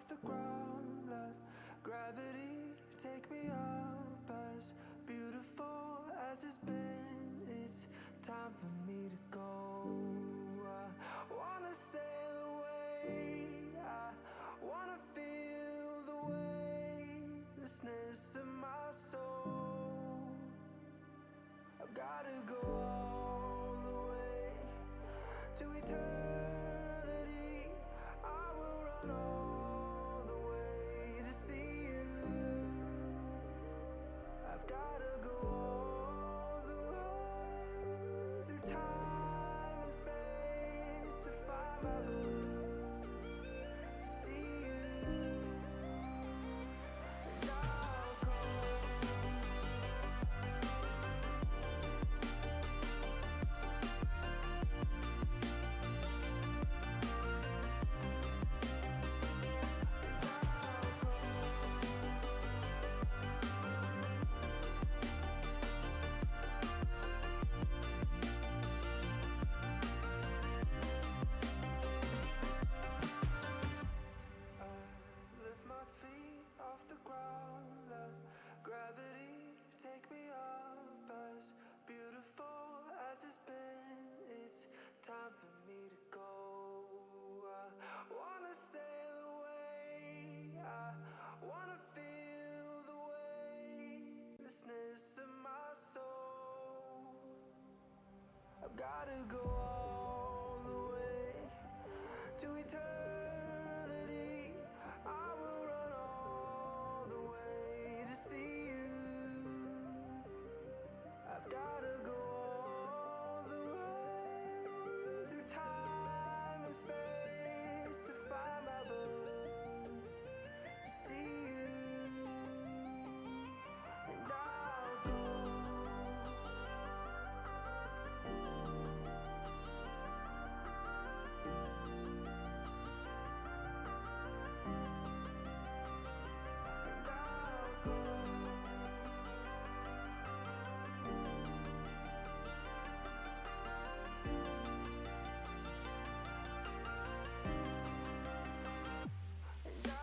off the ground. Let gravity take me up. As beautiful as it's been, it's time for me to go. I wanna sail away. I wanna feel the weightlessness of my soul. I've gotta go all the way to eternity. I will run all the way to see you. I've gotta go all the way through time and space if I'm ever to see you. And I'll go. Lift my feet off the ground, let gravity take me up. As beautiful as it's been, it's time for me to go. I wanna sail away. I wanna feel the weightlessness of my soul. I've gotta go all the way to eternity. I will run all the way to see you. I've gotta go all the way through time and space if I'm ever to see you. And I'll go. And I'll go. And I'll go.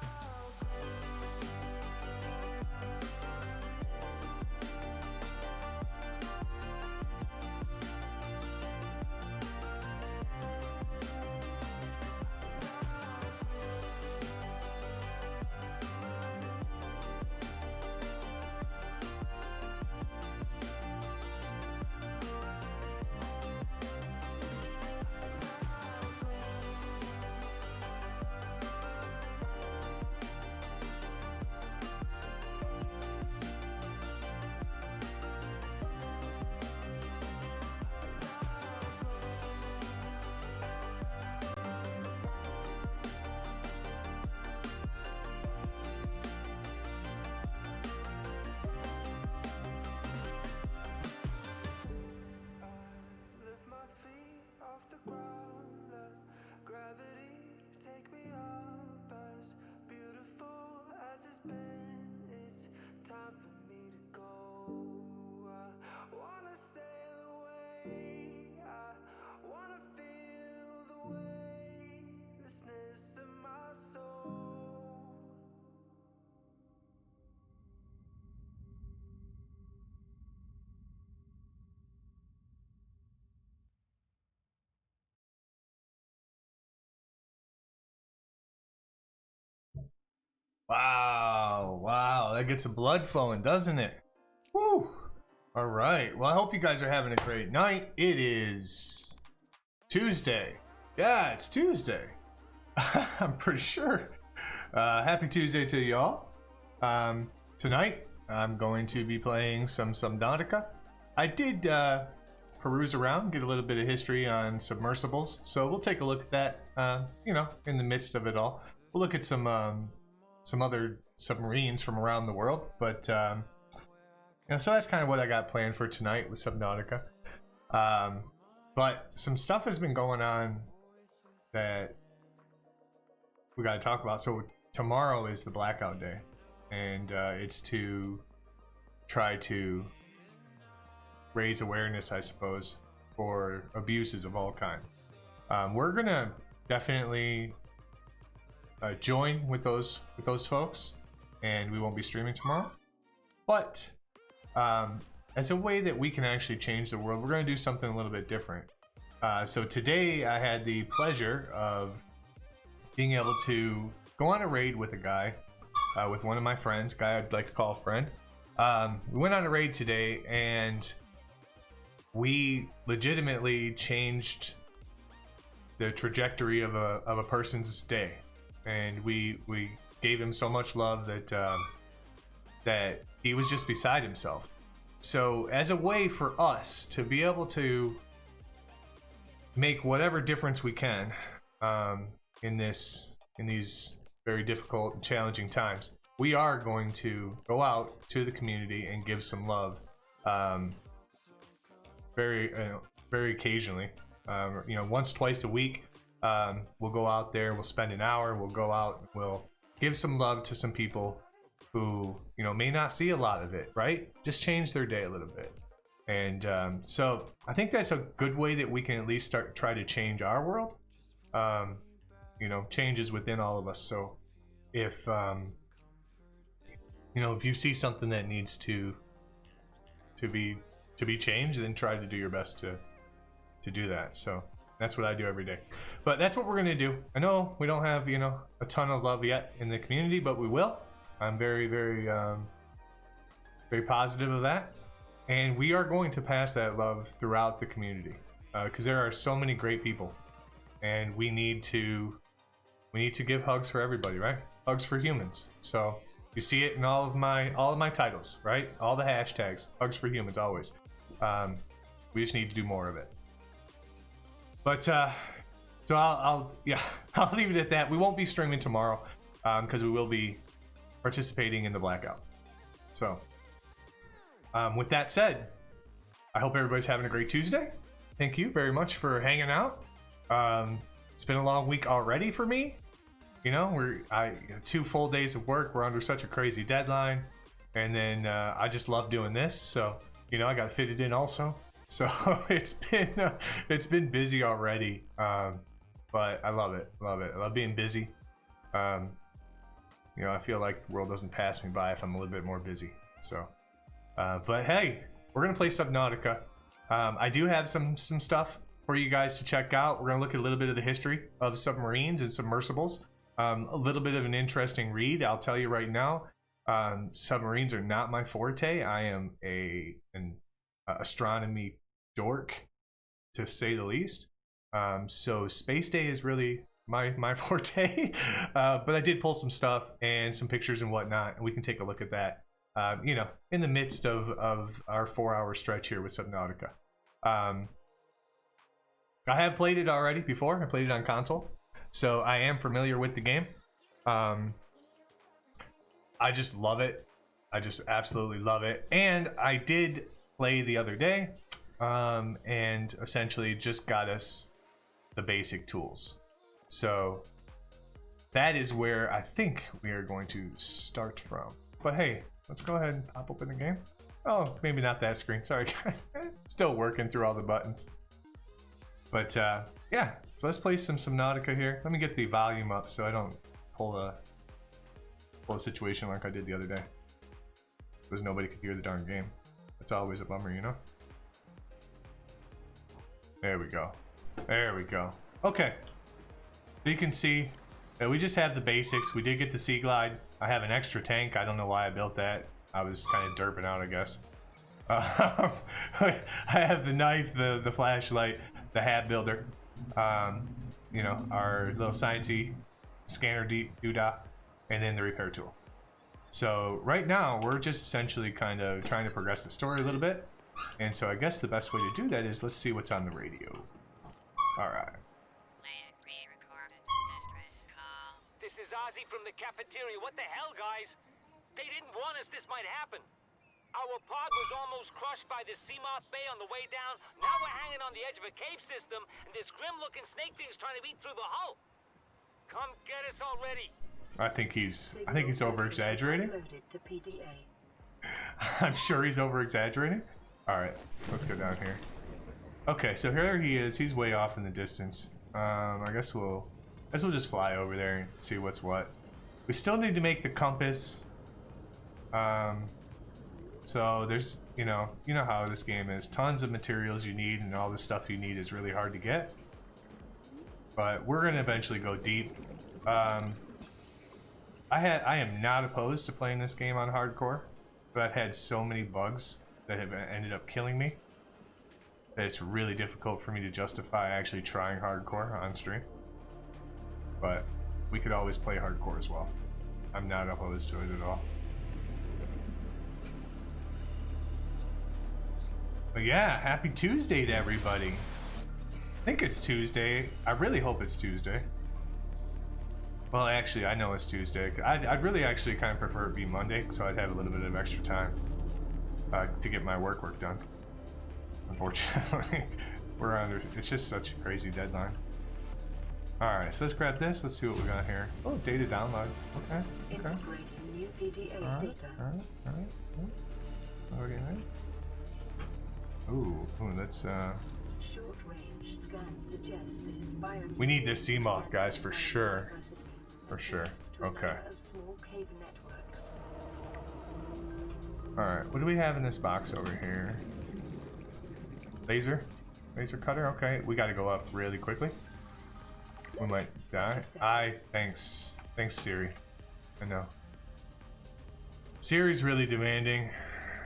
Lift my feet off the ground, let gravity take me up. As beautiful as it's been, it's time for me to go. I wanna sail away. I wanna feel the weightlessness of my soul. Wow, wow, that gets the blood flowing, doesn't it? Woo! All right. Well, I hope you guys are having a great night. It is Tuesday. Yeah, it's Tuesday. I'm pretty sure. Happy Tuesday to y'all. Tonight, I'm going to be playing some Subnautica. I did peruse around, get a little bit of history on submersibles, so we'll take a look at that. You know, in the midst of it all, we'll look at some other submarines from around the world. But you know, so that's kind of what I got planned for tonight with Subnautica. But some stuff has been going on that we got to talk about. So tomorrow is the blackout day, and it's to try to raise awareness, I suppose, for abuses of all kinds. We're gonna definitely join with those folks, and we won't be streaming tomorrow. But as a way that we can actually change the world, we're going to do something a little bit different. So today I had the pleasure of being able to go on a raid with a guy, with one of my friends, guy I'd like to call a friend. We went on a raid today, and we legitimately changed the trajectory of a person's day, and we gave him so much love that that he was just beside himself. So as a way for us to be able to make whatever difference we can in these very difficult and challenging times, we are going to go out to the community and give some love, very occasionally. Once, twice a week, we'll go out there, we'll spend an hour, we'll go out, we'll give some love to some people who, may not see a lot of it, right? Just change their day a little bit. And so I think that's a good way that we can at least try to change our world. Changes within all of us. So if if you see something that needs to be changed, then try to do your best to do that. So that's what I do every day. But that's what we're gonna do. I know we don't have a ton of love yet in the community, but we will. I'm very, very, very positive of that, and we are going to pass that love throughout the community, because there are so many great people, and we need to give hugs for everybody, right? Hugs for humans. So you see it in all of my titles, right? All the hashtags, hugs for humans, always. We just need to do more of it. But so I'll leave it at that. We won't be streaming tomorrow because we will be participating in the blackout. So with that said, I hope everybody's having a great Tuesday. Thank you very much for hanging out. It's been a long week already for me. 2 full days of work. We're under such a crazy deadline, and then I just love doing this. So I got to fit it in also. So it's been busy already, but I love it. I love being busy. I feel like the world doesn't pass me by if I'm a little bit more busy. So, but hey, we're gonna play Subnautica. I do have some stuff for you guys to check out. We're gonna look at a little bit of the history of submarines and submersibles. A little bit of an interesting read. I'll tell you right now. Submarines are not my forte. I am an astronomy dork, to say the least. So Space Day is really my forte. But I did pull some stuff and some pictures and whatnot, and we can take a look at that. In the midst of our 4-hour stretch here with Subnautica. I have played it already before. I played it on console, so I am familiar with the game. I just love it. I just absolutely love it. And I did play the other day, and essentially just got us the basic tools. So that is where I think we are going to start from. But hey, let's go ahead and pop open the game. Oh, maybe not that screen. Sorry, guys. Still working through all the buttons. But yeah, so let's play some Subnautica here. Let me get the volume up so I don't pull a situation like I did the other day, because nobody could hear the darn game. That's always a bummer, There we go. There we go. Okay. You can see that we just have the basics. We did get the Sea Glide. I have an extra tank. I don't know why I built that. I was kind of derping out, I guess. I have the knife, the flashlight, the hat builder. Our little sciencey scanner doodah, and then the repair tool. So right now we're just essentially kind of trying to progress the story a little bit. And so I guess the best way to do that is let's see what's on the radio. All right. This is Ozzy from the cafeteria. What the hell, guys? They didn't warn us this might happen. Our pod was almost crushed by this Seamoth Bay on the way down. Now we're hanging on the edge of a cave system, and this grim-looking snake thing's trying to eat through the hull. Come get us already. I think he's over-exaggerating. I'm sure he's over-exaggerating. All right, let's go down here. Okay, so here he is. He's way off in the distance. I guess we'll guess we'll just fly over there and see what's what. We still need to make the compass. So there's, you know how this game is. Tons of materials you need, and all the stuff you need is really hard to get. But we're gonna eventually go deep. I am not opposed to playing this game on hardcore, but I've had so many bugs that have ended up killing me that it's really difficult for me to justify actually trying hardcore on stream. But we could always play hardcore as well. I'm not opposed to it at all. But yeah, happy Tuesday to everybody. I think it's Tuesday. I really hope it's Tuesday. Well, actually, I know it's Tuesday. I'd really actually kind of prefer it be Monday, so I'd have a little bit of extra time to get my work done. Unfortunately, we're under. It's just such a crazy deadline. All right, so let's grab this. Let's see what we got here. Oh, data download. Okay. Integrating new PDA data. All right. Okay. Ooh, that's Short range scans suggest this biome. We need this sea moth, guys, for sure. For sure. Okay. Alright, what do we have in this box over here? Laser cutter. Okay, we gotta go up really quickly. We might die. Thanks Siri. I know. Siri's really demanding.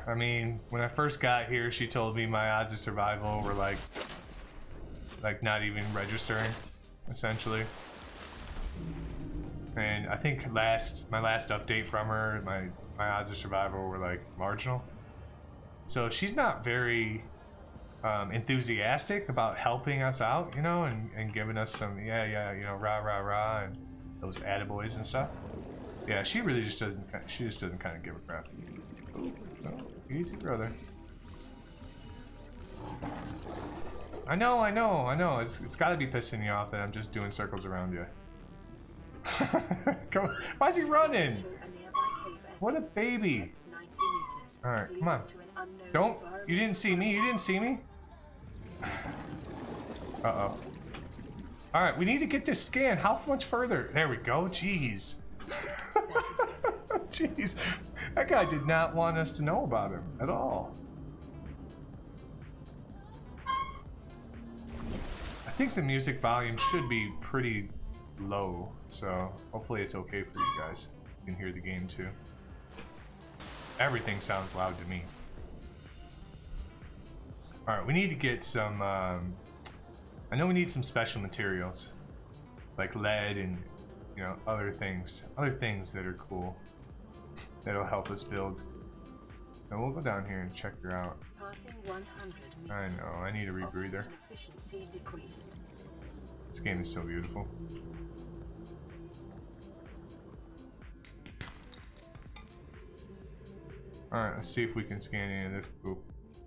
I mean, when I first got here, she told me my odds of survival were like not even registering, essentially. And I think my last update from her, my odds of survival were like marginal. So she's not very enthusiastic about helping us out, you know, and giving us some you know, rah and those attaboys and stuff. Yeah, she really just doesn't. She just doesn't kind of give a crap. Oh, easy, brother. I know. It's got to be pissing you off that I'm just doing circles around you. Come on. Why is he running? What a baby. All right, come on. Don't. You didn't see me. Uh-oh. All right, we need to get this scan. How much further? There we go. Jeez. Jeez. That guy did not want us to know about him at all. I think the music volume should be pretty low, so hopefully it's okay for you guys. You can hear the game too. Everything sounds loud to me. Alright, we need to get some, I know we need some special materials, like lead and, you know, other things that are cool, that'll help us build. And we'll go down here and check her out. I know, I need a rebreather. This game is so beautiful. Alright, let's see if we can scan any of this poop.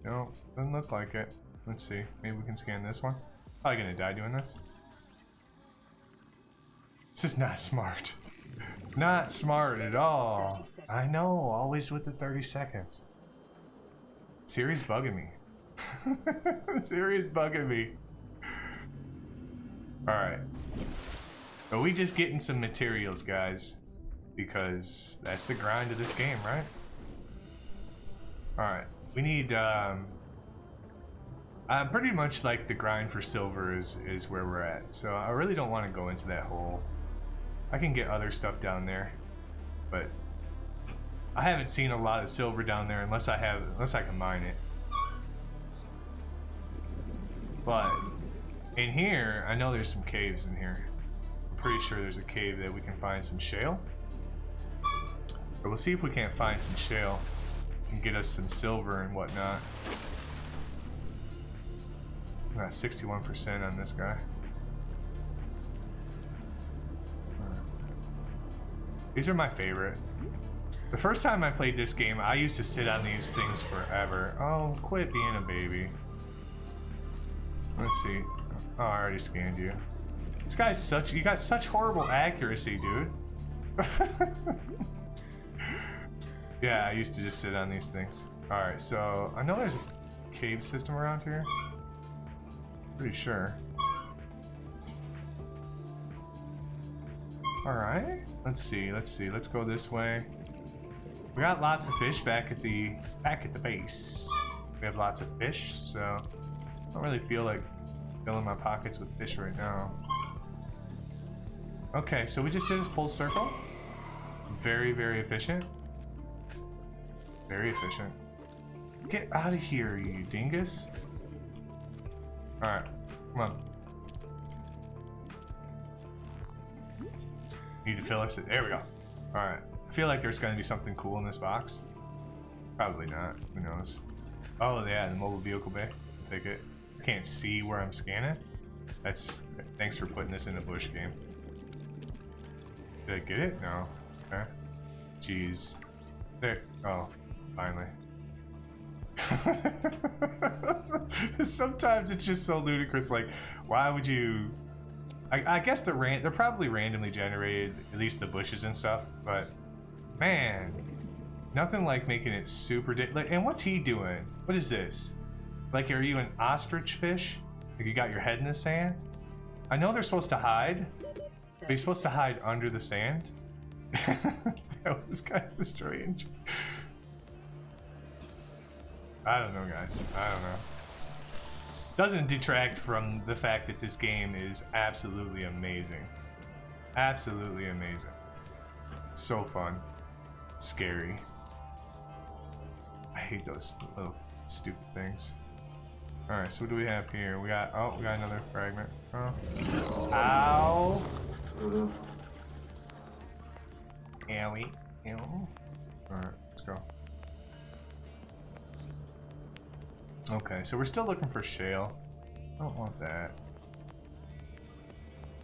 No, doesn't look like it. Let's see, maybe we can scan this one. Probably gonna die doing this. This is not smart. Not smart at all. I know, always with the 30 seconds. Siri's bugging me. Siri's bugging me. Alright. But we just getting some materials, guys. Because that's the grind of this game, right? Alright. We need, pretty much like the grind for silver is where we're at. So I really don't want to go into that hole. I can get other stuff down there. But I haven't seen a lot of silver down there unless I can mine it. But in here, I know there's some caves in here. I'm pretty sure there's a cave that we can find some shale. But we'll see if we can't find some shale and get us some silver and whatnot. I'm at 61% on this guy. These are my favorite. The first time I played this game, I used to sit on these things forever. Oh, quit being a baby. Let's see. Oh, I already scanned you. This guy's you got such horrible accuracy, dude. Yeah, I used to just sit on these things. Alright, so I know there's a cave system around here. Pretty sure. Alright. Let's see. Let's go this way. We got lots of fish back at the base. We have lots of fish, so I don't really feel like filling my pockets with fish right now. Okay, so we just did a full circle. Very, very efficient. Very efficient. Get out of here, you dingus. Alright, come on. Need to fill us. There we go. Alright. I feel like there's going to be something cool in this box. Probably not. Who knows? Oh, yeah, the mobile vehicle bay. I'll take it. I can't see where I'm scanning. That's... Thanks for putting this in a bush game. Did I get it? No. Okay. Jeez. There. Oh, finally. Sometimes it's just so ludicrous. Like, why would you... I guess they're probably randomly generated, at least the bushes and stuff, but man, nothing like making it super like. And what's he doing? What is this? Like, are you an ostrich fish? Like, you got your head in the sand? I know they're supposed to hide, but you're supposed to hide under the sand. That was kind of strange. I don't know, guys. I don't know. Doesn't detract from the fact that this game is absolutely amazing. Absolutely amazing. It's so fun. It's scary. I hate those little stupid things. Alright, so what do we have here? We got another fragment. Oh. Ow! Owie. Ow. Alright, let's go. Okay, so we're still looking for shale. I don't want that.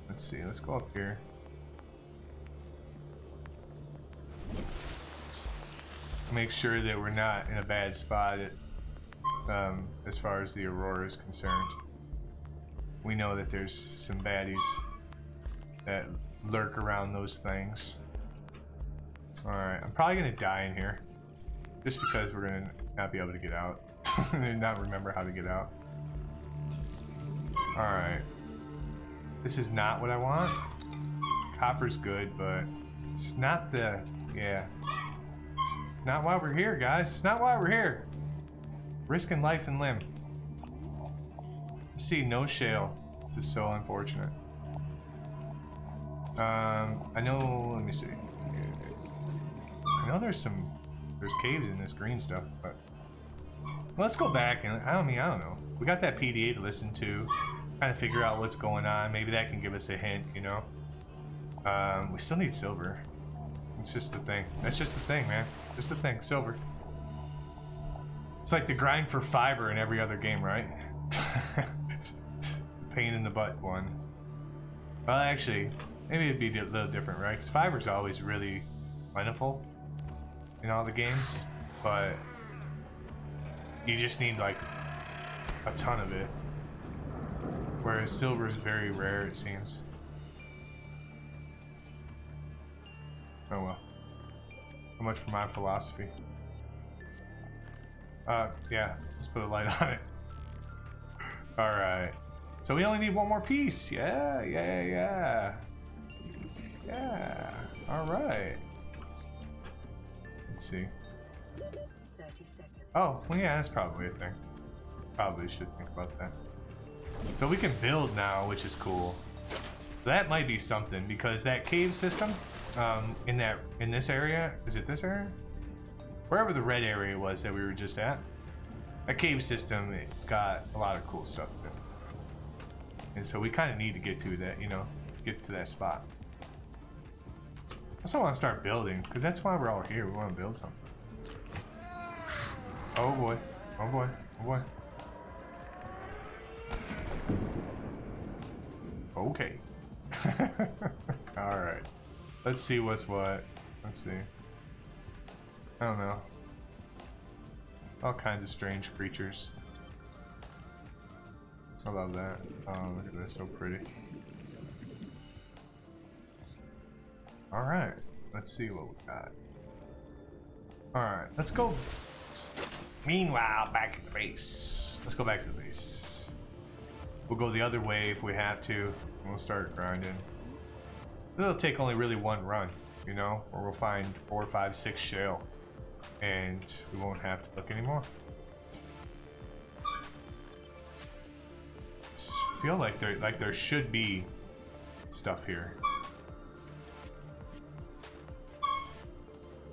Let's see, let's go up here. Make sure that we're not in a bad spot as far as the Aurora is concerned. We know that there's some baddies that lurk around those things. Alright, I'm probably gonna die in here. Just because we're gonna not be able to get out. Not remember how to get out. Alright. This is not what I want. Copper's good, but it's not the... Yeah. It's not why we're here, guys. It's not why we're here. Risking life and limb. See, no shale. This is so unfortunate. I know... Let me see. I know there's caves in this green stuff, but... Let's go back and I don't know. We got that PDA to listen to, kind of figure out what's going on. Maybe that can give us a hint, you know. We still need silver. It's just the thing. That's just the thing, man. Just the thing. Silver. It's like the grind for fiber in every other game, right? Pain in the butt one. Well, actually, maybe it'd be a little different, right? Because fiber's always really plentiful in all the games, but you just need like a ton of it. Whereas silver is very rare, it seems. Oh well. So much for my philosophy. Yeah, let's put a light on it. Alright. So we only need one more piece. Yeah. Alright. Let's see. 30 seconds. Oh, well, yeah, that's probably a thing. Probably should think about that. So we can build now, which is cool. That might be something, because that cave system, in this area, is it this area? Wherever the red area was that we were just at, a cave system, it's got a lot of cool stuff in it. And so we kind of need to get to that, you know, get to that spot. I also want to start building, because that's why we're all here. We want to build something. Oh boy. Oh boy. Oh boy. Okay. Alright. Let's see what's what. Let's see. I don't know. All kinds of strange creatures. I love that. Oh, look at this. So pretty. Alright. Let's see what we got. Alright. Let's go. Meanwhile, back at the base. Let's go back to the base. We'll go the other way if we have to. We'll start grinding. It'll take only really one run, you know, or we'll find 4, 5, 6 shale, and we won't have to look anymore. Just feel like there should be stuff here.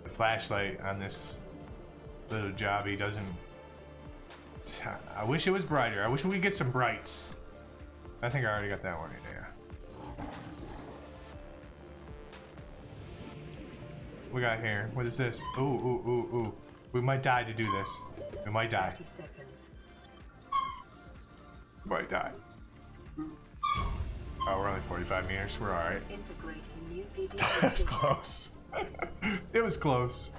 The flashlight on this little jobby doesn't. I wish it was brighter. I wish we could get some brights. I think I already got that one in there. We got here. What is this? Ooh, ooh, ooh, ooh. We might die to do this. We might die. 30 seconds. We might die. Oh, we're only 45 meters. We're alright. Integrating new PD. That was close. It was close.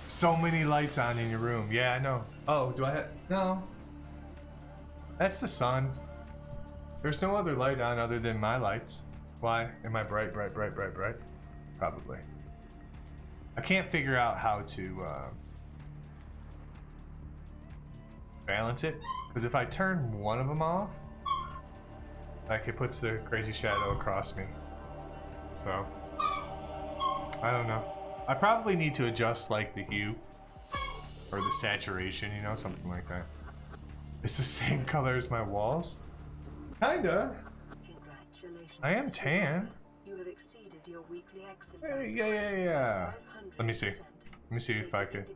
So many lights on in your room. Yeah, I know. Oh, do I have... No. That's the sun. There's no other light on other than my lights. Why? Am I bright, bright, bright, bright, bright? Probably. I can't figure out how to balance it, because if I turn one of them off, like it puts the crazy shadow across me. So I don't know. I probably need to adjust like the hue or the saturation, you know, something like that. It's the same color as my walls. Kinda. Congratulations. I am tan. You have exceeded your weekly exercise. Yeah. Let me see. Let me see if I could.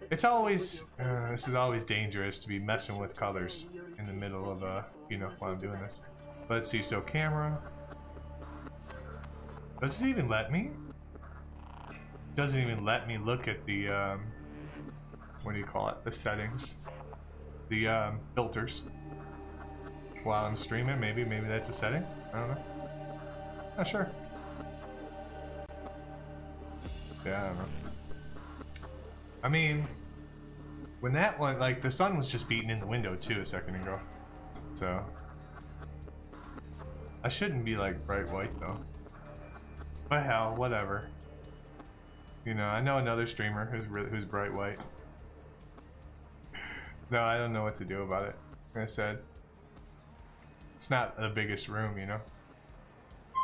It's always, this is always dangerous to be messing with colors in the middle of, you know, while I'm doing this. Let's see, so camera. Does it even let me? Doesn't even let me look at the, what do you call it? The settings. The, filters. While I'm streaming, maybe that's a setting? I don't know. Not sure. Yeah, I don't know. I mean, when that one, like, the sun was just beating in the window too a second ago. So, I shouldn't be like bright white though. But hell, whatever. You know, I know another streamer who's bright white. No, I don't know what to do about it. Like I said, it's not the biggest room, you know.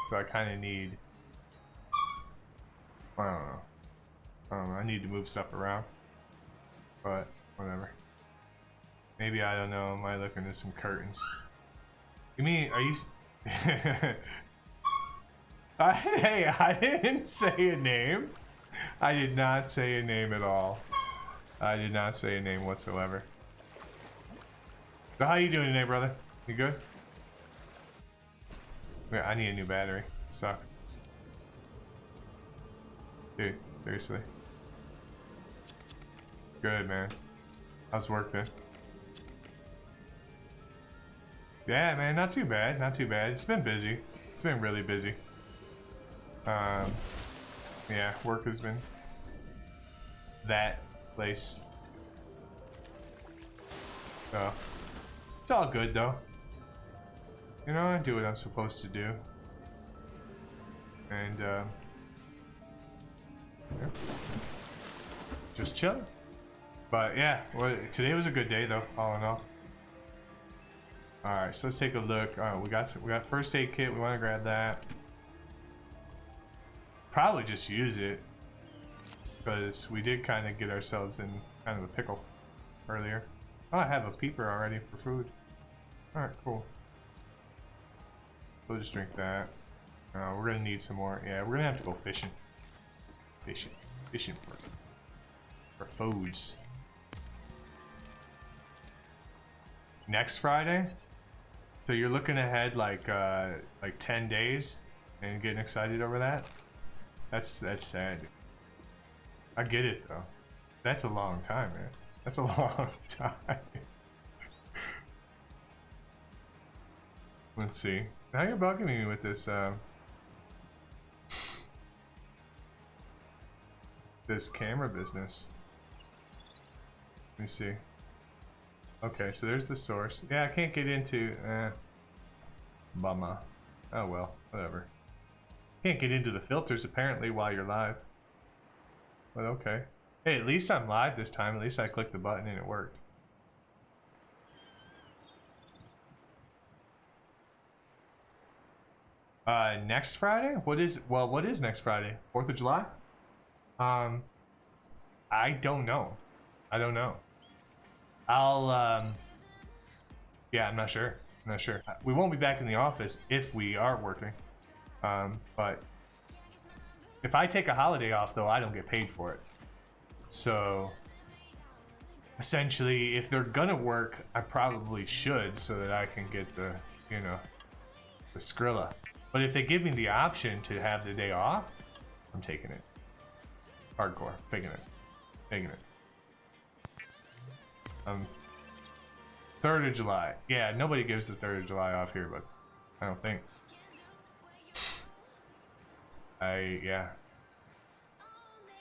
So I kind of need. I don't know. I need to move stuff around. But whatever. Maybe, I don't know. I might look into some curtains. You mean? Are you? Hey, I didn't say a name. I did not say a name at all. I did not say a name whatsoever. So how you doing today, brother? You good? Yeah, I need a new battery. Sucks. Dude, seriously. Good, man. How's work been? Yeah, man, not too bad. Not too bad. It's been busy. It's been really busy. Yeah, work has been that place. So, it's all good though. You know, I do what I'm supposed to do. And, yeah. Just chilling. But yeah, well, today was a good day though, all in all. Alright, so let's take a look. Alright, we got first aid kit, we want to grab that. Probably just use it, because we did kind of get ourselves in kind of a pickle earlier. Oh, I have a peeper already for food. Alright, cool. We'll just drink that. We're gonna need some more. Yeah, we're gonna have to go fishing. Fishing for foods. Next Friday? So you're looking ahead like 10 days and getting excited over that? That's sad. I get it though. That's a long time, man. That's a long time. Let's see. Now you're bugging me with this this camera business. Let me see. Okay, so there's the source. Yeah, I can't get into bummer. Oh well, whatever. Can't get into the filters apparently while you're live. But okay. Hey, at least I'm live this time. At least I clicked the button and it worked. Next Friday? What is next Friday? 4th of July? I don't know. I'll yeah, I'm not sure. We won't be back in the office if we are working. But if I take a holiday off though, I don't get paid for it. So essentially, if they're gonna work, I probably should so that I can get the, you know, the Skrilla. But if they give me the option to have the day off, I'm taking it. Hardcore. Taking it. 3rd of July. Yeah, nobody gives the 3rd of July off here, but I don't think. Yeah.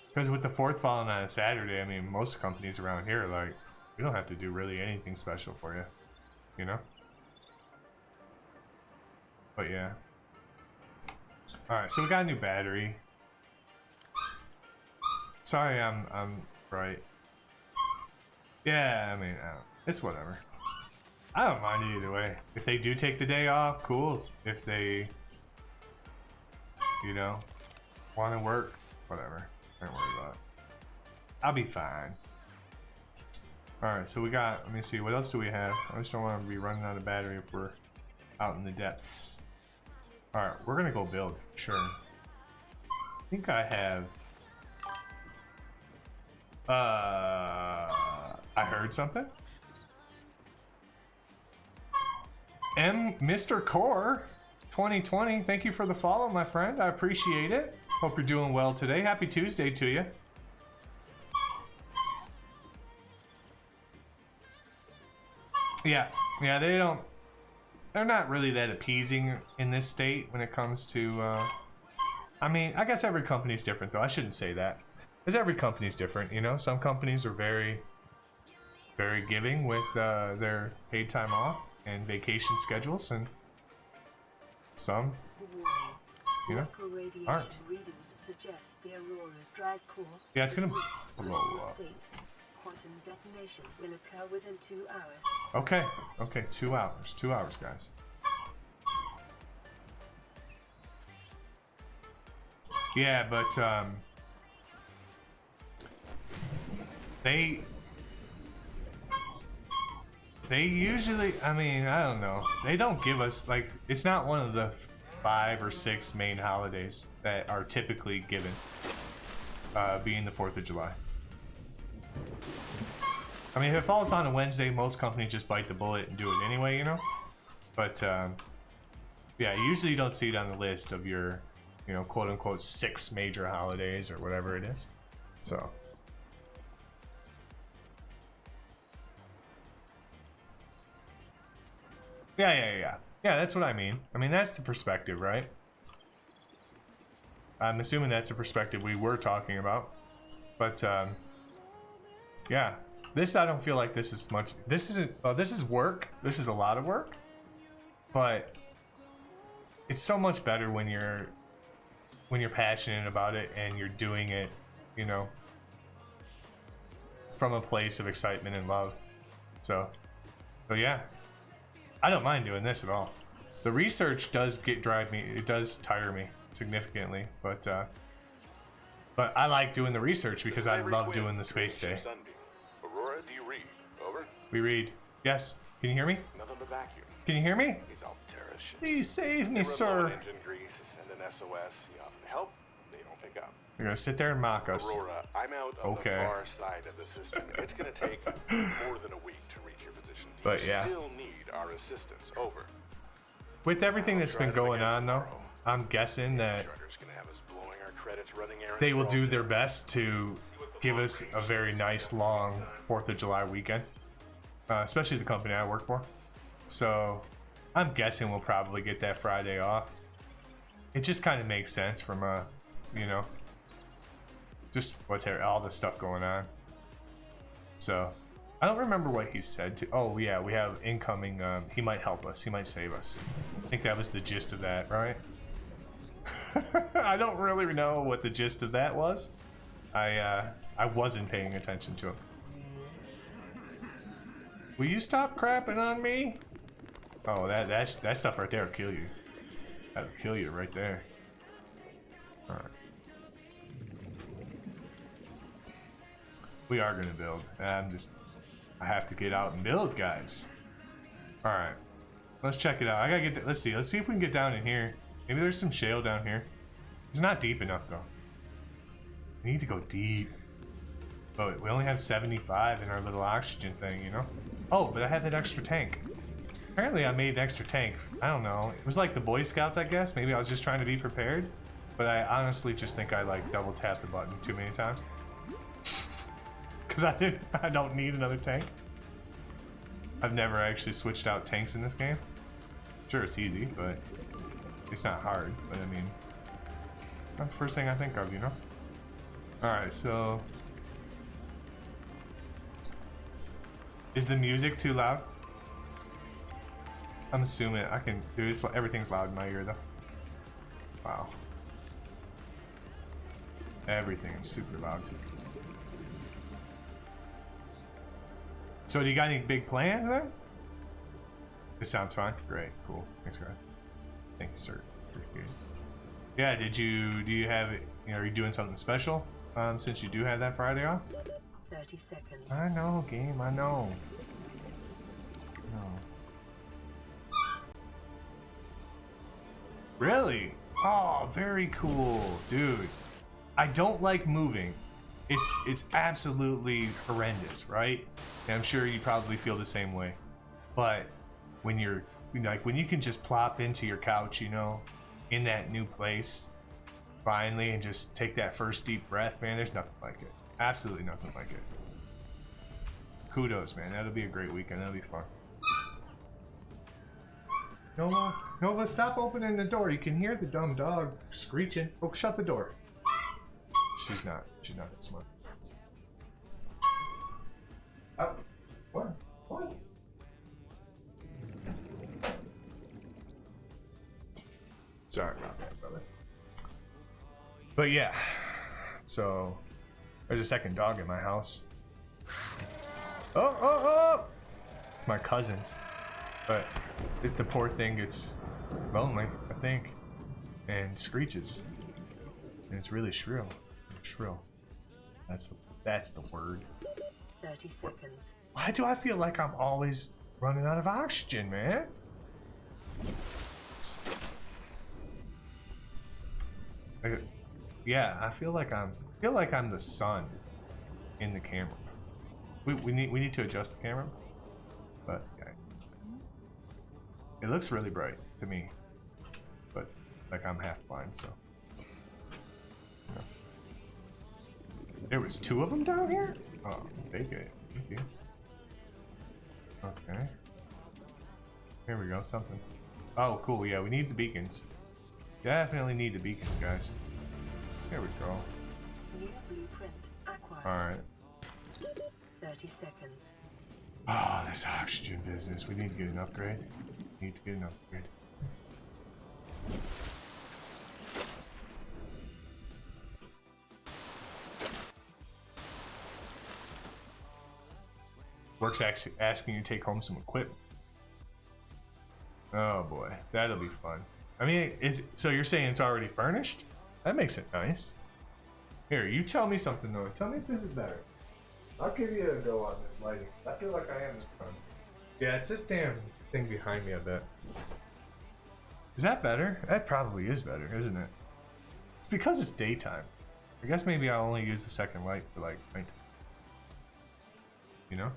Because with the 4th falling on a Saturday, I mean, most companies around here, like, we don't have to do really anything special for you. You know? But yeah. Alright, so we got a new battery. Sorry, I'm right. Yeah, I mean, it's whatever. I don't mind it either way. If they do take the day off, cool. If they, you know, want to work, whatever. Don't worry about it. I'll be fine. Alright, so we got, let me see, what else do we have? I just don't want to be running out of battery if we're out in the depths. Alright, we're gonna go build, sure. I think I have... I heard something. Mr. Core 2020, thank you for the follow, my friend. I appreciate it. Hope you're doing well today. Happy Tuesday to you. Yeah, they're not really that appeasing in this state when it comes to, I mean, I guess every company's different though. I shouldn't say that. Because every company's different, you know? Some companies are very, very giving with their paid time off and vacation schedules, and some, you know, aren't. Yeah, it's gonna blow up. Quantum detonation will occur within 2 hours. Okay, 2 hours. 2 hours, guys. Yeah, but they usually, I mean, I don't know. They don't give us, like, it's not one of the 5 or 6 main holidays that are typically given, being the 4th of July. I mean, if it falls on a Wednesday, most companies just bite the bullet and do it anyway, you know? But, yeah, usually you don't see it on the list of your, you know, quote-unquote 6 major holidays or whatever it is. So... Yeah, that's what I mean. I mean, that's the perspective, right? I'm assuming that's the perspective we were talking about. But, yeah. This, I don't feel like this is much... This isn't... this is work. This is a lot of work. But it's so much better when you're passionate about it and you're doing it, you know, from a place of excitement and love. So yeah. I don't mind doing this at all. The research does drive me. It does tire me significantly, but I like doing the research because I love doing the space day. Aurora, do you read? Over. We read. Yes. Can you hear me? Nothing but vacuum. Can you hear me? These Altera ships. Please save me, They run low on sir. engine grease, send an SOS. You offer help, they don't pick up. You're gonna sit there and mock us. Aurora, I'm out on Okay. the far side of the system. It's gonna take more than a week to reach your position. Do But you yeah. still need our assistance? Over. With everything that's been going on, though, I'm guessing that Shredder's gonna have us blowing our credits running errands they for will do Altera. their best to give us a very nice long 4th of July weekend, especially the company I work for. So I'm guessing we'll probably get that Friday off. It just kind of makes sense from a, you know, just what's there, all the stuff going on. So I don't remember what he said to. Oh yeah, we have incoming. He might help us. He might save us. I think that was the gist of that, right? I don't really know what the gist of that was. I wasn't paying attention to him. Will you stop crapping on me? Oh, that stuff right there will kill you. That'll kill you right there. Alright. We are gonna build. I have to get out and build, guys. Alright. Let's check it out. I gotta get, let's see if we can get down in here. Maybe there's some shale down here. It's not deep enough though. We need to go deep. But we only have 75 in our little oxygen thing, you know? Oh, but I have that extra tank. Apparently I made an extra tank. I don't know. It was like the Boy Scouts, I guess. Maybe I was just trying to be prepared. But I honestly just think I like double tapped the button too many times. Because I don't need another tank. I've never actually switched out tanks in this game. Sure, it's easy, but it's not hard. But I mean, that's the first thing I think of, you know? Alright, so... Is the music too loud? I'm assuming I can... Dude, everything's loud in my ear, though. Wow. Everything is super loud. So do you got any big plans there? This sounds fine. Great, cool. Thanks, guys. Thank you, sir. Appreciate it. Yeah, do you have it? You know, are you doing something special? Since you do have that Friday off? 30 seconds. I know, game. I know. No. Really? Oh, very cool, dude. I don't like moving. It's absolutely horrendous, right? And I'm sure you probably feel the same way. But when you're like when you can just plop into your couch, you know, in that new place, finally, and just take that first deep breath, man, there's nothing like it. Absolutely nothing like it. Kudos, man. That'll be a great weekend. That'll be fun. Nova, stop opening the door. You can hear the dumb dog screeching. Oh, shut the door. She's not that smart. Oh, what? What? Sorry about that, brother. But yeah, so there's a second dog in my house. Oh! It's my cousin's, but the poor thing gets lonely, I think, and screeches, and it's really shrill. Shrill. That's the word. 30 seconds. Why do I feel like I'm always running out of oxygen, man? Yeah, I feel like I'm the sun in the camera. We need to adjust the camera, but okay. It looks really bright to me, but like I'm half blind, so. Yeah. There was 2 of them down here? Oh, take it. Thank you. Okay. Here we go, something. Oh, cool, yeah, we need the beacons. Definitely need the beacons, guys. Here we go. New blueprint acquired. Alright. 30 seconds. Oh, this oxygen business. We need to get an upgrade. Need to get an upgrade. Work's asking you to take home some equipment. Oh boy, that'll be fun. I mean, so you're saying it's already furnished? That makes it nice. Here, you tell me something though. Tell me if this is better. I'll give you a go on this lighting. I feel like I am this time. Yeah, it's this damn thing behind me, I bet. Is that better? That probably is better, isn't it? It's because it's daytime. I guess maybe I'll only use the second light for like night. You know?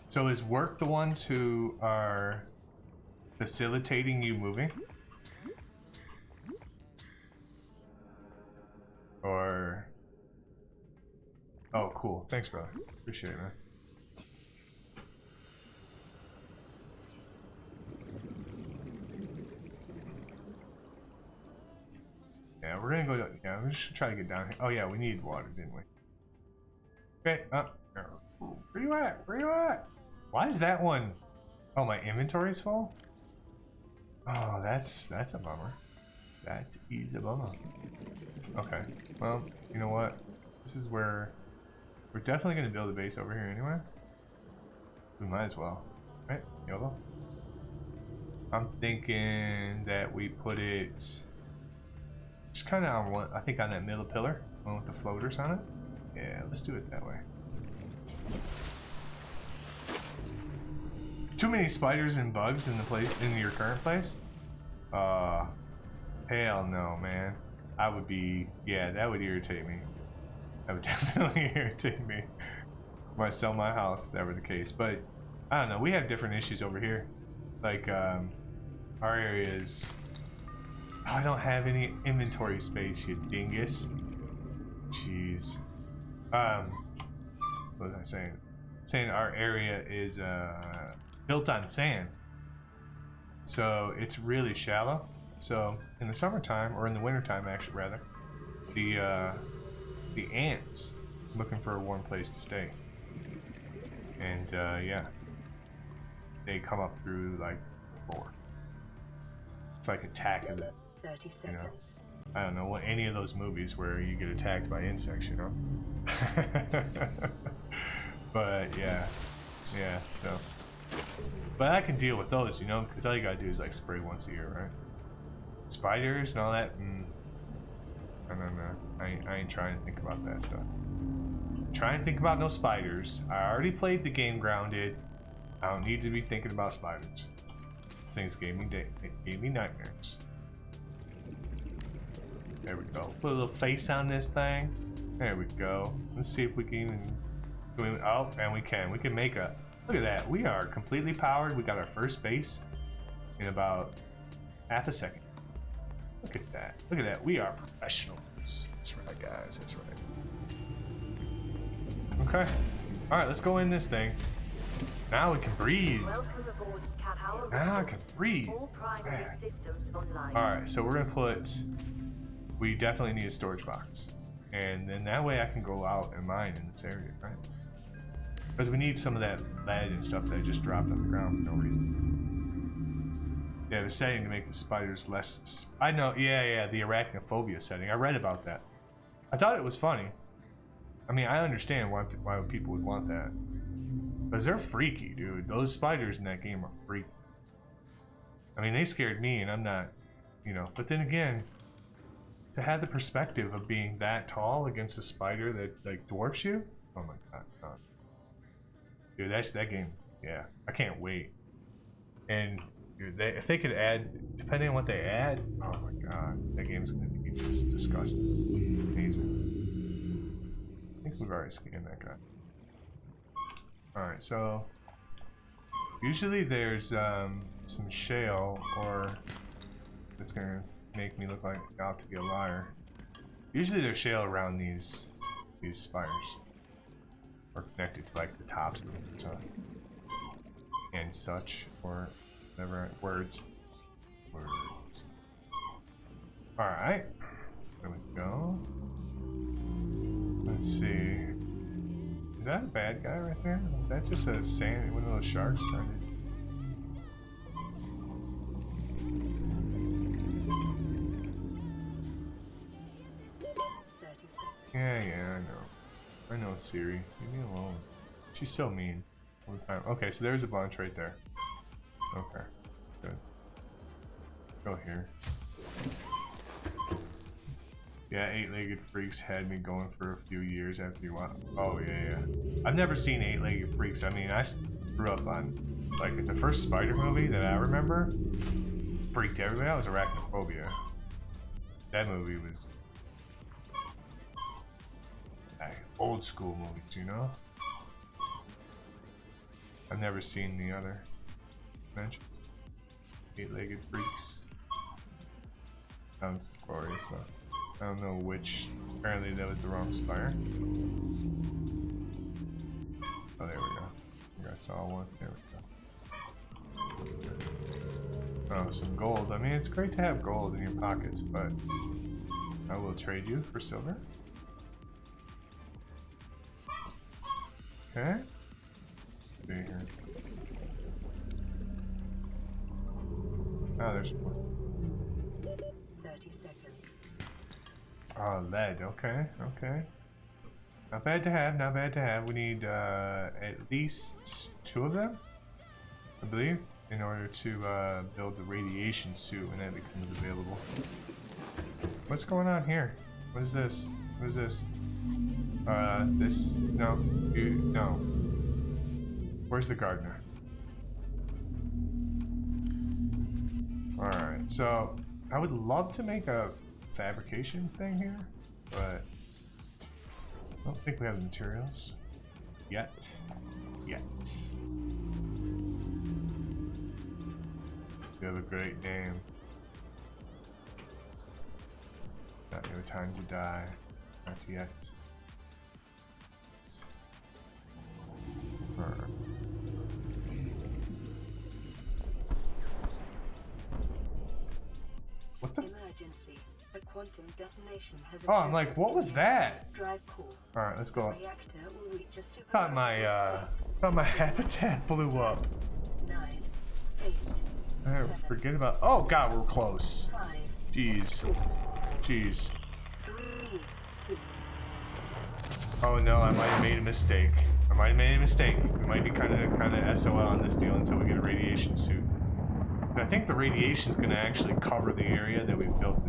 So is work the ones who are facilitating you moving? Or... Oh, cool. Thanks, brother. Appreciate it, man. Yeah, we're gonna go... Yeah, we should try to get down here. Oh, yeah, we needed water, didn't we? Okay, where you at? Where you at? Why is that one... Oh, my inventory's full? Oh, that's a bummer. That is a bummer. Okay, well, you know what? This is where... We're definitely going to build a base over here anyway. We might as well. Right, YOLO. I'm thinking that we put it just kind of on one, I think on that middle pillar, one with the floaters on it. Yeah, let's do it that way. Too many spiders and bugs in the place, in your current place? Hell no, man. I would be, yeah, that would irritate me. That would definitely irritate me. I might sell my house if that were the case. But I don't know, we have different issues over here. Like, our area is, oh, I don't have any inventory space, you dingus. Jeez. What was I saying? Saying our area is built on sand, so it's really shallow. So in the summertime, or in the wintertime actually rather, the ants looking for a warm place to stay, and yeah, they come up through like before. It's like Attack of the, 30 seconds. you know, I don't know what any of those movies where you get attacked by insects, you know. But yeah, so, but I can deal with those, you know, because all you gotta do is like spray once a year, right? Spiders and all that, I don't know. I ain't trying to think about that stuff. Trying to think about no spiders. I already played the game Grounded. I don't need to be thinking about spiders. These things gave me nightmares. There we go. Put a little face on this thing. There we go. Let's see if we can even. Oh, and we can. We can make a. Look at that. We are completely powered. We got our first base in about half a second. Look at that. Look at that. We are professionals. That's right, guys. That's right. Okay. All right. Let's go in this thing. Now we can breathe. Welcome aboard, Captain. Now I can breathe. All primary Man. systems online. All right. So we're gonna put. We definitely need a storage box, and then that way I can go out and mine in this area, right? Because we need some of that lead and stuff that just dropped on the ground for no reason. Yeah, the setting to make the spiders less. I know. Yeah. The arachnophobia setting. I read about that. I thought it was funny. I mean, I understand why people would want that. Because they're freaky, dude. Those spiders in that game are freaky. I mean, they scared me, and I'm not, you know. But then again, to have the perspective of being that tall against a spider that like dwarfs you, oh my god, dude, that game. Yeah, I can't wait. And dude, if they could add, depending on what they add, oh my god, that game's gonna be just disgusting, amazing. I think we've already scanned that guy. All right, so usually there's some shale, or it's gonna make me look like out to be a liar. Usually there's shale around these spires, or connected to like the tops of them, so, and such, or whatever. Words. All right, there we go. Let's see. Is that a bad guy right there? Is that just a sand? One of those sharks trying to? Yeah, I know Siri. Leave me alone. She's so mean. All the time. Okay, so there's a bunch right there. Okay, good. Go here. Yeah, eight-legged freaks had me going for a few years after you want. Oh yeah. I've never seen eight-legged freaks. I mean, I grew up on like the first Spider movie that I remember. Freaked everybody out. Was Arachnophobia. That movie was. Old school movies, you know? I've never seen the other mention. Eight-legged freaks. Sounds glorious though. I don't know which. Apparently that was the wrong spire. Oh, there we go. I think I saw one. There we go. Oh, some gold. I mean, it's great to have gold in your pockets, but I will trade you for silver. Okay. See here. Oh, there's one. 30 seconds. Oh, lead. Okay. Not bad to have. We need at least 2 of them. I believe, in order to build the radiation suit when that becomes available. What's going on here? What is this? What is this? This? No. You, no. Where's the gardener? Alright, so I would love to make a fabrication thing here, but I don't think we have the materials yet. You have a great name. Not your time to die. Not yet. What the? Emergency. A quantum detonation has Oh, I'm like, what was that? Drive core. Alright, let's go up. Reactor will reach a Thought my habitat blew up. 9, 8, Forget about. Oh god, we're close. 5, Jeez. 3, 2. Oh no, I might have made a mistake. We might be kind of SOL on this deal until we get a radiation suit. But I think the radiation's gonna actually cover the area that we built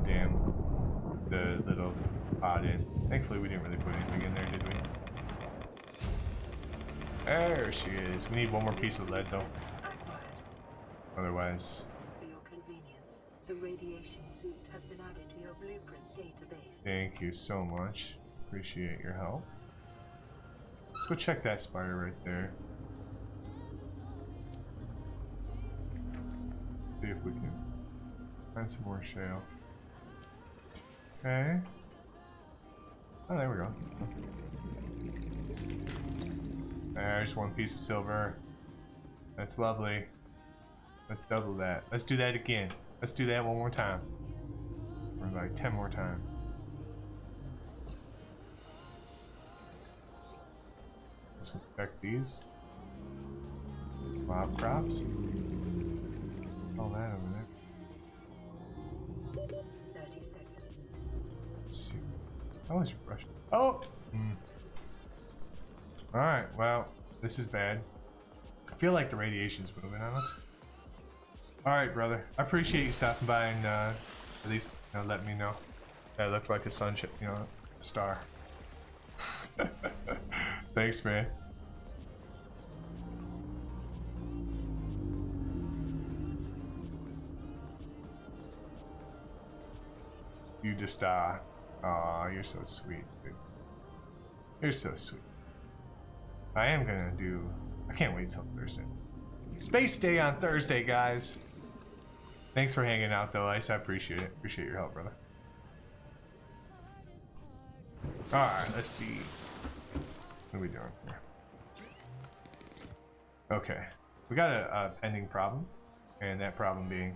the little pod in. Thankfully, we didn't really put anything in there, did we? There she is. We need one more piece of lead, though. Otherwise. For your convenience, the radiation suit has been added to your blueprint database. Thank you so much. Appreciate your help. Let's go check that spider right there. See if we can find some more shale. Okay. Oh, there we go. There's one piece of silver. That's lovely. Let's double that. Let's do that again. Let's do that one more time. Or like 10 more times. Let's affect these. Mob crops. All that over there. 30 seconds. Let's see. Oh, it's rushing. Oh! Alright, well, this is bad. I feel like the radiation's moving on us. Alright, brother. I appreciate you stopping by and at least letting me know that I looked like a sunshine, a star. Thanks, man. You just, aw, you're so sweet, dude. You're so sweet. I am gonna do, I can't wait till Thursday. Space Day on Thursday, guys. Thanks for hanging out, though, Ice. I appreciate it. Appreciate your help, brother. Alright, let's see. What are we doing here? Okay. We got a pending problem. And that problem being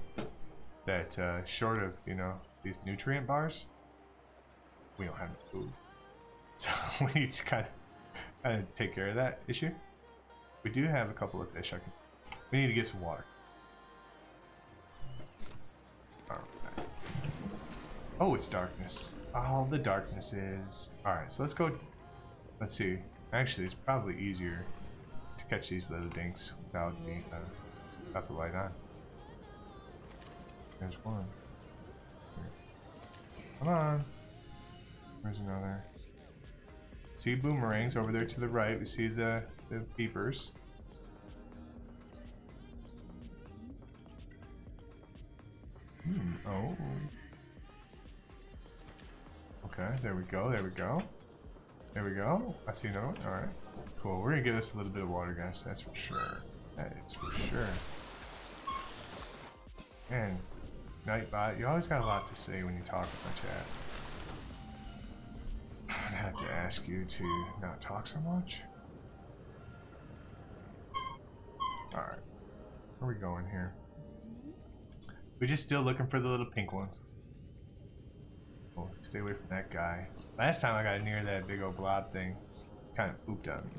that short of, these nutrient bars, we don't have food. So we need to kind of take care of that issue. We do have a couple of fish. We need to get some water. Alright. Oh, it's darkness. Oh, the darkness is. Alright, so let's go. Let's see. Actually, it's probably easier to catch these little dinks without the light on. There's one. Come on. Where's another? See boomerangs over there to the right. We see the beepers. Oh. Okay, there we go, there we go. There we go. I see another one. Alright. Cool. We're gonna get us a little bit of water, guys. That's for sure. That is for sure. Man, Nightbot, you always got a lot to say when you talk with my chat. I'm gonna have to ask you to not talk so much. Alright. Where are we going here? We're just still looking for the little pink ones. Cool. Stay away from that guy. Last time I got near that big old blob thing, kind of pooped on me.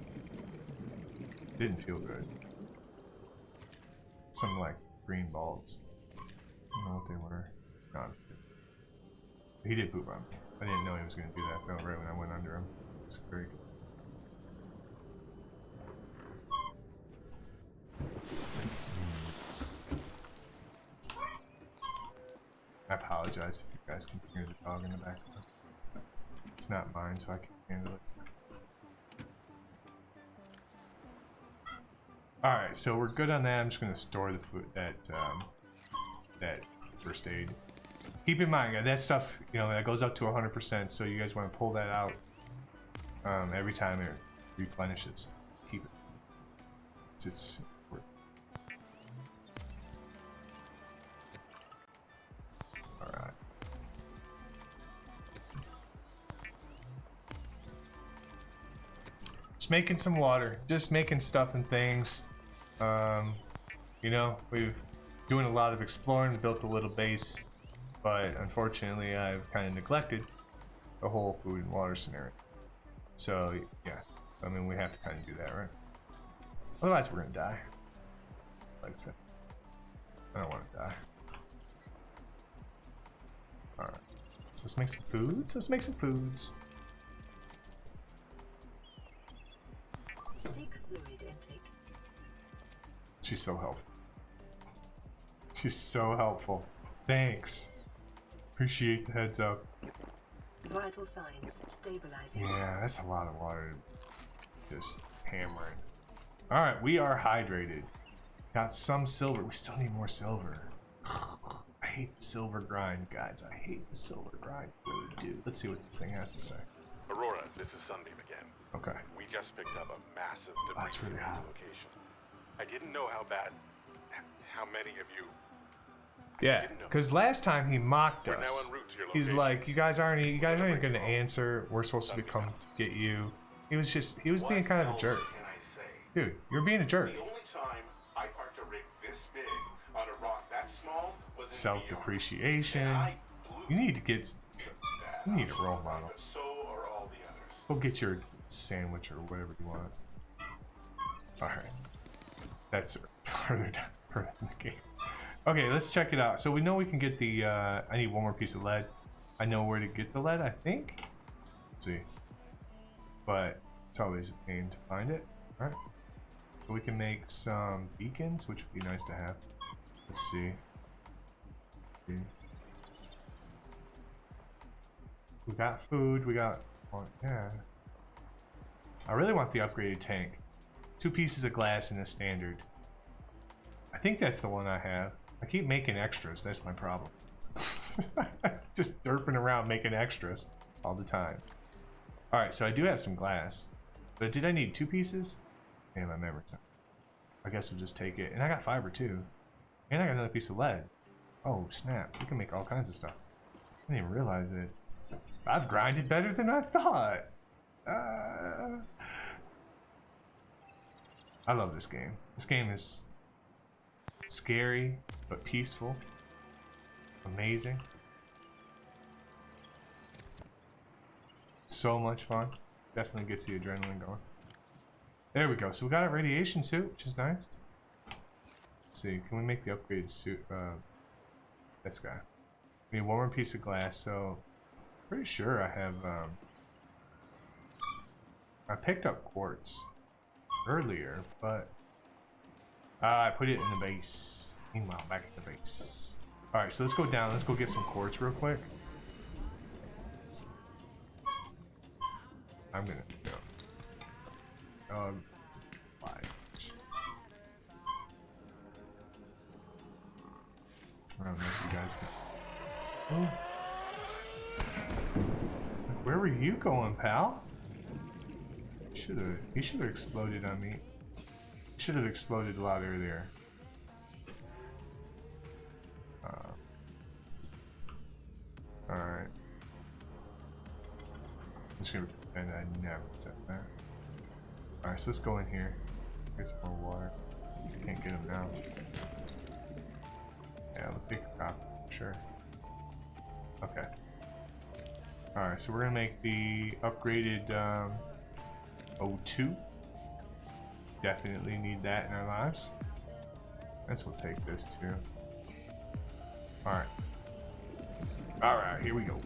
Didn't feel good. Some like green balls. I don't know what they were. No, I'm just kidding. He did poop on me. I didn't know he was going to do that though, right when I went under him. It's great. I apologize if you guys can hear the dog in the background. It's not mine, so I can handle it. Alright, so we're good on that. I'm just gonna store the food, that first aid. Keep in mind, that stuff, you know, that goes up to 100%, so you guys want to pull that out every time it replenishes. Keep it. It's alright. Just making some water. Just making stuff and things. You know, we've doing a lot of exploring, built a little base, but unfortunately I've kind of neglected the whole food and water scenario. So yeah, I mean, we have to kind of do that, right? Otherwise we're gonna die. Like I said, I don't want to die. Alright, so let's make some foods. Let's make some foods. Seek fluid intake. She's so helpful. She's so helpful. Thanks. Appreciate the heads up. Vital signs stabilizing. Yeah, that's a lot of water. Just hammering. Alright, we are hydrated. Got some silver. We still need more silver. I hate the silver grind, guys. I hate the silver grind. I really do. Let's see what this thing has to say. Aurora, this is Sunbeam again. Okay. We just picked up a massive debris That's really from hot. the location. I didn't know how many of you. Yeah, didn't know. because last time he mocked We're now us. en route to your He's location. like, you guys aren't going to answer. We're supposed to come get you. He was being kind of a jerk. What can I say? Dude, you're being a jerk. The only time I parked a rig this big on a rock that small was in Self-depreciation. VR. And I blew You need to get. that. You need a role model. But so are all the others. Go get your sandwich or whatever you want. Alright. That's further in the game. Okay, let's check it out. So we know we can get the, I need one more piece of lead. I know where to get the lead, I think. Let's see. But it's always a pain to find it. Alright. So we can make some beacons, which would be nice to have. Let's see. We got food, we got, oh, yeah. I really want the upgraded tank. 2 pieces of glass in a standard. I think that's the one I have. I keep making extras, that's my problem. Just derping around making extras all the time. Alright, so I do have some glass. But did I need 2 pieces? Damn, I remember. I guess we'll just take it. And I got fiber too. And I got another piece of lead. Oh, snap. We can make all kinds of stuff. I didn't even realize it. I've grinded better than I thought. I love this game. This game is scary, but peaceful. Amazing. So much fun. Definitely gets the adrenaline going. There we go. So we got a radiation suit, which is nice. Let's see. Can we make the upgraded suit? This guy. We need one more piece of glass, so pretty sure I have I picked up quartz earlier, but I put it in the base. Meanwhile, back at the base. Alright, so let's go down. Let's go get some quartz real quick. I'm gonna go. Light. I don't know if you guys can. Oh. Where were you going, pal? He should have exploded on me. He should have exploded a lot earlier. Alright. I'm just gonna pretend I never said that. Alright, so let's go in here. Get some more water. Can't get him now. Yeah, let's take the copper. Sure. Okay. Alright, so we're gonna make the upgraded O2. Definitely need that in our lives. Guess we'll take this too. Alright. Alright, here we go.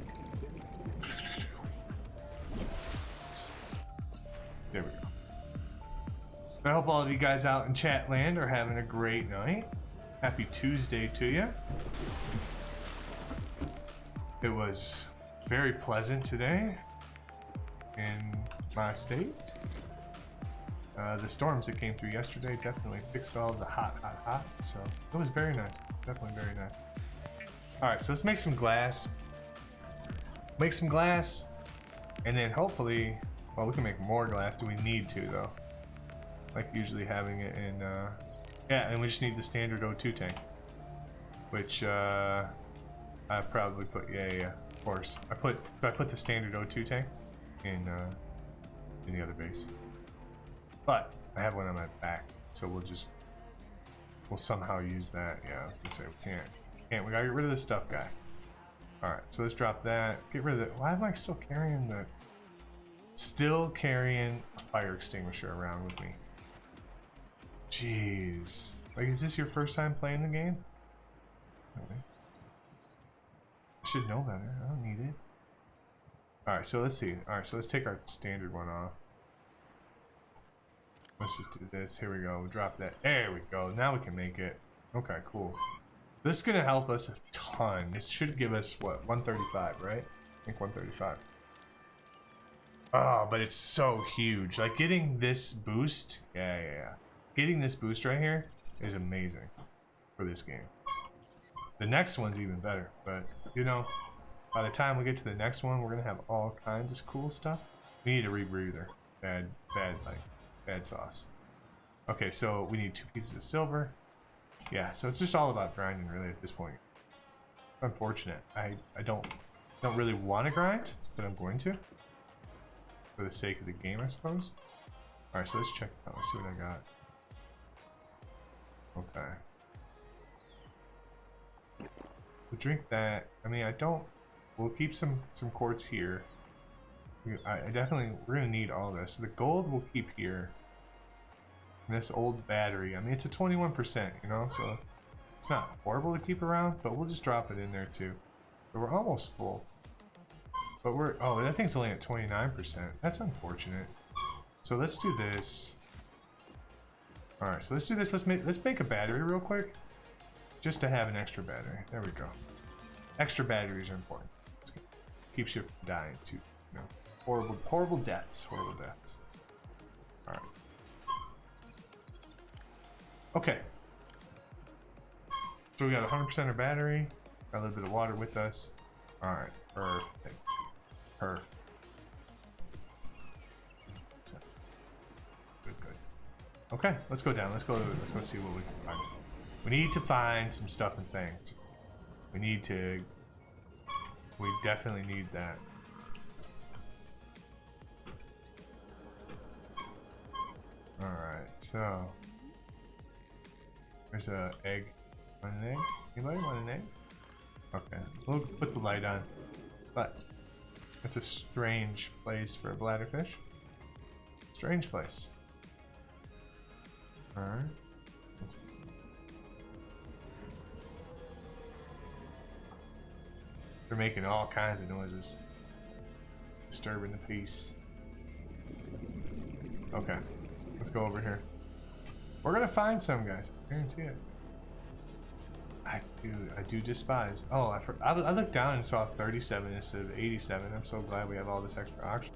There we go. I hope all of you guys out in chat land are having a great night. Happy Tuesday to you. It was very pleasant today in my state. The storms that came through yesterday definitely fixed all the hot. So it was very nice. Definitely very nice. Alright, so let's make some glass. Make some glass. And then hopefully, well, we can make more glass. Do we need to, though? Like usually having it in, yeah, and we just need the standard O2 tank. Which, I probably put, yeah, of course. I put the standard O2 tank in the other base. But I have one on my back, so we'll somehow use that. Yeah, I was gonna say we can't. We gotta get rid of this stuff guy. All right, so let's drop that. Get rid of it. Why am I still carrying a fire extinguisher around with me? Jeez, like, is this your first time playing the game? Okay. I should know better. I don't need it. All right, so let's see. All right, so let's take our standard one off. Let's just do this. Here we go. We'll drop that. There we go. Now we can make it. Okay, cool. This is going to help us a ton. This should give us, what, 135, right? I think 135. Oh, but it's so huge. Like, getting this boost, yeah. Getting this boost right here is amazing for this game. The next one's even better, but, you know, by the time we get to the next one, we're going to have all kinds of cool stuff. We need a rebreather. Bad sauce. Okay, so we need 2 pieces of silver. Yeah, so it's just all about grinding really at this point. Unfortunate. I don't really want to grind, but I'm going to. For the sake of the game, I suppose. Alright, so let's check it out. Let's see what I got. Okay. We'll drink that. I mean, we'll keep some quartz here. We're gonna need all this. So the gold we'll keep here. And this old battery, I mean, it's a 21%, you know, so it's not horrible to keep around, but we'll just drop it in there too. But we're almost full. But oh, that thing's only at 29%. That's unfortunate. So let's do this. All right, so let's do this. Let's make a battery real quick, just to have an extra battery. There we go. Extra batteries are important. Keeps you from dying too. You know, horrible deaths. Horrible deaths. All right. Okay. So we got 100% of battery. Got a little bit of water with us. All right. Perfect. Perfect. Good. Okay, let's go down. Let's go see what we can find. We need to find some stuff and things. We definitely need that. Alright, so there's an egg. Want an egg? Anybody want an egg? Okay, we'll put the light on. But it's a strange place for a bladderfish. Strange place. Alright. They're making all kinds of noises. Disturbing the peace. Okay. Let's go over here. We're gonna find some, guys. I guarantee it. I do despise. Oh, I looked down and saw 37 instead of 87. I'm so glad we have all this extra oxygen.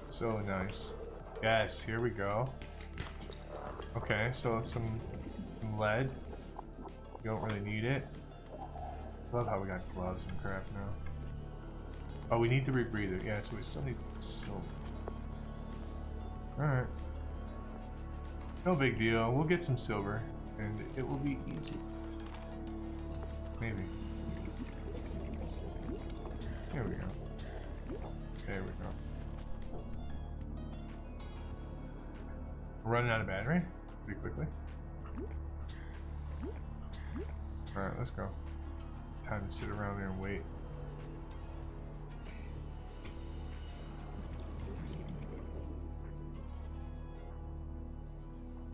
So nice. Yes, here we go. Okay, so some lead. You don't really need it. Love how we got gloves and crap now. Oh, we need the rebreather. Yeah, so we still need silver. Alright. No big deal. We'll get some silver and it will be easy. Maybe. There we go. There we go. We're running out of battery pretty quickly. Alright, let's go. Time to sit around there and wait.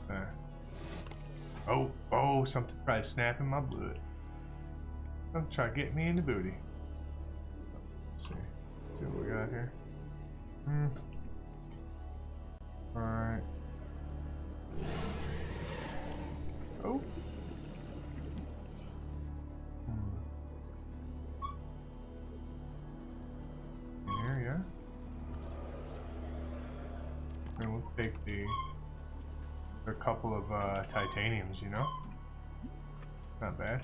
There. Oh, something tried snapping my blood. Don't try to get me in the booty. Let's see. See what we got here. Alright. Oh. And we'll take a couple of titaniums, you know? Not bad.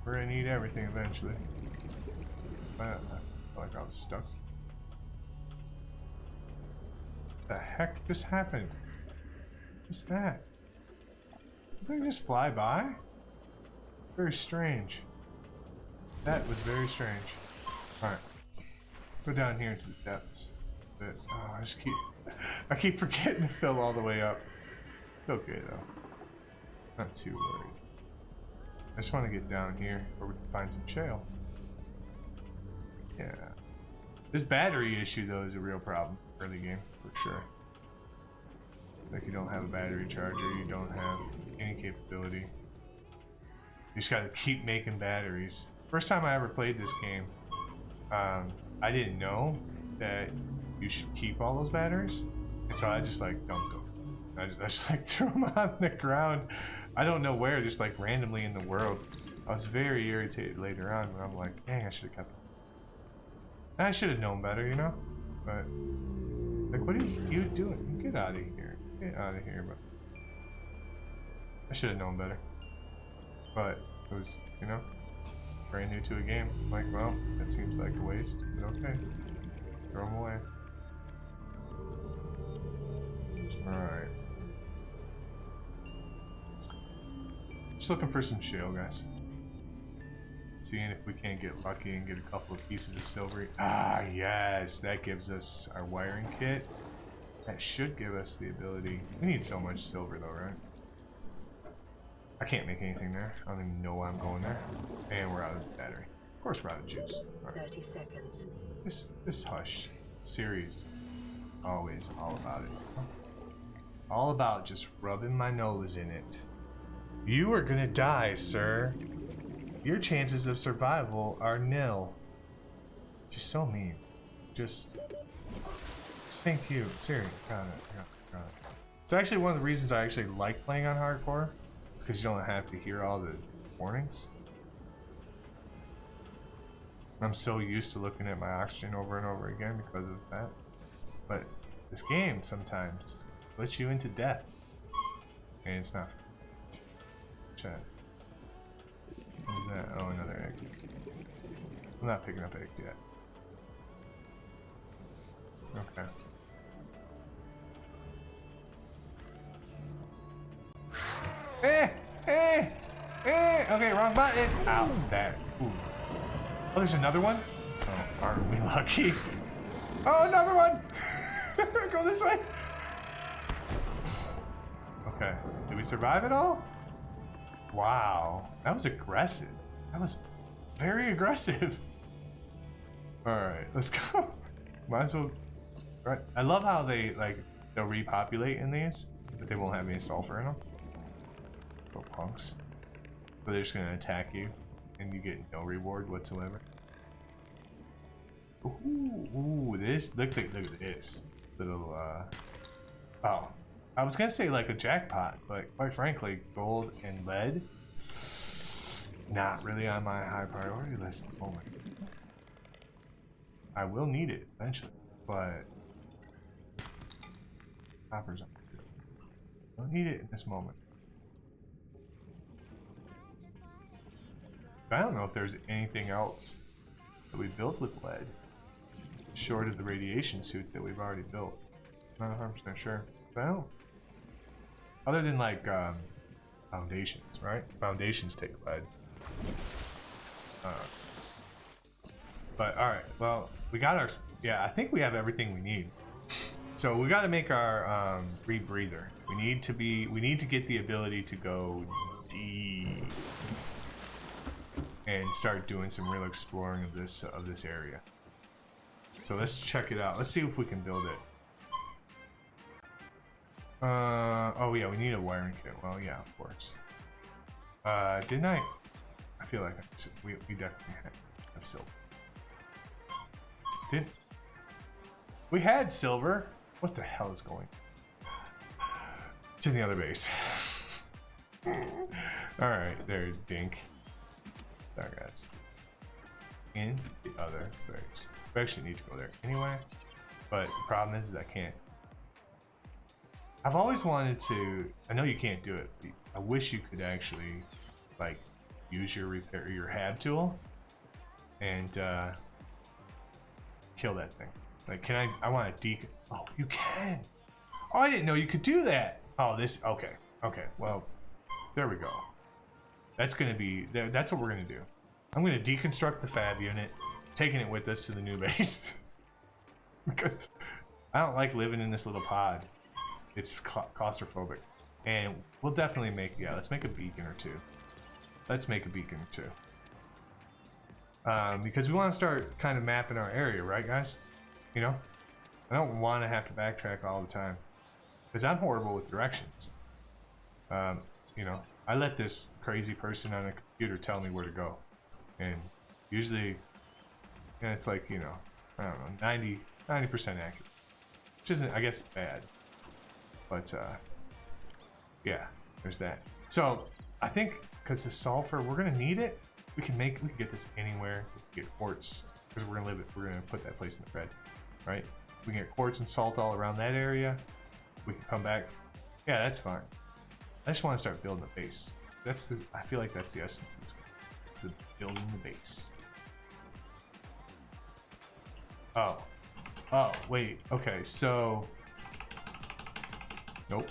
We're gonna need everything eventually. I feel like I was stuck. What the heck just happened? What's that? Did they just fly by? Very strange. That was very strange. Alright. Go down here into the depths. But, oh, I keep forgetting to fill all the way up. It's okay though. Not too worried. I just want to get down here where we can find some shale. Yeah. This battery issue though is a real problem for the game, for sure. Like you don't have a battery charger, you don't have any capability. You just gotta keep making batteries. First time I ever played this game, I didn't know that you should keep all those batteries, and so I just like dumped them. I just like threw them on the ground. I don't know where, just like randomly in the world. I was very irritated later on when I'm like, dang, I should have kept them. I should have known better, you know? But like, what are you doing? Get out of here. Get out of here, but I should have known better. But it was, you know, brand new to a game. I'm like, well, that seems like a waste, but okay. Throw them away. Alright. Just looking for some shale, guys. Seeing if we can't get lucky and get a couple of pieces of silver. Ah, yes, that gives us our wiring kit. That should give us the ability. We need so much silver though, right? I can't make anything there. I don't even know why I'm going there. And we're out of battery. Of course we're out of juice. Right. 30 seconds. This Hush series, always all about it. All about just rubbing my nose in it. You are gonna die, sir. Your chances of survival are nil. Just so mean. Just thank you. Seriously, got it. It's actually one of the reasons I actually like playing on hardcore, because you don't have to hear all the warnings. I'm so used to looking at my oxygen over and over again because of that. But this game sometimes lets you into death, and it's not. Chat. What is that? Oh, another egg. I'm not picking up eggs yet. Okay. Okay, wrong button. Ow, that. Ooh. Oh, there's another one? Oh, aren't we lucky? Oh, another one! Go this way. Okay. Did we survive it all? Wow. That was aggressive. That was very aggressive. Alright, let's go. Might as well. Right. I love how they'll repopulate in these, but they won't have any sulfur in them. Little punks. But they're just gonna attack you, and you get no reward whatsoever. Ooh, this look at this little oh, I was gonna say like a jackpot, but quite frankly, gold and lead, not really on my high priority list at the moment. I will need it eventually, but copper's up. Don't need it in this moment. I don't know if there's anything else that we built with lead, short of the radiation suit that we've already built. Not 100% sure. But I don't. Other than like foundations, right? Foundations take lead. But all right, well, we got our. Yeah, I think we have everything we need. So we got to make our rebreather. We need to get the ability to go deep and start doing some real exploring of this area. So let's check it out. Let's see if we can build it. Oh yeah, we need a wiring kit. Well, yeah, of course. Didn't I? I feel like we definitely have silver. We had silver? What the hell is going on? It's in the other base. Alright, there, dink. Sorry, guys. In the other base. We actually need to go there anyway. But the problem is I can't I've always wanted to. I know you can't do it. But I wish you could actually, like, use your hab tool and kill that thing. Like, can I? I want to Oh, you can. Oh, I didn't know you could do that. Oh, this. Okay. Okay. Well, there we go. That's gonna be. That's what we're gonna do. I'm gonna deconstruct the fab unit, taking it with us to the new base because I don't like living in this little pod. It's claustrophobic, and we'll definitely make. Yeah, let's make a beacon or two. Let's make a beacon or two. Because we want to start kind of mapping our area, right, guys? You know, I don't want to have to backtrack all the time because I'm horrible with directions. You know, I let this crazy person on a computer tell me where to go, and usually, it's like, you know, I don't know, 90% accurate, which isn't, I guess, bad. But yeah, there's that. So I think because the sulfur, we're gonna need it. We can get this anywhere. We can get quartz because we're gonna put that place in the bed, right? We can get quartz and salt all around that area. We can come back. Yeah, that's fine. I just want to start building a base. I feel like that's the essence of this game. It's building the base. Oh, wait. Okay, so nope.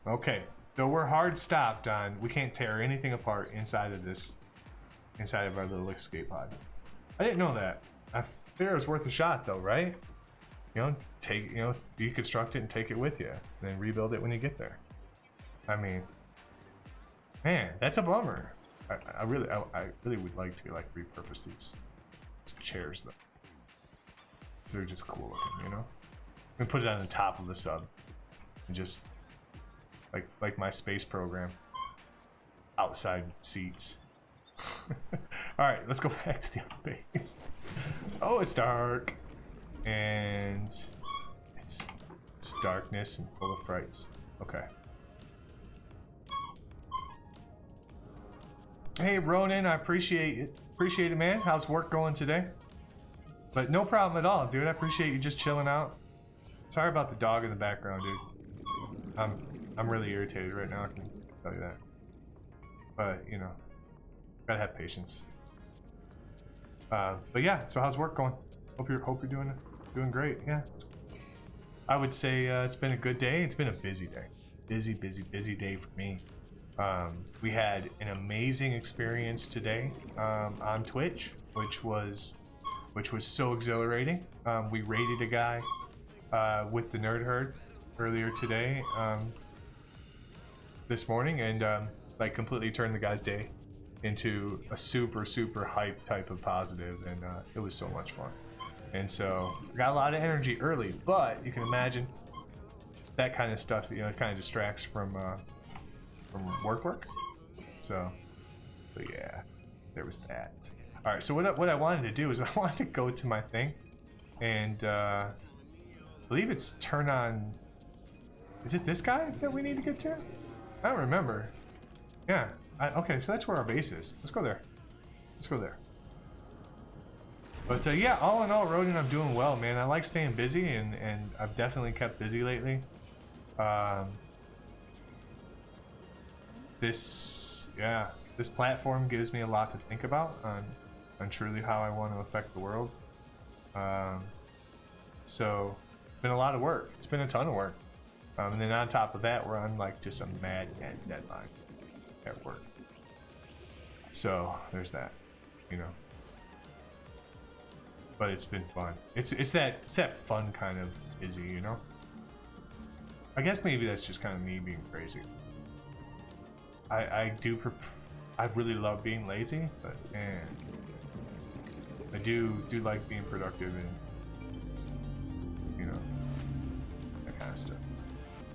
Okay, so we're hard stopped on. We can't tear anything apart inside of our little escape pod. I didn't know that. I figured it was worth a shot, though, right? You know, deconstruct it and take it with you, and then rebuild it when you get there. I mean, man, that's a bummer. I really would like to like repurpose these chairs though. They're just cool looking, you know. And put it on the top of the sub, and just like my space program. Outside seats. All right, let's go back to the other base. Oh, it's dark, and it's darkness and full of frights. Okay. Hey Ronan, I appreciate it, man. How's work going today? But no problem at all, dude. I appreciate you just chilling out. Sorry about the dog in the background, dude. I'm really irritated right now, I can tell you that. But you know, gotta have patience. But yeah, so how's work going? Hope you're doing great. Yeah, I would say it's been a good day. It's been a busy day. Busy day for me. We had an amazing experience today on Twitch, which was so exhilarating. We raided a guy with the Nerd Herd earlier today, this morning, and like completely turned the guy's day into a super hype type of positive, and it was so much fun. And so I got a lot of energy early, but you can imagine that kind of stuff, you know, it kind of distracts from work. So, but yeah, there was that. All right, so what I wanted to do is I wanted to go to my thing, and I believe it's turn on. Is it this guy that we need to get to? I don't remember. Yeah. Okay, so that's where our base is. Let's go there. But yeah, all in all, Rodin, I'm doing well, man. I like staying busy, and I've definitely kept busy lately. This platform gives me a lot to think about on truly how I want to affect the world. So it's been a lot of work. It's been a ton of work. And then on top of that, we're on like just a mad deadline at work. So there's that, you know. But it's been fun. It's that fun kind of busy, you know. I guess maybe that's just kind of me being crazy. I really love being lazy, but man, I do like being productive and, you know, that kind of stuff.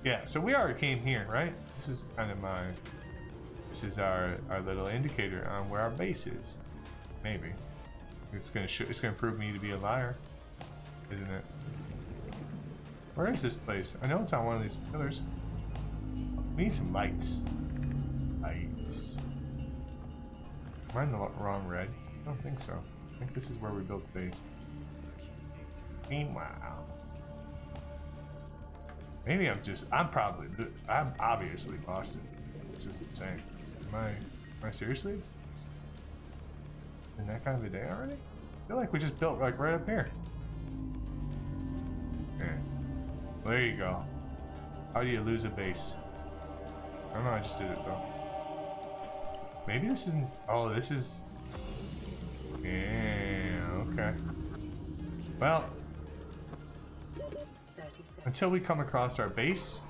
Yeah, so we already came here, right? This is kind of this is our little indicator on where our base is. Maybe it's gonna prove me to be a liar, isn't it? Where is this place? I know it's on one of these pillars. We need some lights. Am I in the wrong red? I don't think so. I think this is where we built the base. Meanwhile, Maybe I'm obviously lost it. This is insane. Am I seriously in that kind of a day already? I feel like we just built like right up here. Yeah. Well, there you go. How do you lose a base? I don't know, I just did it though. Maybe this isn't, oh, this is, yeah, okay. Well, until we come across our base,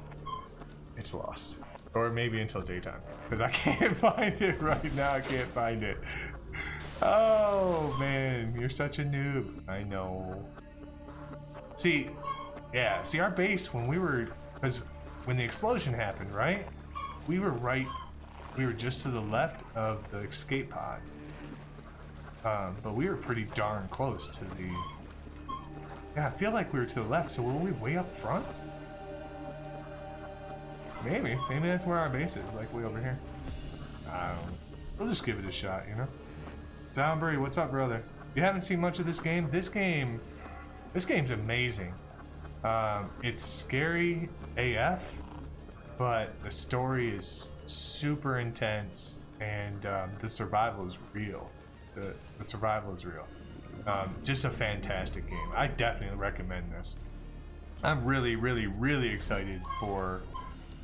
it's lost. Or maybe until daytime, because I can't find it right now. I can't find it. Oh man, you're such a noob. I know. See, yeah, see our base when we were, because when the explosion happened, right? We were just to the left of the escape pod. But we were pretty darn close to the, yeah, I feel like we were to the left, so were we way up front? Maybe that's where our base is, like way over here. I don't know. We'll just give it a shot, you know? Zombie, what's up, brother? You haven't seen much of this game? This game's amazing. It's scary AF, but the story is super intense, and the survival is real. The survival is real. Just a fantastic game. I definitely recommend this. I'm really, really, really excited for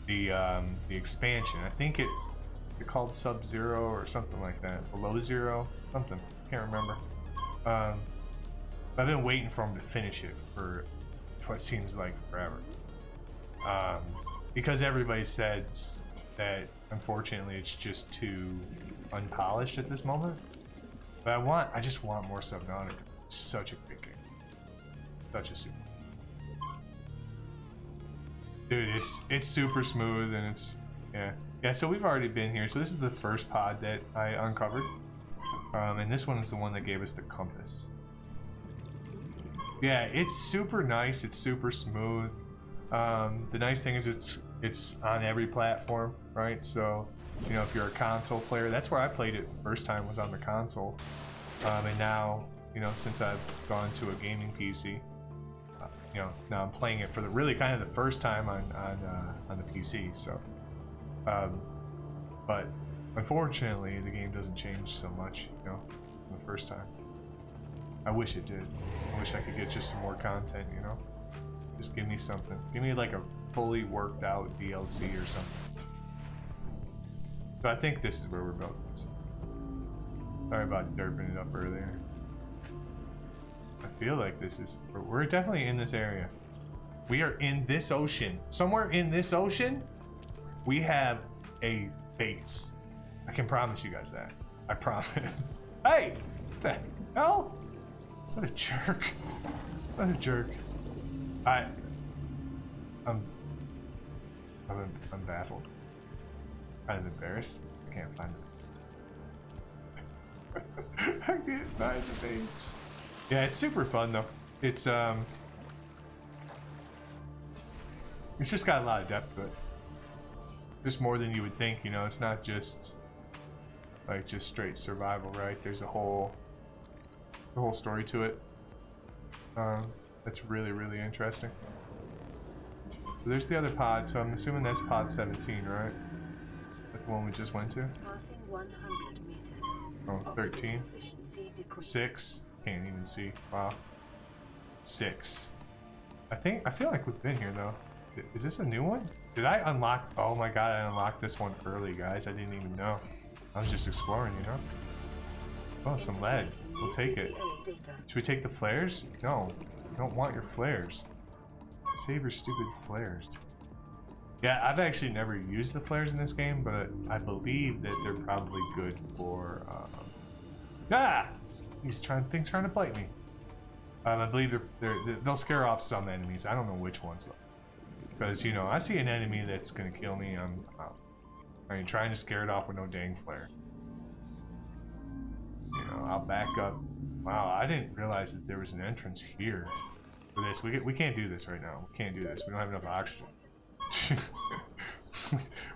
the expansion. I think it's called Sub-Zero or something like that. Below Zero, something. Can't remember. I've been waiting for them to finish it for what seems like forever. Because everybody says that unfortunately it's just too unpolished at this moment. But I just want more Subnautica. It's such a great game. Such a super. Dude, it's super smooth and it's, yeah. So we've already been here. So this is the first pod that I uncovered, and this one is the one that gave us the compass. Yeah, it's super nice. It's super smooth. The nice thing is it's on every platform, right? So, you know, if you're a console player, that's where I played it the first time, was on the console. And now, you know, since I've gone to a gaming PC, you know, now I'm playing it for the really kind of the first time on the PC. So, but unfortunately, the game doesn't change so much, you know, from the first time. I wish it did. I wish I could get just some more content, you know. Just give me something. Give me like a fully worked out DLC or something. So I think this is where we're building. Sorry about derping it up earlier. I feel like this is, we're definitely in this area. We are in this ocean. Somewhere in this ocean, we have a base. I can promise you guys that. I promise. Hey! What the hell? What a jerk. What a jerk. I'm baffled. Kind of embarrassed. I can't find it. I can't find the base. Yeah, it's super fun though. It's just got a lot of depth to it. Just more than you would think, you know. It's not just like just straight survival, right? There's a whole story to it. That's really, really interesting. So there's the other pod, so I'm assuming that's pod 17, right? That's the one we just went to? Passing 100 meters. Oh, 13. Oxygen efficiency decreased. 6. Can't even see. Wow. 6. I feel like we've been here though. Is this a new one? Did I unlock? Oh my god, I unlocked this one early, guys. I didn't even know. I was just exploring, you know? Oh, some lead. We'll take it. Should we take the flares? No. I don't want your flares. Save your stupid flares. Yeah, I've actually never used the flares in this game, but I believe that they're probably good for, things trying to bite me. I believe they'll scare off some enemies. I don't know which ones though. Because, you know, I see an enemy that's gonna kill me, I mean, trying to scare it off with no dang flare. You know, I'll back up. Wow, I didn't realize that there was an entrance here for this. We can't do this right now. We can't do this. We don't have enough oxygen.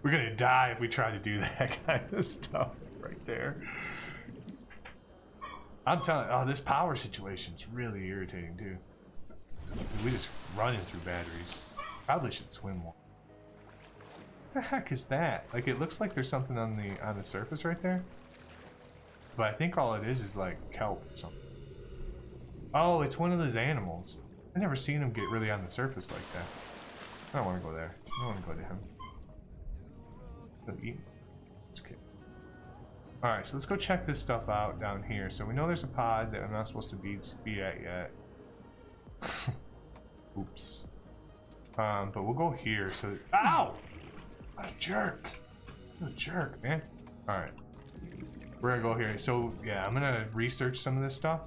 We're gonna die if we try to do that kind of stuff right there. I'm telling you, this power situation is really irritating too. We just running through batteries. Probably should swim more. What the heck is that? Like, it looks like there's something on the surface right there. But I think all it is like kelp or something. Oh, it's one of those animals. I've never seen him get really on the surface like that. I don't want to go there. I don't want to go to him. Just kidding. Alright, so let's go check this stuff out down here. So we know there's a pod that I'm not supposed to be at yet. Oops. But we'll go here. So, ow! What a jerk! What a jerk, man. Alright. We're gonna go here. So, yeah, I'm gonna research some of this stuff.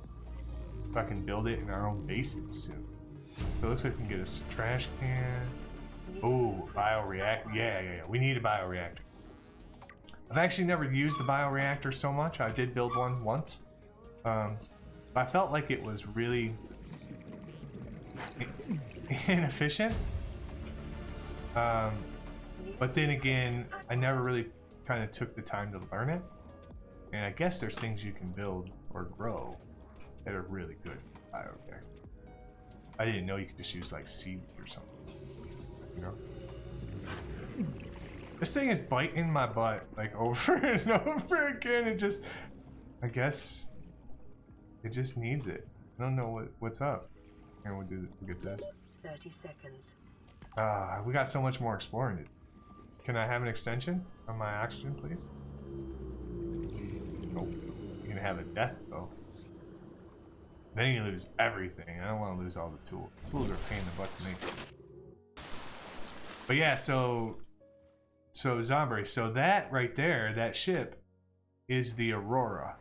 If I can build it in our own bases soon. So it looks like we can get us a trash can. Oh, bioreactor. Yeah. We need a bioreactor. I've actually never used the bioreactor so much. I did build one once. But I felt like it was really inefficient. But then again, I never really kind of took the time to learn it. And I guess there's things you can build or grow that are really good bioreactor. I didn't know you could just use like seaweed or something. You know? This thing is biting my butt like over and over again. It just, I guess, it just needs it. I don't know what's up. And we'll get this. 30 seconds. We got so much more exploring to do. Can I have an extension on my oxygen, please? Nope. You're gonna have a death though. Then you lose everything. I don't want to lose all the tools. Tools are a pain in the butt to make. But yeah, so Zombie. So that right there, that ship, is the Aurora.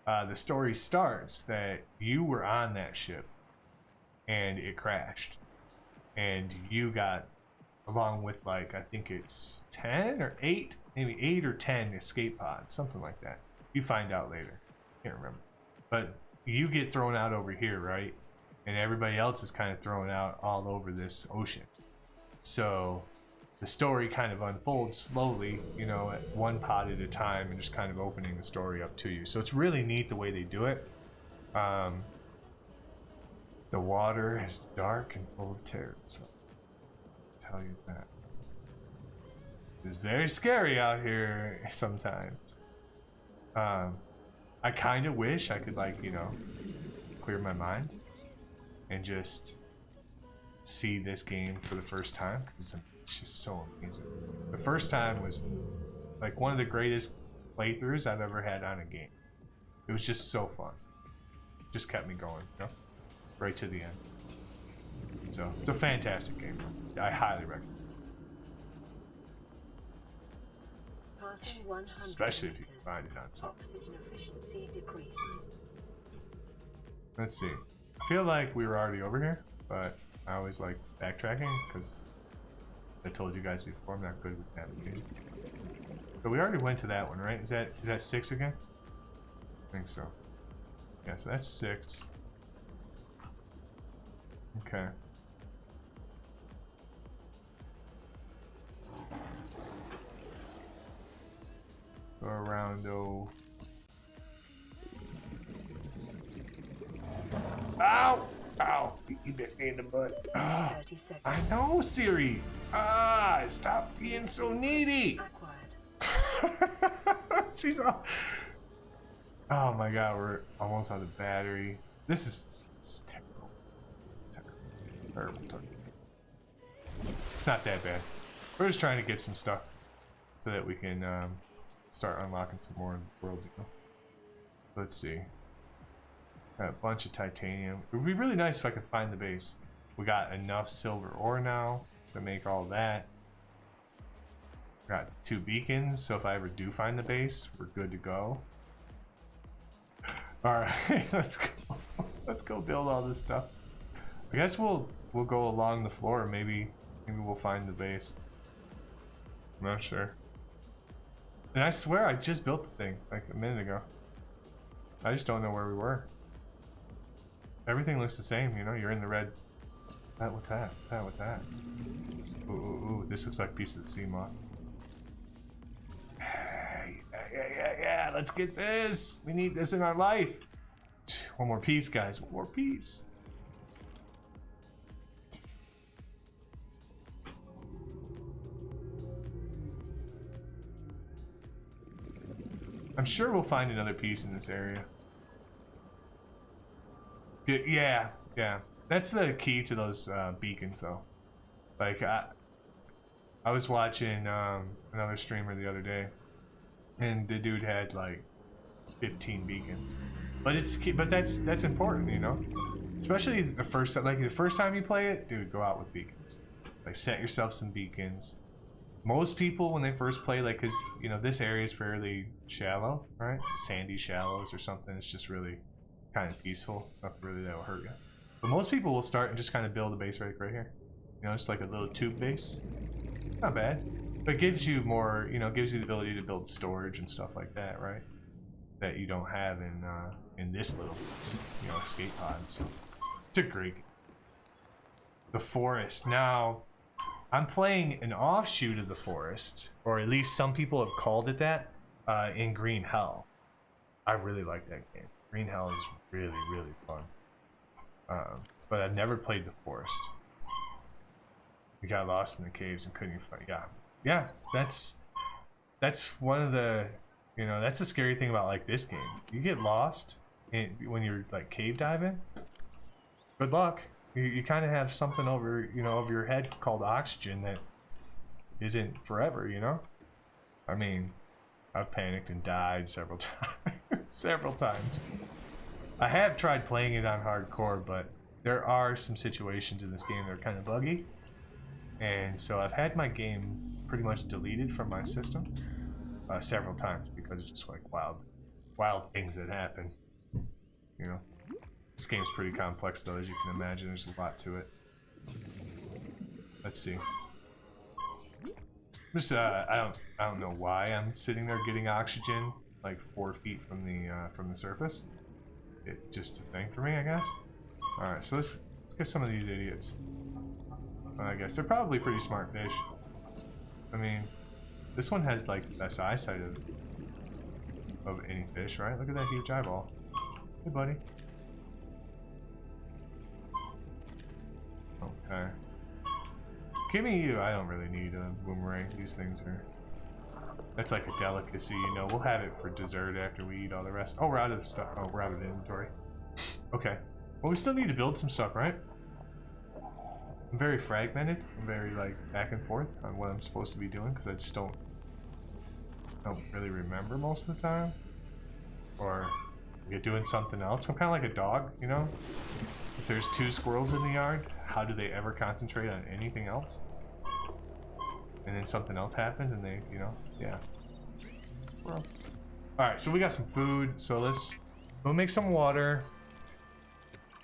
The story starts that you were on that ship, and it crashed, and you got, along with like I think it's 10 or 8, maybe 8 or 10 escape pods, something like that. You find out later. Can't remember, but you get thrown out over here, right? And everybody else is kind of thrown out all over this ocean. So the story kind of unfolds slowly, you know, at one pod at a time, and just kind of opening the story up to you. So it's really neat the way they do it. The water is dark and full of terrors. I'll tell you that. It's very scary out here sometimes. I kind of wish I could, like, you know, clear my mind and just see this game for the first time, because it's just so amazing. The first time was like one of the greatest playthroughs I've ever had on a game. It was just so fun. Just kept me going, you know, right to the end. So it's a fantastic game. I highly recommend it. Passing 100 Especially if you can meters. find it on something. Oxygen efficiency decreased. Let's see. I feel like we were already over here, but I always like backtracking because I told you guys before I'm not good with navigation. But we already went to that one, right? Is that 6 again? I think so. Yeah, so that's 6. Okay. Go around, oh. Ow! Ow! You bit me in the butt. 30 seconds. I know, Siri. Stop being so needy. Acquired. She's all... Oh my god, we're almost out of battery. This is terrible. It's terrible. It's not that bad. We're just trying to get some stuff so that we can start unlocking some more in the world, you know? Let's see. Got a bunch of titanium. It would be really nice if I could find the base. We got enough silver ore now to make all that. Got 2 beacons, so if I ever do find the base, we're good to go. Alright, let's go. Let's go build all this stuff. I guess we'll go along the floor. Maybe we'll find the base. I'm not sure. And I swear I just built the thing like a minute ago. I just don't know where we were. Everything looks the same, you know. You're in the red. What's that? What's that? Ooh, this looks like a piece of the sea moth. Yeah, let's get this. We need this in our life. One more piece, guys. One more piece. I'm sure we'll find another piece in this area. Yeah, yeah. That's the key to those beacons, though. Like, I was watching another streamer the other day, and the dude had like 15 beacons. But that's important, you know. Especially the first time, like the first time you play it, dude, go out with beacons. Like, set yourself some beacons. Most people, when they first play, like, cause you know this area is fairly shallow, right? Sandy shallows or something. It's just really kind of peaceful. Nothing really that will hurt you. But most people will start and just kind of build a base right here. You know, just like a little tube base. Not bad. But it gives you more, you know, gives you the ability to build storage and stuff like that, right? That you don't have in this little, you know, escape pod. So it's a great game. The Forest. Now, I'm playing an offshoot of The Forest, or at least some people have called it that, in Green Hell. I really like that game. Green Hell is really, really fun. But I've never played The Forest. We got lost in the caves and couldn't even find. Yeah, that's one of the, you know, that's the scary thing about like this game. You get lost when you're like cave diving. Good luck. You kind of have something over, you know, over your head called oxygen that isn't forever, you know. I mean, I've panicked and died several times. Several times. I have tried playing it on hardcore, but there are some situations in this game that are kind of buggy. And so I've had my game pretty much deleted from my system several times because it's just like wild things that happen. You know, this game's pretty complex though, as you can imagine. There's a lot to it. Let's see. Just I don't know why I'm sitting there getting oxygen like 4 feet from the surface. It's just a thing for me, I guess. All right, so let's get some of these idiots. I guess they're probably pretty smart fish. I mean, this one has like the best eyesight of any fish, right? Look at that huge eyeball. Hey, buddy. Okay. Give me you. I don't really need a boomerang. These things are... That's like a delicacy, you know. We'll have it for dessert after we eat all the rest. Oh, we're out of stuff. Oh, we're out of inventory. Okay. Well, we still need to build some stuff, right? I'm very fragmented. I'm very like back and forth on what I'm supposed to be doing because I just don't really remember most of the time, or you're doing something else. I'm kind of like a dog, you know. If there's 2 squirrels in the yard, how do they ever concentrate on anything else? And then something else happens, and they, you know, yeah. Squirrel. All right, so we got some food. So we'll make some water.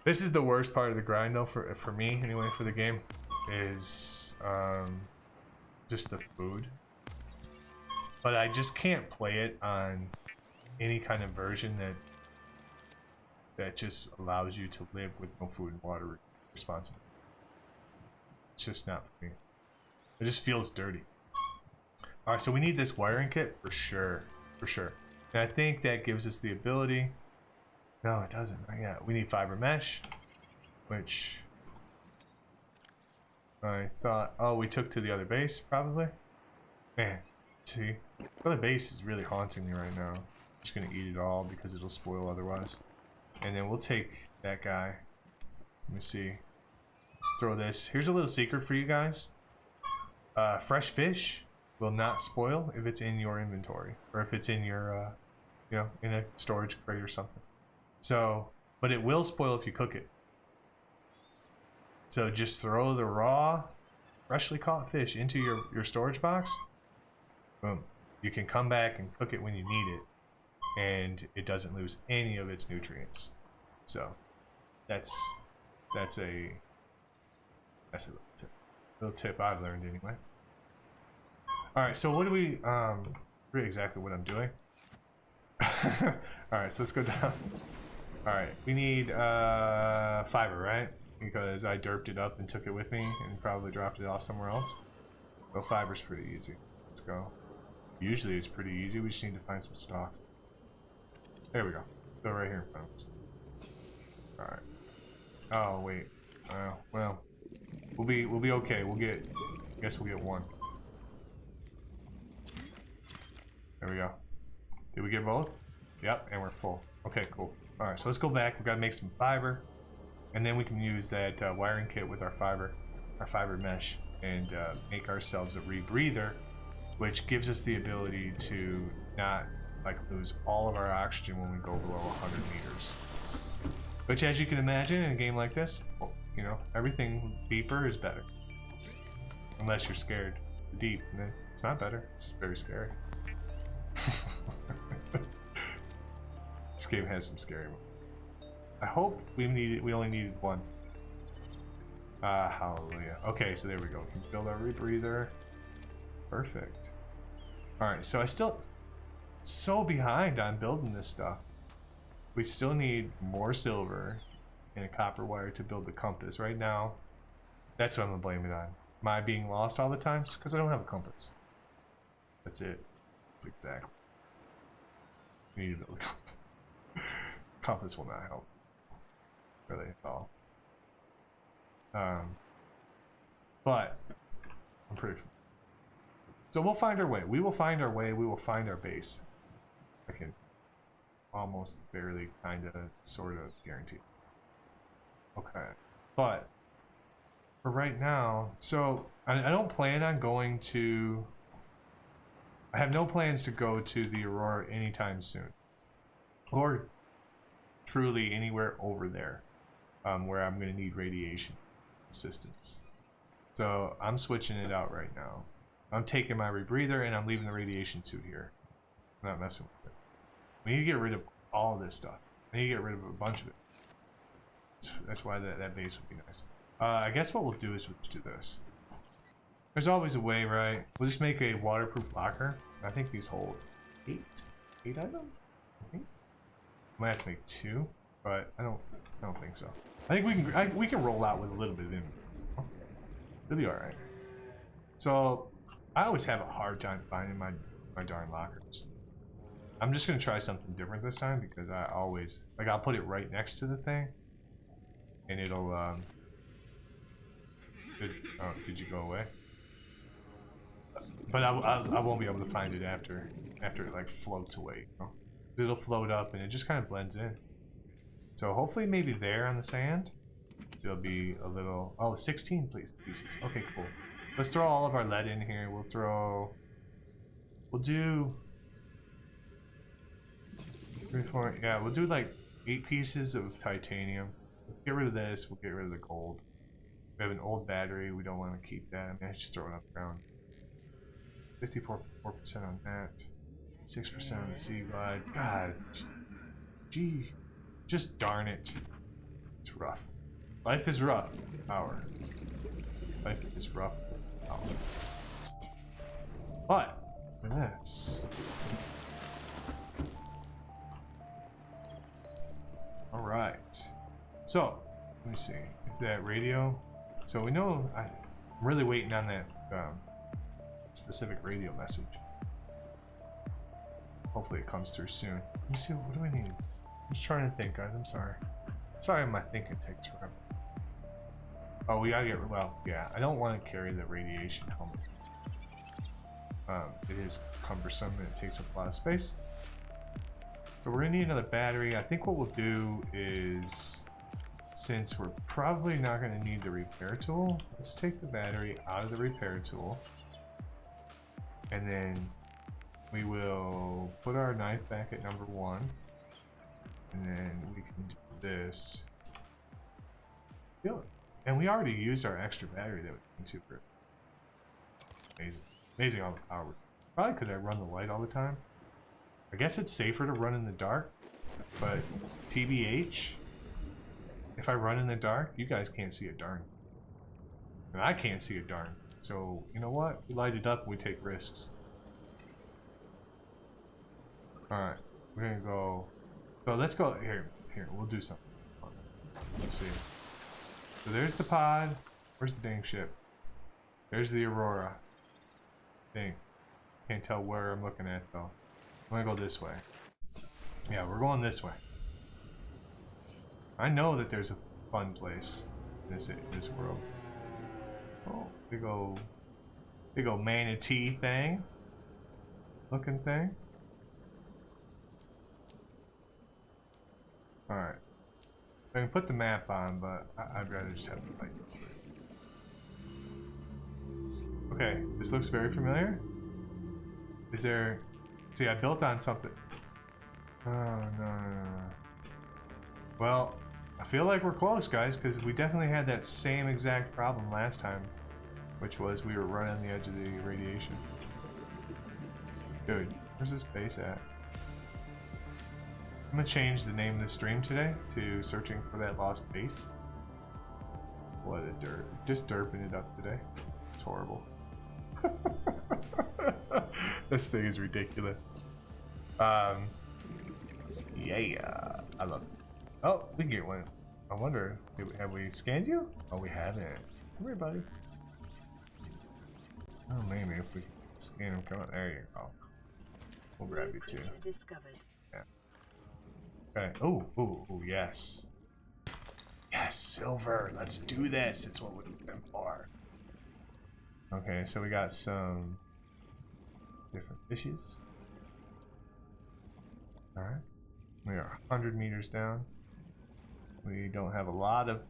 This is the worst part of the grind, though, for me anyway, for the game, is just the food. But I just can't play it on any kind of version that just allows you to live with no food and water responsibly. It's just not for me. It just feels dirty. All right, so we need this wiring kit for sure, And I think that gives us the ability. No, it doesn't. Yeah, we need fiber mesh, which I thought. Oh, we took to the other base probably. Man, see, the other base is really haunting me right now. I'm just gonna eat it all because it'll spoil otherwise. And then we'll take that guy. Let me see. Throw this. Here's a little secret for you guys. Fresh fish will not spoil if it's in your inventory or if it's in your, you know, in a storage crate or something. So, but it will spoil if you cook it. So just throw the raw, freshly caught fish into your storage box. Boom. You can come back and cook it when you need it, and it doesn't lose any of its nutrients. So that's a little tip I've learned anyway. All right, so what do we forget exactly what I'm doing. All right, so let's go down. All right, we need fiber, right? Because I derped it up and took it with me and probably dropped it off somewhere else. So fiber's pretty easy. Let's go. Usually it's pretty easy. We just need to find some stock. There we go. Go right here in front of us. All right. Oh wait. Well, we'll be okay. I guess we'll get one. There we go. Did we get both? Yep, and we're full. Okay, cool. All right, so let's go back. We gotta make some fiber, and then we can use that wiring kit with our fiber mesh, and make ourselves a rebreather, which gives us the ability to not like lose all of our oxygen when we go below 100 meters. Which, as you can imagine, in a game like this, you know, everything deeper is better. Unless you're scared deep, and then it's not better. It's very scary. This game has some scary ones. I hope we only needed one. Ah, hallelujah. Okay, so there we go. We can build our rebreather. Perfect. Alright, so I still so behind on building this stuff. We still need more silver and a copper wire to build the compass. Right now, that's what I'm gonna blame it on. Am I being lost all the time? It's because I don't have a compass. That's it. That's exactly. We need to build a compass. Compass will not help. Really at all. But I'm pretty. So we'll find our way. We will find our way. We will find our base. I can almost barely, kind of, sort of guarantee. Okay, but for right now, so I don't plan on going to. I have no plans to go to the Aurora anytime soon, or truly anywhere over there, where I'm going to need radiation assistance. So I'm switching it out right now. I'm taking my rebreather and I'm leaving the radiation suit here. I'm not messing with it. We need to get rid of all of this stuff. I need to get rid of a bunch of it. That's why that base would be nice. I guess what we'll do is we'll just do this. There's always a way, right? We'll just make a waterproof locker. I think these hold 8 items. I think might have to make 2, but I don't think so. I think we can roll out with a little bit of inventory. It'll be all right. So I always have a hard time finding my darn lockers. I'm just gonna try something different this time because I always like I'll put it right next to the thing, and it'll did you go away? But I won't be able to find it after it like floats away. You know? It'll float up and it just kind of blends in. So hopefully maybe there on the sand there'll be a little 16 pieces. Okay, cool. Let's throw all of our lead in here. We'll do 3, 4, yeah, we'll do like 8 pieces of titanium. We'll get rid of this, we'll get rid of the gold. We have an old battery, we don't want to keep that. I mean, I just throw it on the ground. 54% on that. 6% on the sea glide. God. Gee. Just darn it. It's rough. Life is rough. Power. Life is rough with power. But, look at this. Alright. So, let me see. Is that radio? So we know, I'm really waiting on that specific radio message. Hopefully it comes through soon. Let me see, what do I need? I'm just trying to think, guys, I'm sorry. Sorry my thinking takes forever. Oh, we gotta get, well, yeah, I don't want to carry the radiation helmet. It is cumbersome and it takes up a lot of space. So we're gonna need another battery. I think what we'll do is, since we're probably not gonna need the repair tool, let's take the battery out of the repair tool. And then we will put our knife back at number 1. And then we can do this. And we already used our extra battery that we can super. Amazing. Amazing all the power. Probably because I run the light all the time. I guess it's safer to run in the dark. But TBH, if I run in the dark, you guys can't see a darn. And I can't see a darn. So, you know what? We light it up and we take risks. Alright. We're gonna go. So let's go here. Here, we'll do something. Let's see. So there's the pod. Where's the dang ship? There's the Aurora. Dang. Can't tell where I'm looking at though. I'm gonna go this way. Yeah, we're going this way. I know that there's a fun place in this world. Oh, big old manatee thing. Looking thing. Alright. I can put the map on, but I'd rather just have the fight. Okay, this looks very familiar. Is there... See, I built on something. Oh, no. Well, I feel like we're close, guys, because we definitely had that same exact problem last time, which was we were right on the edge of the radiation. Dude, where's this base at? I'm gonna change the name of the stream today to searching for that lost base. What a derp. Just derping it up today. It's horrible. This thing is ridiculous. Yeah, I love it. Oh, we can get one. I wonder, have we scanned you? Oh, we haven't. Come here, buddy. Oh, maybe if we scan him, come on. There you go. We'll grab you too. Discovered. Yeah. Okay. Oh, yes. Yes, silver. Let's do this. It's what we're looking for. Okay, so we got some different fishes. Alright. We are 100 meters down. We don't have a lot of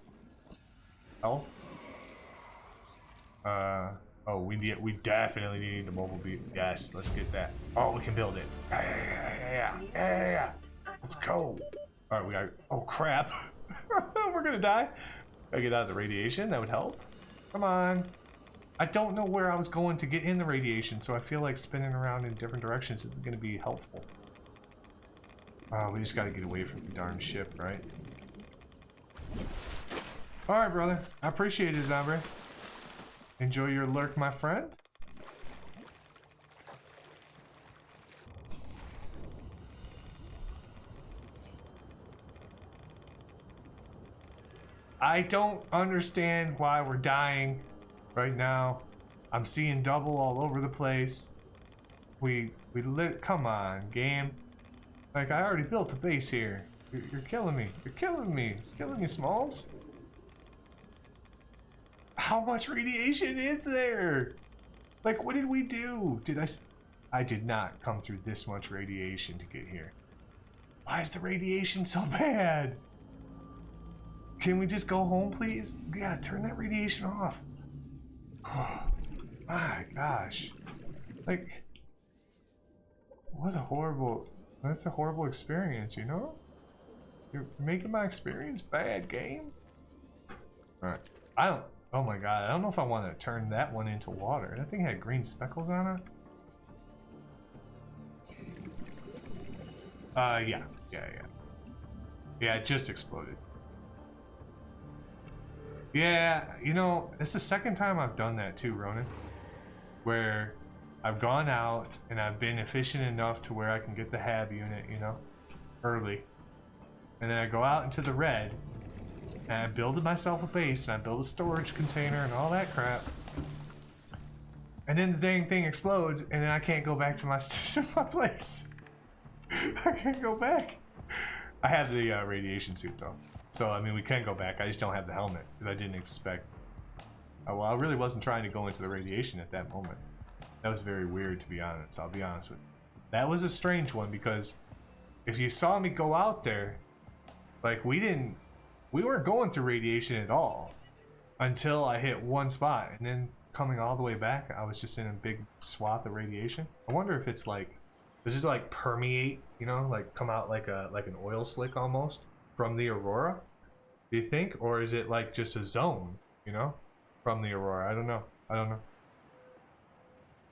health. Oh, we definitely need the mobile beat. Yes, let's get that. Oh, we can build it. Yeah. Let's go. Alright, we got... Oh, crap. We're gonna die. Gotta get out of the radiation. That would help. Come on. I don't know where I was going to get in the radiation, so I feel like spinning around in different directions is gonna be helpful. We just gotta get away from the darn ship, right? Alright, brother. I appreciate it, Zombie. Enjoy your lurk, my friend. I don't understand why we're dying right now. I'm seeing double all over the place. Come on, game. Like, I already built a base here. You're killing me. You're killing me. You're killing me, Smalls. How much radiation is there? Like, what did we do? I did not come through this much radiation to get here. Why is the radiation so bad? Can we just go home, please? Yeah, turn that radiation off. Oh, my gosh. Like, that's a horrible experience, you know? You're making my experience bad, game. Alright. Oh my god, I don't know if I want to turn that one into water. That thing had green speckles on it. Yeah. Yeah, it just exploded. Yeah, you know, it's the second time I've done that too, Ronan. Where I've gone out and I've been efficient enough to where I can get the hab unit, you know, early. And then I go out into the red and I build myself a base and I build a storage container and all that crap. And then the dang thing explodes and then I can't go back to my place. I can't go back. I have the radiation suit though. So, I mean, we can go back. I just don't have the helmet because I didn't expect... well, I really wasn't trying to go into the radiation at that moment. That was very weird, to be honest. I'll be honest with you. That was a strange one because if you saw me go out there, like, we weren't going through radiation at all until I hit one spot. And then coming all the way back, I was just in a big swath of radiation. I wonder if it's like... does it, like, permeate, you know? Like, come out like an oil slick almost? From the aurora, do you think? Or is it like just a zone, you know, from the aurora? I don't know.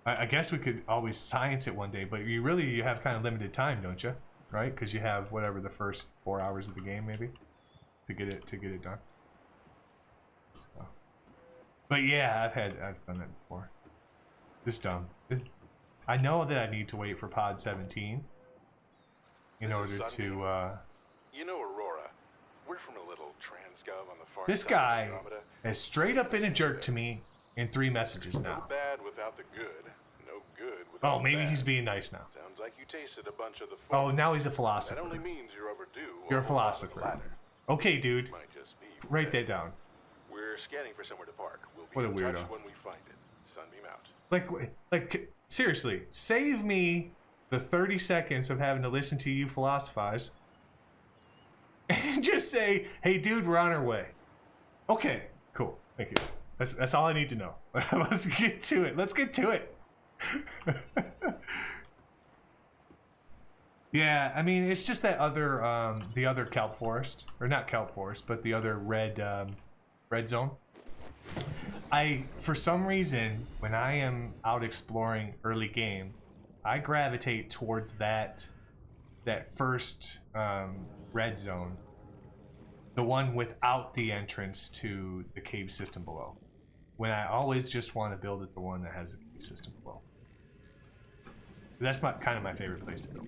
I guess we could always science it one day, but you have kind of limited time, don't you? Right? Because you have whatever the first 4 hours of the game maybe to get it done. So. But yeah, I've done that before. Just dumb. I know that I need to wait for pod 17 in order to You know, Aurora, we're from a little transgov on the far this side guy of Andromeda. has straight up been a jerk to me in 3 messages No now. bad without the good. No good without Oh, maybe bad. he's being nice now. Sounds like you tasted a bunch of the Oh, fun. now he's a That philosopher. only means you're overdue. You're a on the bottom of the philosopher. ladder. Okay, dude. Might just be. Write that down. We're scanning for somewhere to park. We'll be What a in weirdo. touch when we find it. Sunbeam out. Like, seriously, save me the 30 seconds of having to listen to you philosophize. just say, "Hey, dude, we're on our way." Okay, cool. Thank you. That's all I need to know. Let's get to it. Let's get to it. Yeah, I mean, it's just that other, the other kelp forest, or not kelp forest, but the other red zone. For some reason, when I am out exploring early game, I gravitate towards that first red zone, the one without the entrance to the cave system below. When I always just want to build it the one that has the cave system below. That's kind of my favorite place to build.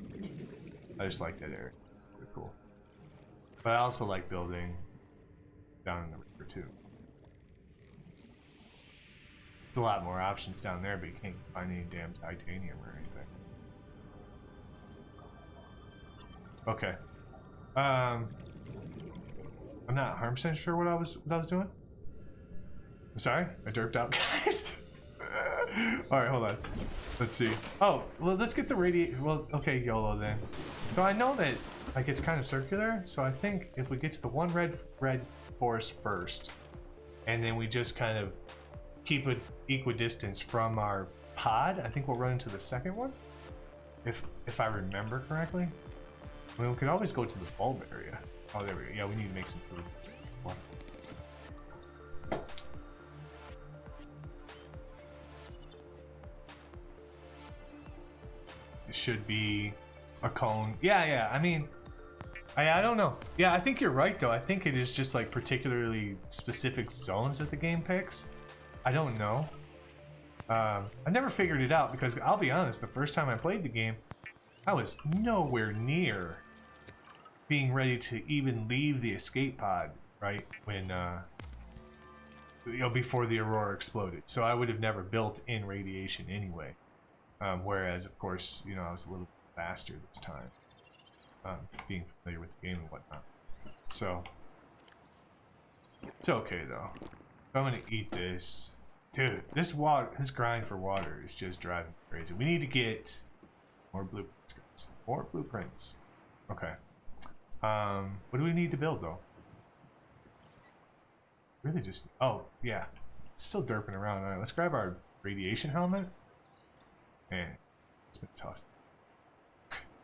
I just like that area. Pretty cool. But I also like building down in the river too. There's a lot more options down there, but you can't find any damn titanium or anything. Okay. I'm not 100% sure what I was doing. I'm sorry, I derped out, guys. All right, hold on. Let's see. Oh, well, let's get the radiate. Well, okay, YOLO then. So I know that like it's kind of circular. So I think if we get to the one red forest first, and then we just kind of keep an equidistance from our pod, I think we'll run into the second one. If I remember correctly. I mean, we could always go to the bulb area. Oh, there we go. Yeah, we need to make some food. What? It should be a cone. Yeah. I mean, I don't know. Yeah, I think you're right though. I think it is just like particularly specific zones that the game picks. I don't know. I never figured it out because I'll be honest, the first time I played the game, I was nowhere near being ready to even leave the escape pod, right? When, before the Aurora exploded. So I would have never built in radiation anyway. Whereas, of course, I was a little faster this time, being familiar with the game and whatnot. So, it's okay though. I'm gonna eat this. Dude, this grind for water is just driving me crazy. We need to get more blueprints, guys. More blueprints. Okay. What do we need to build though? Really just, oh, yeah. Still derping around. All right, let's grab our radiation helmet. Man, it's been tough.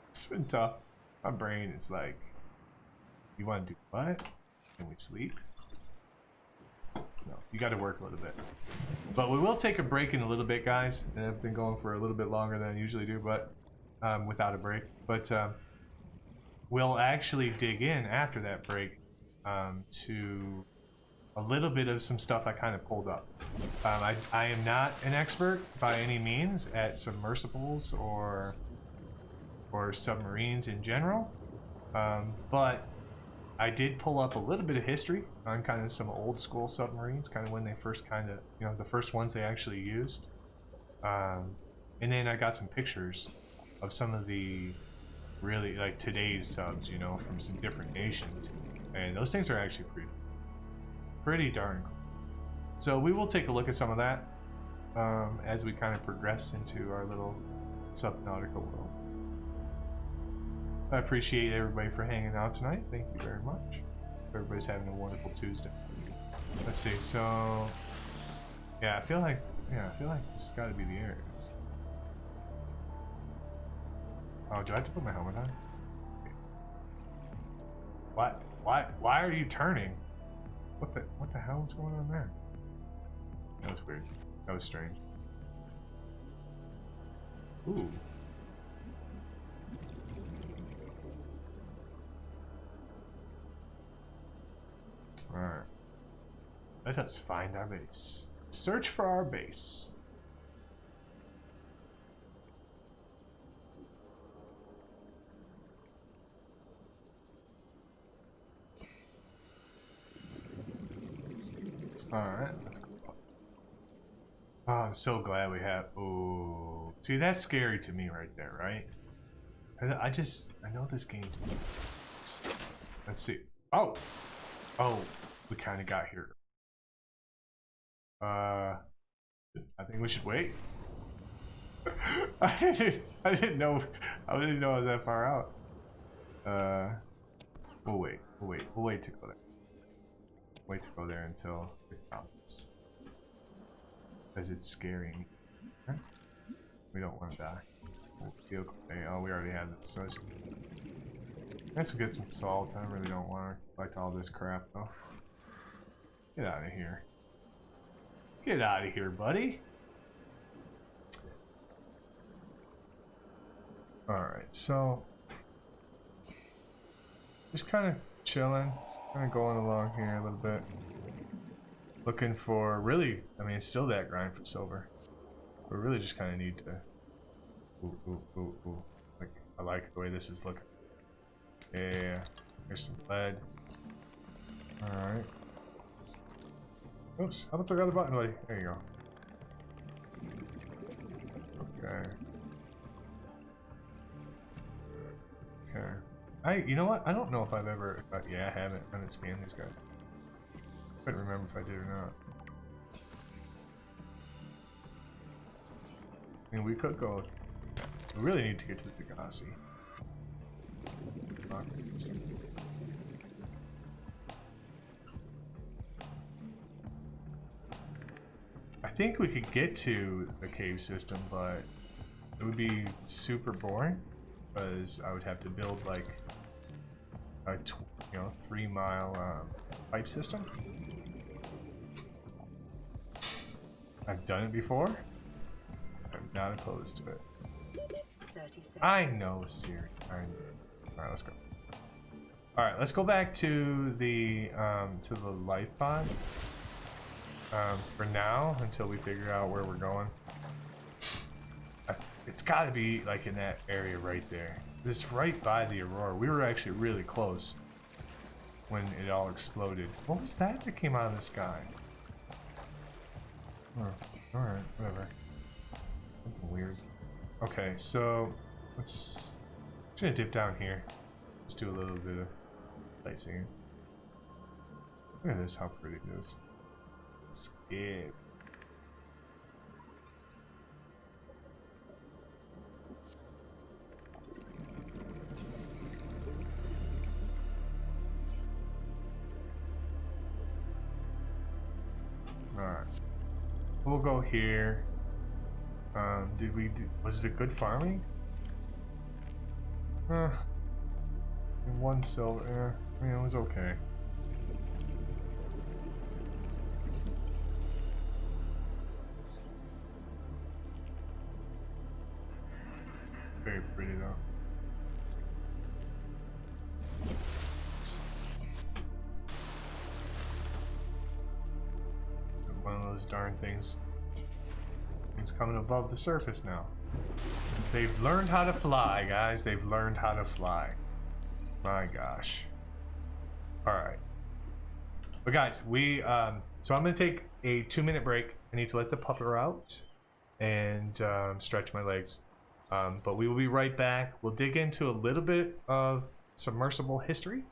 It's been tough. My brain is like, you want to do what? Can we sleep? No, you got to work a little bit. But we will take a break in a little bit, guys. And I've been going for a little bit longer than I usually do, but without a break. But we'll actually dig in after that break to a little bit of some stuff I kind of pulled up. I am not an expert by any means at submersibles or submarines in general, but I did pull up a little bit of history on kind of some old school submarines, kind of when they first the first ones they actually used. And then I got some pictures of some of the really like today's subs, from some different nations. And those things are actually pretty darn cool. So we will take a look at some of that as we kind of progress into our little Subnautica world. I appreciate everybody for hanging out tonight. Thank you very much. Everybody's having a wonderful Tuesday. Let's see. So, yeah, I feel like this has got to be the area. Oh, do I have to put my helmet on? What? Why are you turning? What the hell is going on there? That was weird. That was strange. Ooh. Alright. Let us find our base. Search for our base. Alright, let's go. Oh, I'm so glad we have. Oh, see, that's scary to me right there, right? I know this game. Let's see. Oh, we kind of got here. I think we should wait. I didn't know I was that far out. We'll wait. We'll wait to go there. Wait to go there until it counts. Because it's scary. Huh? We don't want to die. Vehicle bay. Oh, we already had this. So I guess we get some salt. I really don't want to collect all this crap though. Get out of here. Get out of here, buddy. Alright, so just kind of chilling, kind of going along here a little bit. Looking for really, I mean, it's still that grind for silver. We really just kind of need to. Ooh. Like, I like the way this is looking. Yeah, here's some lead. Alright. Oops, I don't think I got the button, buddy. There you go. Okay. You know what? I don't know if I've ever. Yeah, I haven't. I haven't scanned these guys. I couldn't remember if I did or not. I mean, we could go. We really need to get to the Pegassi. I think we could get to the cave system, but it would be super boring because I would have to build like a 3-mile pipe system. I've done it before. I'm not opposed to it. 30 seconds. I know, Siri. Alright, let's go. Alright, let's go back to the life pod. For now, until we figure out where we're going. It's got to be like in that area right there. It's right by the Aurora. We were actually really close when it all exploded. What was that came out of the sky? Oh, alright, whatever. Something weird. Okay, so let's. I'm just gonna dip down here. Just do a little bit of placing. Look at this, how pretty it is. Skip. Alright. We'll go here. Was it a good farming? One silver, I mean, it was okay. Very pretty though. One of those darn things. It's coming above the surface now. They've learned how to fly, guys. They've learned how to fly. My gosh. Alright. But guys, so I'm gonna take a 2-minute break. I need to let the pupper out and stretch my legs. But we will be right back. We'll dig into a little bit of submersible history.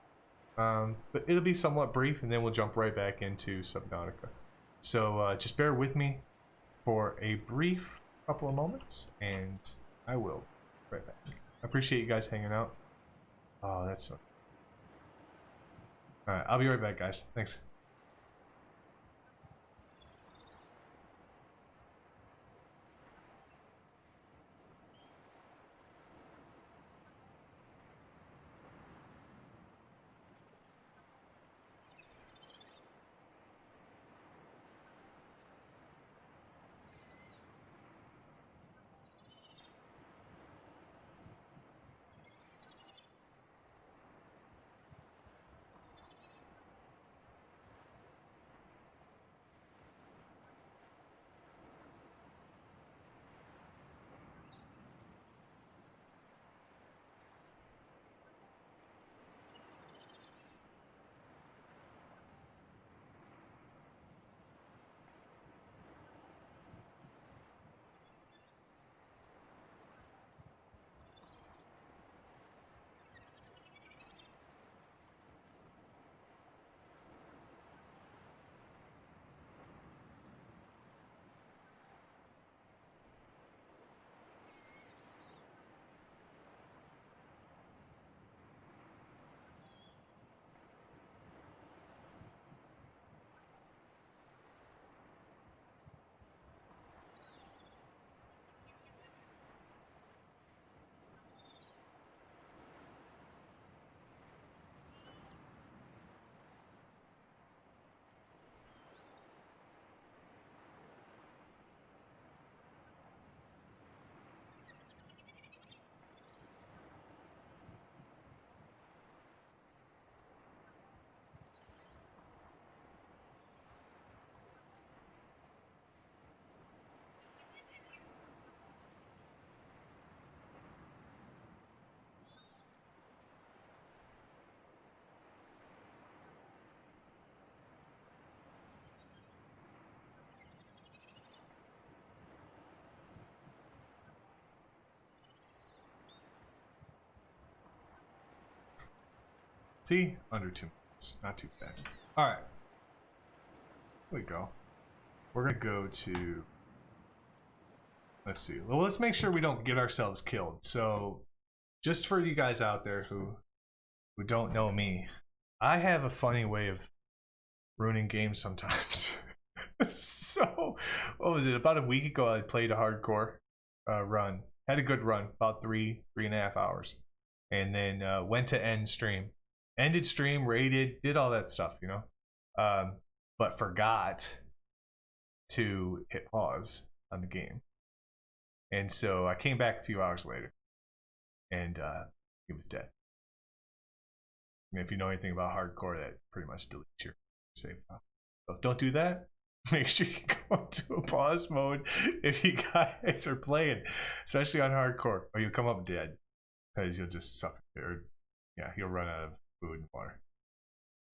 But it'll be somewhat brief, and then we'll jump right back into Subnautica. So just bear with me for a brief couple of moments, and I will be right back. I appreciate you guys hanging out. Oh, that's... Alright, I'll be right back, guys. Thanks. See? Under 2 minutes. Not too bad. Alright. Here we go. We're going to go to... Let's see. Well, let's make sure we don't get ourselves killed. So, just for you guys out there who don't know me, I have a funny way of ruining games sometimes. So, what was it? About a week ago, I played a hardcore run. Had a good run, about 3.5 hours. And then went to end stream. Ended stream, raided, did all that stuff, you know? But forgot to hit pause on the game. And so I came back a few hours later. And he was dead. And if you know anything about hardcore, that pretty much deletes your save file. So don't do that. Make sure you go into a pause mode if you guys are playing, especially on hardcore, or you'll come up dead because you'll just suck or yeah, you'll run out of food and water.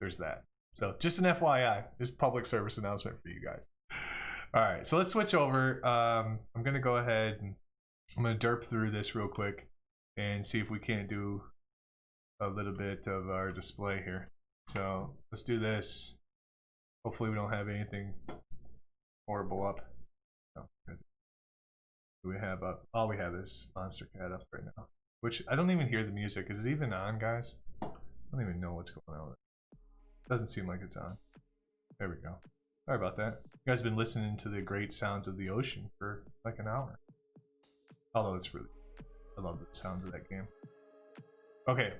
There's that. So just an FYI, just public service announcement for you guys. All right, so let's switch over. I'm gonna go ahead and I'm gonna derp through this real quick and see if we can't do a little bit of our display here. So let's do this. Hopefully we don't have anything horrible up. Oh, good. Do we have up? All we have is Monster Cat up right now. Which I don't even hear the music. Is it even on, guys? I don't even know what's going on. Doesn't seem like it's on. There we go. Sorry about that. You guys have been listening to the great sounds of the ocean for like an hour. Although it's really, I love the sounds of that game. Okay.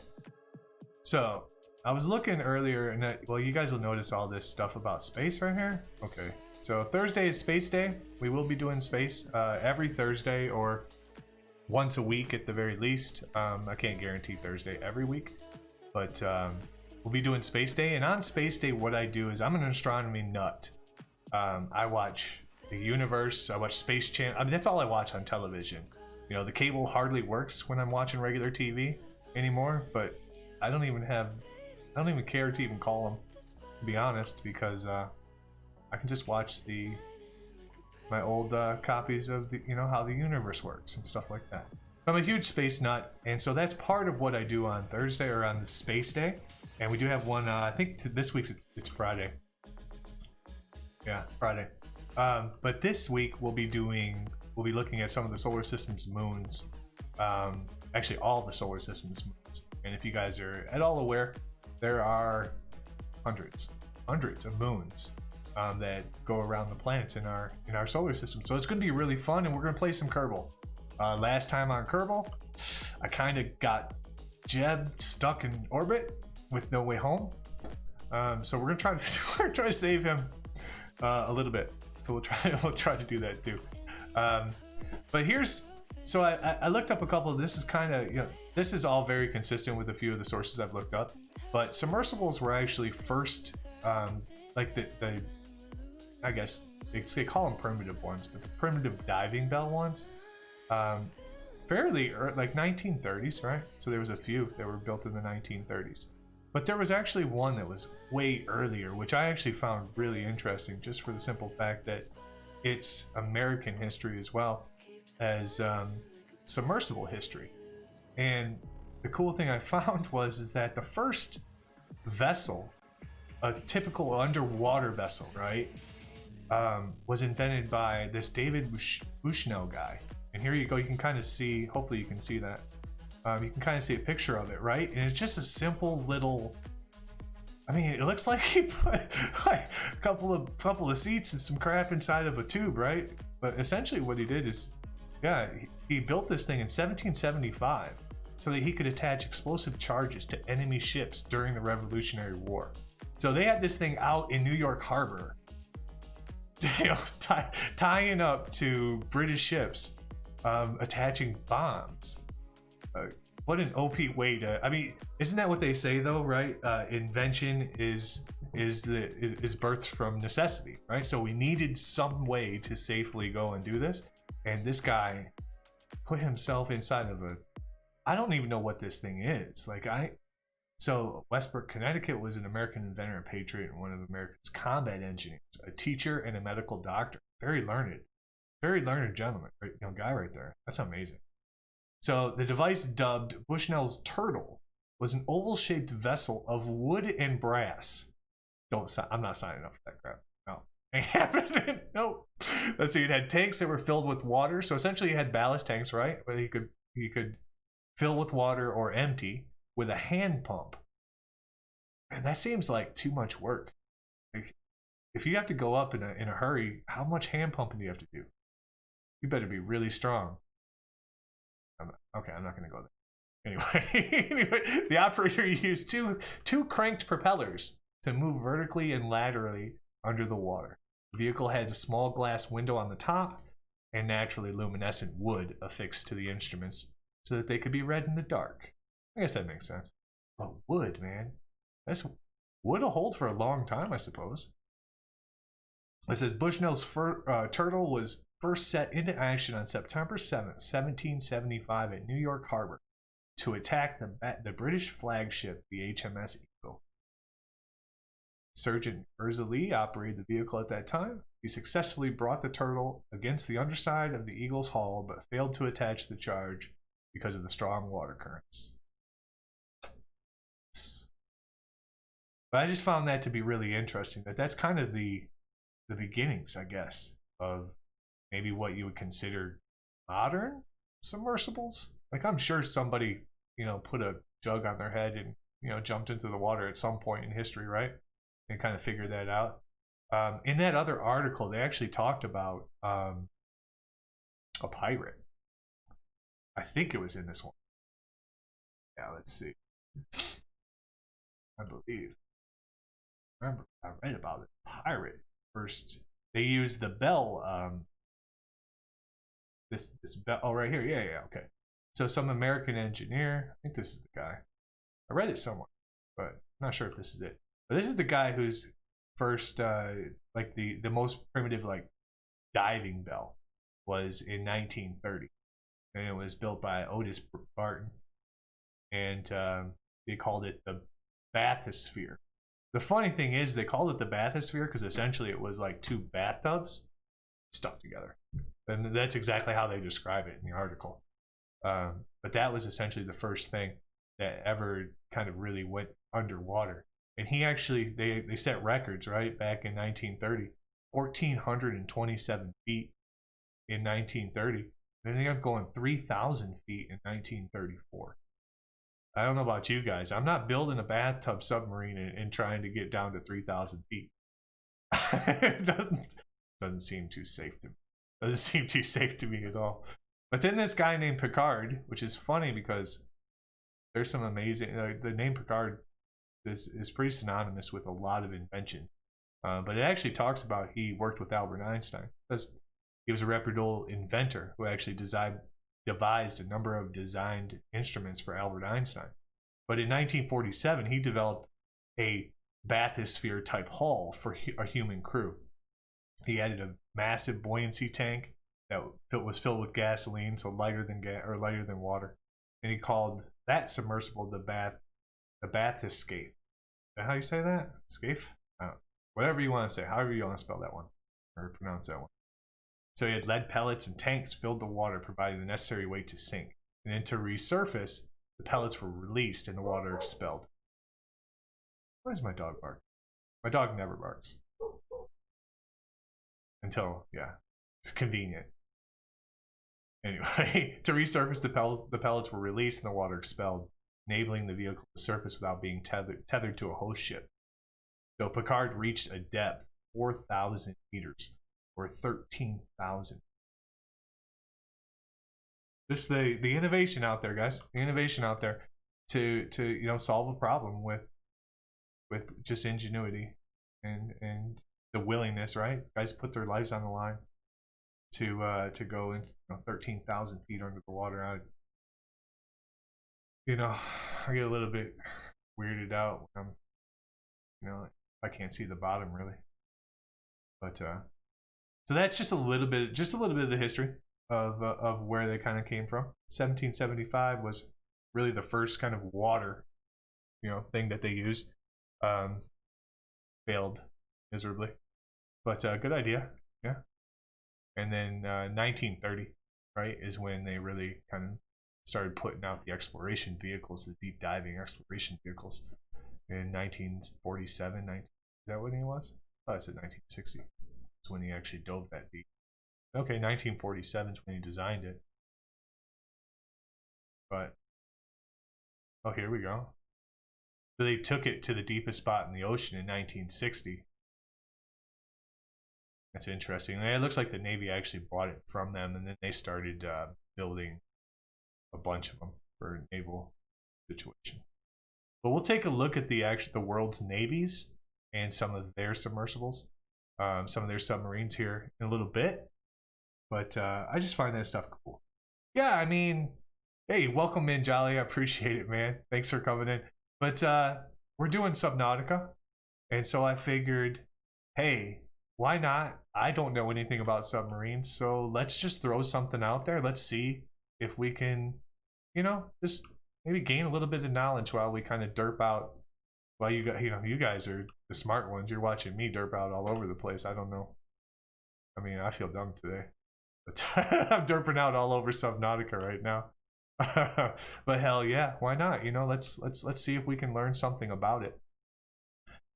So I was looking earlier, and well, you guys will notice all this stuff about space right here. Okay, so Thursday is Space Day. We will be doing space every Thursday or once a week at the very least. I can't guarantee Thursday every week, but we'll be doing Space Day. And on Space Day, what I do is I'm an astronomy nut. I watch the universe. I watch Space Channel. I mean, that's all I watch on television. You know, the cable hardly works when I'm watching regular TV anymore, but I don't even care to even call them, to be honest, because I can just watch my old copies of the, you know, how the universe works and stuff like that. I'm a huge space nut, and so that's part of what I do on Thursday or on the Space Day. And we do have one. I think this week's it's Friday. Yeah, Friday. But this week we'll be looking at some of the solar system's moons. Actually, all the solar system's moons. And if you guys are at all aware, there are hundreds of moons that go around the planets in our solar system. So it's going to be really fun, and we're going to play some Kerbal. Last time on Kerbal, I kind of got Jeb stuck in orbit with no way home. So we're going to try to save him a little bit. So we'll try to do that too. But here's. So I looked up a couple of, this is kind of, you know, this is all very consistent with a few of the sources I've looked up, but submersibles were actually first, like the I guess they call them primitive ones, but the primitive diving bell ones, fairly like 1930s, right? So there was a few that were built in the 1930s, but there was actually one that was way earlier, which I actually found really interesting, just for the simple fact that it's American history as well as submersible history. And the cool thing I found is that the first vessel, a typical underwater vessel, right, was invented by this David Bushnell guy. And here you go, you can kind of see, hopefully you can see that. You can kind of see a picture of it, right? And it's just a simple little, I mean, it looks like he put like a couple of seats and some crap inside of a tube, right? But essentially what he did is, yeah, he built this thing in 1775 so that he could attach explosive charges to enemy ships during the Revolutionary War. So they had this thing out in New York Harbor, you know, tying up to British ships, attaching bombs. What an OP way to, I mean, isn't that what they say though, right? Invention is birthed from necessity, right? So we needed some way to safely go and do this. And this guy put himself inside of I don't even know what this thing is. So Westbrook, Connecticut was an American inventor and patriot and one of America's combat engineers, a teacher and a medical doctor. Very learned gentleman, right? You know, guy right there. That's amazing. So the device, dubbed Bushnell's Turtle, was an oval-shaped vessel of wood and brass. I'm not signing up for that crap. No, ain't happening. Nope. Let's see. It had tanks that were filled with water. So essentially, it had ballast tanks, right? Where he could fill with water or empty with a hand pump. And that seems like too much work. Like, if you have to go up in a hurry, how much hand pumping do you have to do? You better be really strong. I'm not going to go there. Anyway, the operator used two cranked propellers to move vertically and laterally under the water. The vehicle had a small glass window on the top and naturally luminescent wood affixed to the instruments so that they could be read in the dark. I guess that makes sense. But wood, man. Wood will hold for a long time, I suppose. It says Bushnell's turtle was first set into action on September 7th, 1775 at New York Harbor to attack the British flagship, the HMS Eagle. Sergeant Urza Lee operated the vehicle at that time. He successfully brought the turtle against the underside of the Eagle's hull, but failed to attach the charge because of the strong water currents. But I just found that to be really interesting. That's kind of the beginnings, I guess, of maybe what you would consider modern submersibles. Like, I'm sure somebody, put a jug on their head and, jumped into the water at some point in history, right? And kind of figured that out. In that other article, they actually talked about a pirate. I think it was in this one. Yeah, let's see. I believe. Remember, I read about it. Pirate. First, they used the bell. This bell. Oh, right here. Yeah. Okay. So some American engineer. I think this is the guy. I read it somewhere, but I'm not sure if this is it. But this is the guy who's first, like the most primitive like diving bell was in 1930, and it was built by Otis Barton, and they called it the bathysphere. The funny thing is they called it the bathysphere because essentially it was like two bathtubs stuck together. And that's exactly how they describe it in the article. But that was essentially the first thing that ever kind of really went underwater. And he actually, they set records, right, back in 1930. 1,427 feet in 1930. Then they ended up going 3,000 feet in 1934. I don't know about you guys. I'm not building a bathtub submarine and trying to get down to 3,000 feet. It doesn't seem too safe to me. Doesn't seem too safe to me at all. But then this guy named Picard, which is funny because there's some amazing. The name Picard is pretty synonymous with a lot of invention. But it actually talks about he worked with Albert Einstein. He was a reputable inventor who actually devised a number of designed instruments for Albert Einstein. But in 1947, he developed a bathysphere type hull for a human crew. He added a massive buoyancy tank that was filled with gasoline, so lighter than water, and he called that submersible the bathyscaphe. Is that how you say that? Scaphe? Whatever you want to say, however you want to spell that one or pronounce that one. So he had lead pellets and tanks filled the water, providing the necessary weight to sink. And then to resurface, the pellets were released and the water expelled. Why does my dog bark? My dog never barks. Until, it's convenient. Anyway, to resurface, the pellets were released and the water expelled, enabling the vehicle to surface without being tethered to a host ship. So Picard reached a depth of 4,000 meters, or 13,000. Just the innovation out there, guys. The innovation out there to solve a problem with just ingenuity and the willingness, right? Guys put their lives on the line to go in 13,000 feet under the water. I get a little bit weirded out when I can't see the bottom really. But so that's just a little bit of the history of where they kind of came from. 1775 was really the first kind of water, thing that they used. Failed miserably, but good idea, yeah. And then 1930, right, is when they really kind of started putting out the exploration vehicles, the deep diving exploration vehicles in 1947. Is that when he was? Oh, I said 1960. That's when he actually dove that deep. Okay, 1947 is when he designed it. But, oh, here we go. So they took it to the deepest spot in the ocean in 1960. That's interesting. And it looks like the Navy actually bought it from them, and then they started building a bunch of them for a naval situation. But we'll take a look at the world's navies and some of their submersibles, some of their submarines here in a little bit. But I just find that stuff cool. Yeah, I mean, hey, welcome in, Jolly. I appreciate it, man. Thanks for coming in. But we're doing Subnautica, and so I figured, hey, why not? I don't know anything about submarines, so let's just throw something out there. Let's see if we can, just maybe gain a little bit of knowledge while we kind of derp out. While you guys are the smart ones. You're watching me derp out all over the place. I don't know. I mean, I feel dumb today, but I'm derping out all over Subnautica right now. But hell yeah, why not? Let's see if we can learn something about it.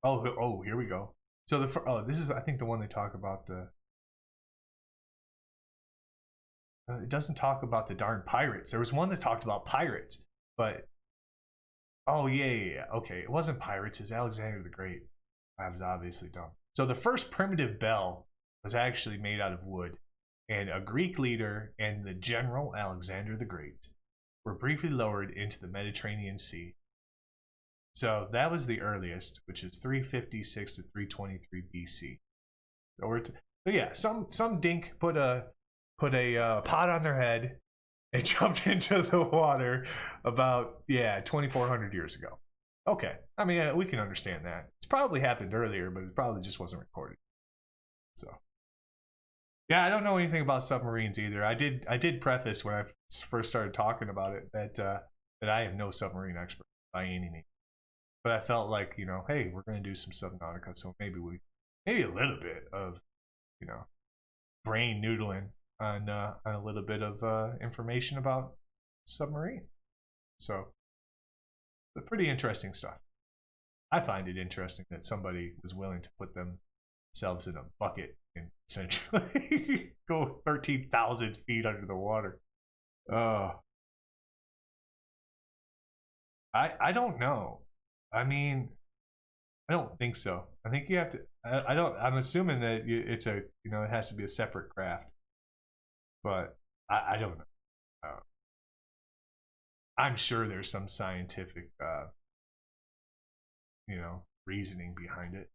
Oh, here we go. So this is, I think, the one they talk about it doesn't talk about the darn pirates. There was one that talked about pirates, but oh yeah. Okay, it wasn't pirates. It's Alexander the Great. I was obviously dumb. So the first primitive bell was actually made out of wood, and a Greek leader and the general Alexander the Great were briefly lowered into the Mediterranean Sea. So that was the earliest, which is 356 to 323 BC. So yeah, some dink put a pot on their head and jumped into the water about 2,400 years ago. Okay, I mean, we can understand that. It's probably happened earlier, but it probably just wasn't recorded. So yeah, I don't know anything about submarines either. I did preface when I first started talking about it that I am no submarine expert by any means. But I felt like, hey, we're going to do some Subnautica, so maybe a little bit of, brain noodling on a little bit of information about submarine. So, but pretty interesting stuff. I find it interesting that somebody was willing to put themselves in a bucket and essentially go 13,000 feet under the water. I don't know. I mean, I don't think so. I think you have to. I'm assuming that it's it has to be a separate craft. But I don't know. I'm sure there's some scientific, reasoning behind it.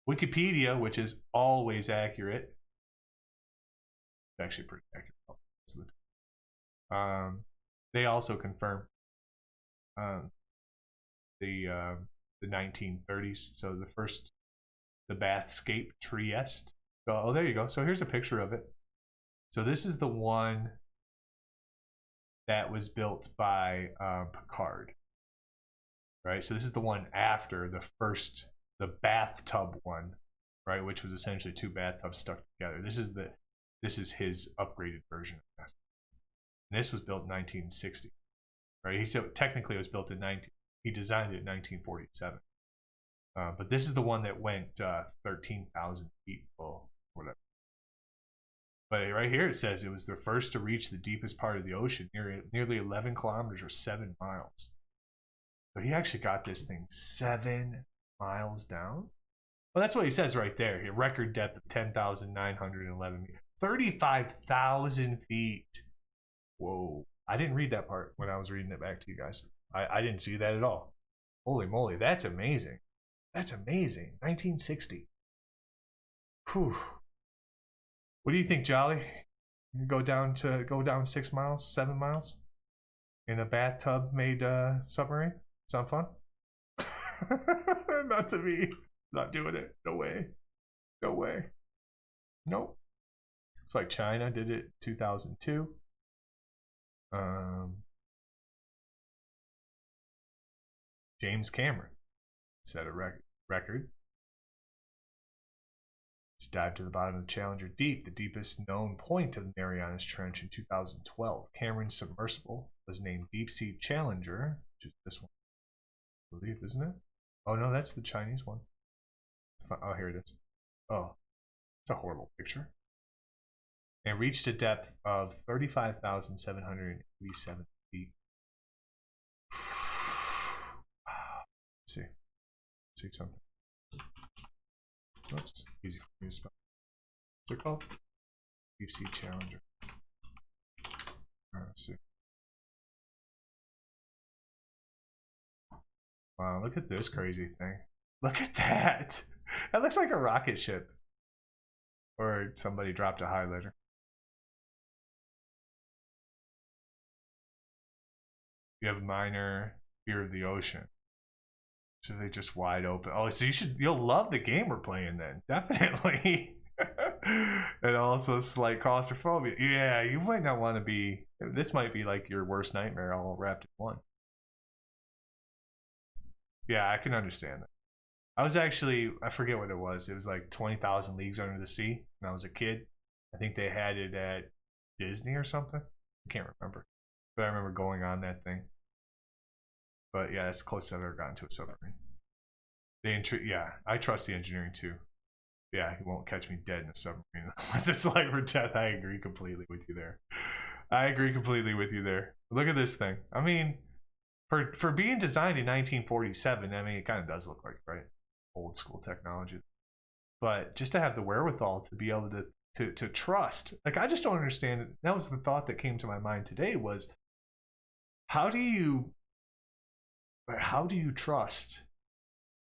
Wikipedia, which is always accurate, it's actually pretty accurate. They also confirm the 1930s. So the Bathscape Trieste. Oh, there you go. So here's a picture of it. So this is the one that was built by Picard, right? So this is the one after the bathtub one, right? Which was essentially two bathtubs stuck together. This is his upgraded version of this. And this was built in 1960, right? Technically it was built he designed it in 1947. But this is the one that went 13,000 feet full, whatever. But right here it says it was the first to reach the deepest part of the ocean, nearly 11 kilometers or 7 miles. So he actually got this thing 7 miles down. Well, that's what he says right there. A record depth of 10,911 meters. 35,000 feet. Whoa. I didn't read that part when I was reading it back to you guys. I didn't see that at all. Holy moly, that's amazing. That's amazing. 1960. Whew. What do you think, Jolly? You go down 6 miles, 7 miles in a bathtub made submarine? Sound fun? Not to me. Not doing it. No way. No way. Nope. Looks like China did it 2002. James Cameron set a record. It's dived to the bottom of the Challenger Deep, the deepest known point of the Marianas Trench in 2012. Cameron's submersible was named Deep Sea Challenger, which is this one, I believe, isn't it? Oh no, that's the Chinese one. Oh, here it is. Oh, it's a horrible picture. And reached a depth of 35,787 feet. Let's see. Let's see something. Oops, easy for me to spell. What's it called? Deep Sea Challenger. Alright, let's see. Wow, look at this crazy thing. Look at that! That looks like a rocket ship. Or somebody dropped a highlighter. You have minor fear of the ocean. So they just wide open. Oh, so you'll love the game we're playing then. Definitely. And also slight claustrophobia. Yeah, you might not want to be. This might be like your worst nightmare all wrapped in one. Yeah, I can understand that. I was actually, I forget what it was. It was like 20,000 Leagues Under the Sea when I was a kid. I think they had it at Disney or something. I can't remember. But I remember going on that thing. But yeah, that's the closest I've ever gotten to a submarine. Yeah, I trust the engineering too. Yeah, he won't catch me dead in a submarine unless it's life or death. I agree completely with you there. I agree completely with you there. Look at this thing. I mean, for being designed in 1947, I mean, it kind of does look like, right? Old school technology. But just to have the wherewithal to be able to trust, like, I just don't understand it. That was the thought that came to my mind today was, how do you trust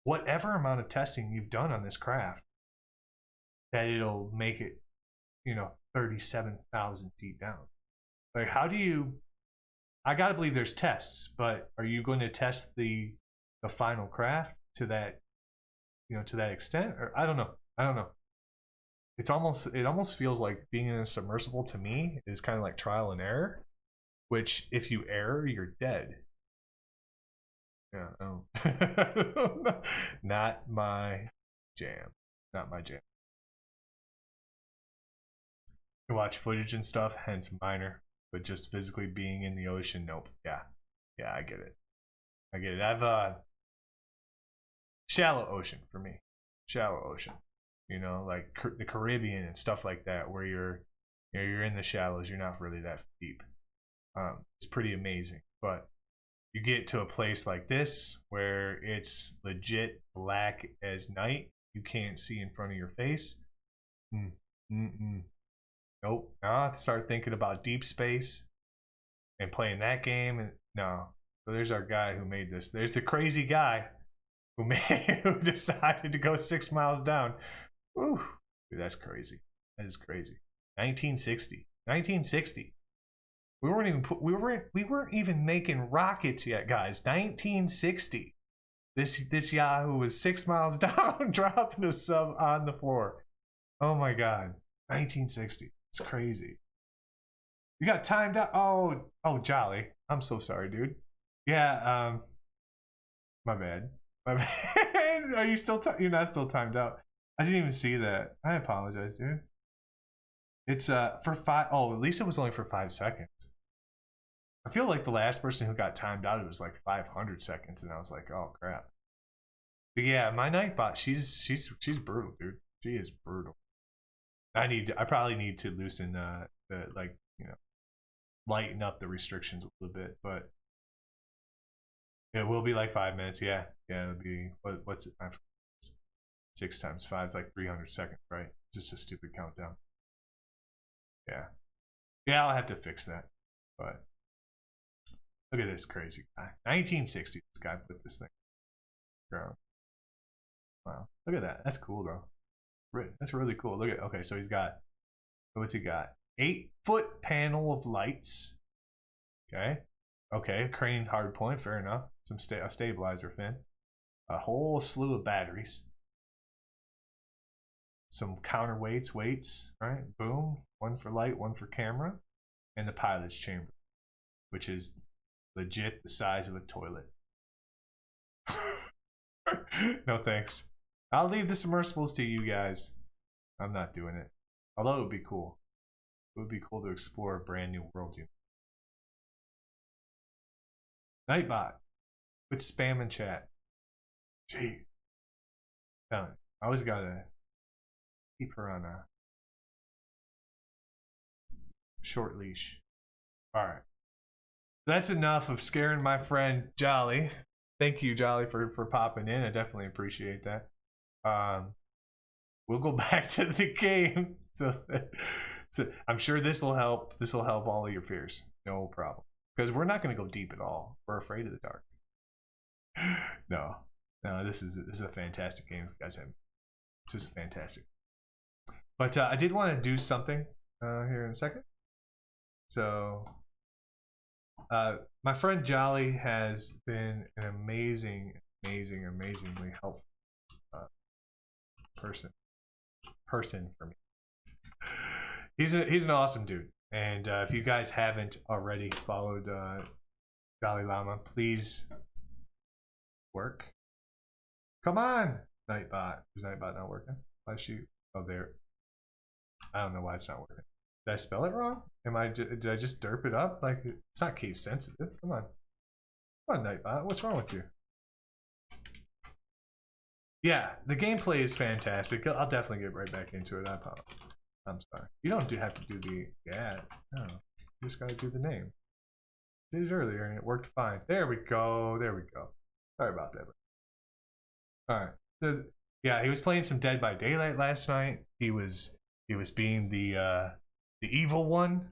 whatever amount of testing you've done on this craft that it'll make it, 37,000 feet down? Like, how do you, I gotta believe there's tests, but are you going to test the final craft to that, to that extent? Or I don't know. It almost feels like being in a submersible to me is kind of like trial and error, which if you err, you're dead. Yeah, oh. Not my jam. Not my jam. You watch footage and stuff, hence minor, but just physically being in the ocean, nope. Yeah, I get it. I've shallow ocean for me. Shallow ocean. Like the Caribbean and stuff like that, where you're in the shallows, you're not really that deep. It's pretty amazing, but you get to a place like this where it's legit black as night. You can't see in front of your face. Nope. Now I have to start thinking about deep space and playing that game. And no. So there's our guy who made this. There's the crazy guy who decided to go 6 miles down. Woo. Dude, that's crazy. That is crazy. 1960. We weren't even making rockets yet, guys. 1960. This Yahoo was 6 miles down, dropping a sub on the floor. Oh my god. 1960. It's crazy. You got timed out. Oh, jolly. I'm so sorry, dude. Yeah, my bad. Are you still you're not still timed out? I didn't even see that. I apologize, dude. It's for 5. Oh, at least it was only for 5 seconds. I feel like the last person who got timed out, it was like 500 seconds, and I was like, oh crap. But yeah, my Nightbot, she's brutal, dude. She is brutal. I probably need to loosen lighten up the restrictions a little bit, but it will be like 5 minutes. Yeah, it'll be what's it? 6 times 5 is like 300 seconds, right? It's just a stupid countdown. Yeah, I'll have to fix that. But look at this crazy guy. 1960. This guy put this thing around. Wow, look at that. That's cool though. That's really cool. Look at, okay, so he's got, what's he got? 8-foot panel of lights. Okay, crane hard point, fair enough. A stabilizer fin. A whole slew of batteries. Some counterweights, weights, right? Boom. One for light, one for camera. And the pilot's chamber, which is legit the size of a toilet. No thanks. I'll leave the submersibles to you guys. I'm not doing it. Although it would be cool. It would be cool to explore a brand new world. Nightbot. Quit spamming chat. Gee. I always gotta keep her on a short leash. Alright. That's enough of scaring my friend Jolly. Thank you, Jolly, for popping in. I definitely appreciate that. We'll go back to the game. So I'm sure this will help. This will help all of your fears. No problem. Because we're not going to go deep at all. We're afraid of the dark. No, this is a fantastic game, guys. This is fantastic. But I did want to do something here in a second. So, my friend Jolly has been an amazingly helpful person for me. He's an awesome dude, and if you guys haven't already followed Dalai Lama, please work. Come on, Nightbot. Is Nightbot not working? Why shoot? Oh, there. I don't know why it's not working. Did I spell it wrong? Did I just derp it up? Like, it's not case sensitive. Come on, Nightbot. What's wrong with you? Yeah, the gameplay is fantastic. I'll definitely get right back into it. I'm sorry. You don't have to do the ad. No, you just gotta do the name. Did it earlier and it worked fine. There we go. Sorry about that. All right. Yeah, he was playing some Dead by Daylight last night. He was being the evil one,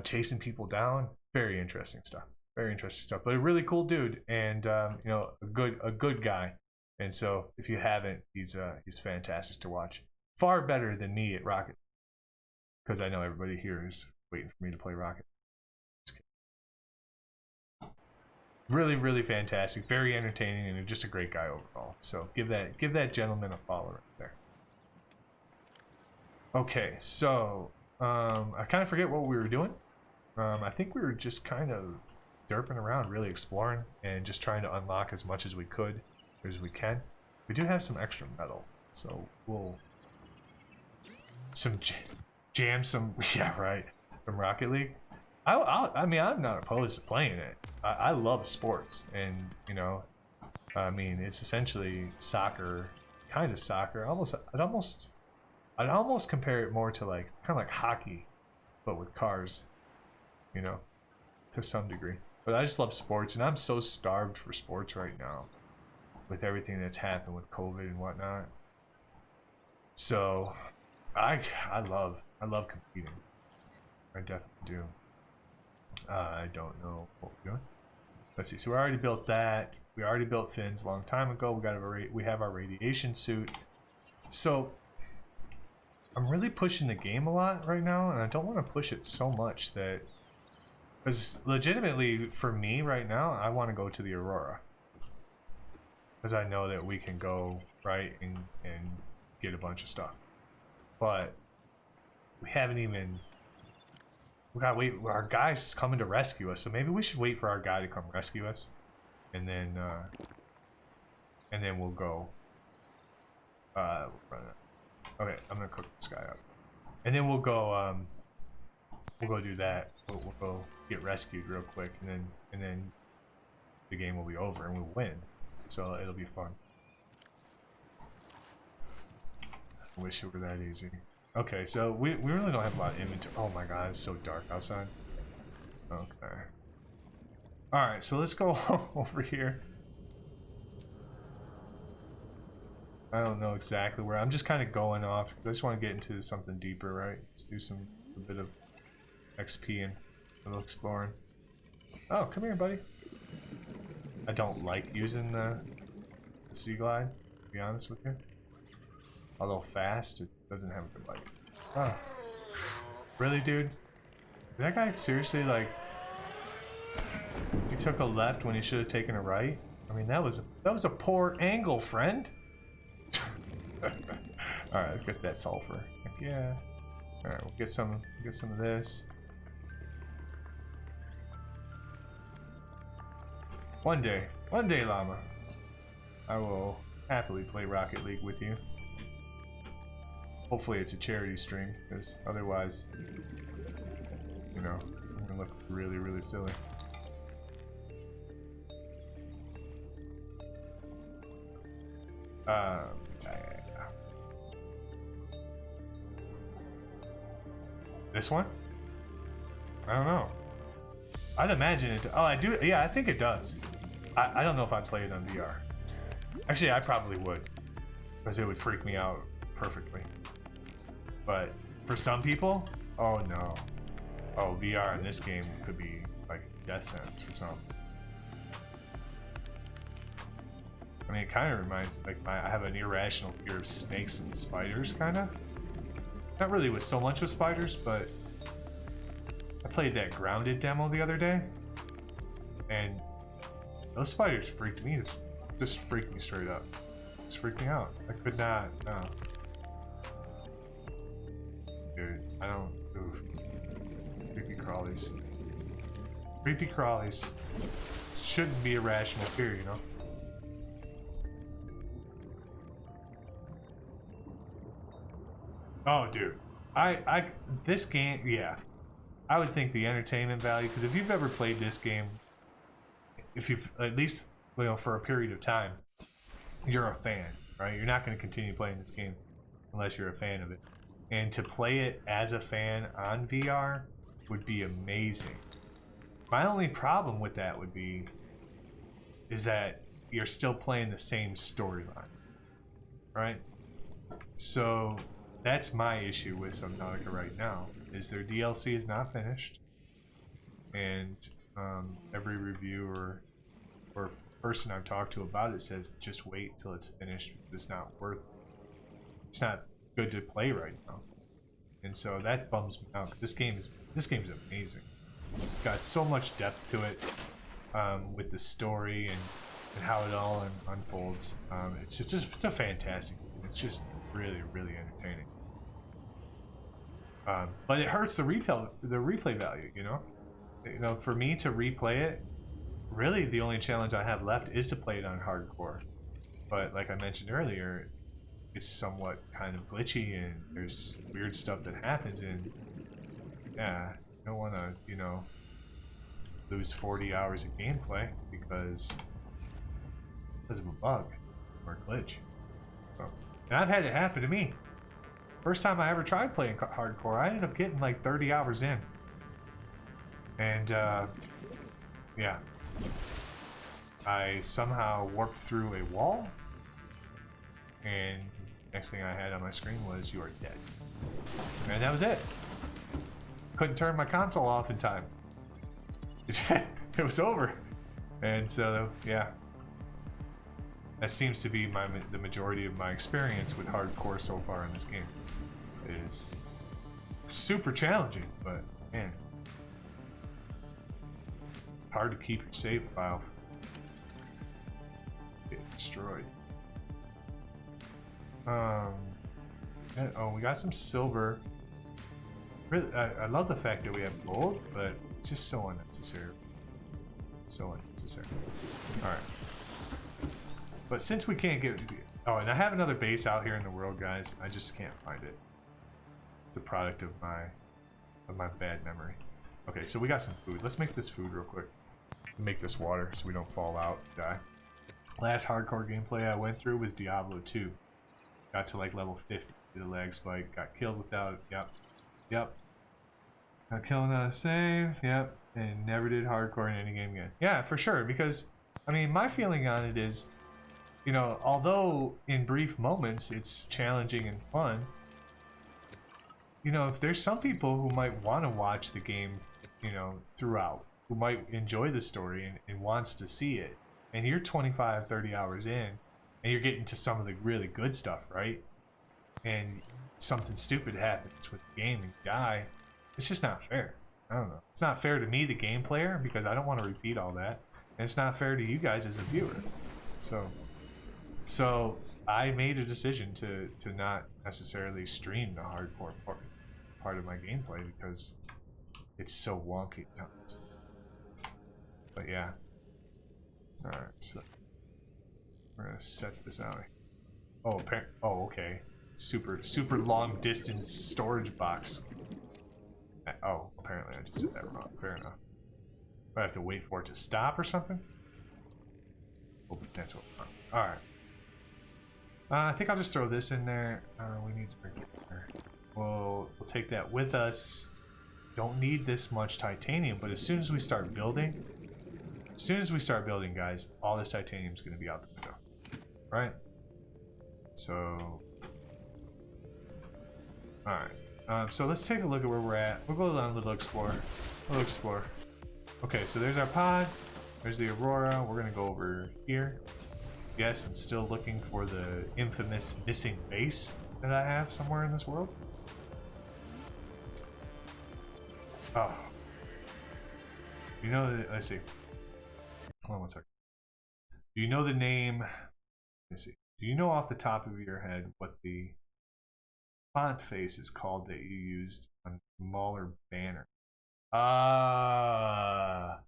chasing people down. Very interesting stuff. But a really cool dude, and you know, a good guy. And so, if you haven't, he's fantastic to watch. Far better than me at Rocket, because I know everybody here is waiting for me to play Rocket. Really fantastic, very entertaining, and just a great guy overall. So give that gentleman a follow right there. Okay, so I kind of forget what we were doing. I think we were just kind of derping around, really exploring, and just trying to unlock as much as we could, as we can. We do have some extra metal, so we'll jam some. Yeah, right. From Rocket League. I mean, I'm not opposed to playing it. I love sports, and you know, I mean, it's essentially soccer, kind of soccer. I'd almost compare it more to like kind of like hockey, but with cars, you know, to some degree. But I just love sports, and I'm so starved for sports right now, with everything that's happened with COVID and whatnot. So, I love competing. I definitely do. I don't know what we're doing. Let's see. So we already built that. We already built fins a long time ago. We have our radiation suit. So I'm really pushing the game a lot right now, and I don't want to push it so much that, because legitimately for me right now, I want to go to the Aurora, because I know that we can go right and get a bunch of stuff. But we haven't even. We gotta wait. Our guy's coming to rescue us, so maybe we should wait for our guy to come rescue us, and then we'll go. Okay, I'm gonna cook this guy up, and then we'll go. We'll go do that. We'll go get rescued real quick, and then the game will be over and we'll win. So it'll be fun. I wish it were that easy. Okay, so we really don't have a lot of inventory. Oh my god, it's so dark outside. Okay. Alright, so let's go over here. I don't know exactly where. I'm just kind of going off. I just want to get into something deeper, right? Let's do a bit of XP and a little exploring. Oh, come here, buddy. I don't like using the Sea Glide, to be honest with you. Although fast, it doesn't have a good light. Oh. Really, dude? Did that guy seriously, like, he took a left when he should have taken a right? I mean, that was a poor angle, friend. Alright, let's get that sulfur. Heck yeah. Alright, we'll get some of this. One day, Llama, I will happily play Rocket League with you. Hopefully it's a charity stream, because otherwise, you know, I'm gonna look really, really silly. Yeah. This one? I don't know. I'd imagine it. Oh, I do. Yeah, I think it does. I don't know if I'd play it on VR. Actually, I probably would, because it would freak me out perfectly. But for some people, oh no. Oh, VR in this game could be like death sentence or something. I mean, it kind of reminds me, like, I have an irrational fear of snakes and spiders, kind of. Not really with so much with spiders, but I played that Grounded demo the other day, and those spiders freaked me. Just freaked me straight up. Just freaked me out. I could not. No. Dude, I don't. Oof. Creepy crawlies. Creepy crawlies shouldn't be a rational fear, you know. Oh, dude, this game, yeah, I would think the entertainment value, because if you've ever played this game, if you've at least, you know, for a period of time, you're a fan, right? You're not going to continue playing this game unless you're a fan of it. And to play it as a fan on VR would be amazing. My only problem with that would be is that you're still playing the same storyline, right? So that's my issue with Subnautica right now, is their DLC is not finished, and every reviewer or person I've talked to about it says just wait till it's finished. It's not good to play right now, and so that bums me out. This game is amazing. It's got so much depth to it, with the story and how it all unfolds. It's a fantastic game. It's just really, really entertaining. But it hurts the replay value, you know? You know, for me to replay it, really the only challenge I have left is to play it on hardcore. But like I mentioned earlier, it's somewhat kind of glitchy and there's weird stuff that happens, and yeah, I don't want to, you know, lose 40 hours of gameplay because of a bug or a glitch. So, and I've had it happen to me. First time I ever tried playing hardcore, I ended up getting like 30 hours in. And, yeah. I somehow warped through a wall, and next thing I had on my screen was, "You are dead." And that was it. Couldn't turn my console off in time. It was over. And so, yeah. That seems to be the majority of my experience with hardcore so far in this game. It is super challenging, but man, hard to keep your save file getting destroyed. Oh, we got some silver. Really, I love the fact that we have gold, but it's just so unnecessary. So unnecessary. All right. But since we can't get... Oh, and I have another base out here in the world, guys. I just can't find it. It's a product of my bad memory. Okay, so we got some food. Let's make this food real quick. Make this water so we don't fall out, die. Last hardcore gameplay I went through was Diablo 2. Got to like level 50. Did a lag spike. Got killed without... Yep. Got killed without a save. Yep. And never did hardcore in any game again. Yeah, for sure. Because, I mean, my feeling on it is... You know, although in brief moments it's challenging and fun, you know, if there's some people who might want to watch the game, you know, throughout, who might enjoy the story and wants to see it, and you're 25, 30 hours in, and you're getting to some of the really good stuff, right? And something stupid happens with the game and you die, it's just not fair. I don't know. It's not fair to me, the game player, because I don't want to repeat all that, and it's not fair to you guys as a viewer. So I made a decision to not necessarily stream the hardcore part of my gameplay because it's so wonky at times. But yeah. Alright, so we're gonna set this out. Oh, okay. super long distance storage box. Oh, apparently I just did that wrong. Fair enough. Do I have to wait for it to stop or something? Oh, that's what. All right. I think I'll just throw this in there. We need to bring it there. We'll take that with us. Don't need this much titanium, but as soon as we start building, guys, all this titanium is going to be out the window, right? So, all right. So let's take a look at where we're at. We'll go down a little explore. Okay, so there's our pod. There's the Aurora. We're gonna go over here. Yes, I'm still looking for the infamous missing base that I have somewhere in this world. Oh. You know, let's see. Hold on one second. Do you know the name? Let's see. Do you know off the top of your head what the font face is called that you used on smaller banner? I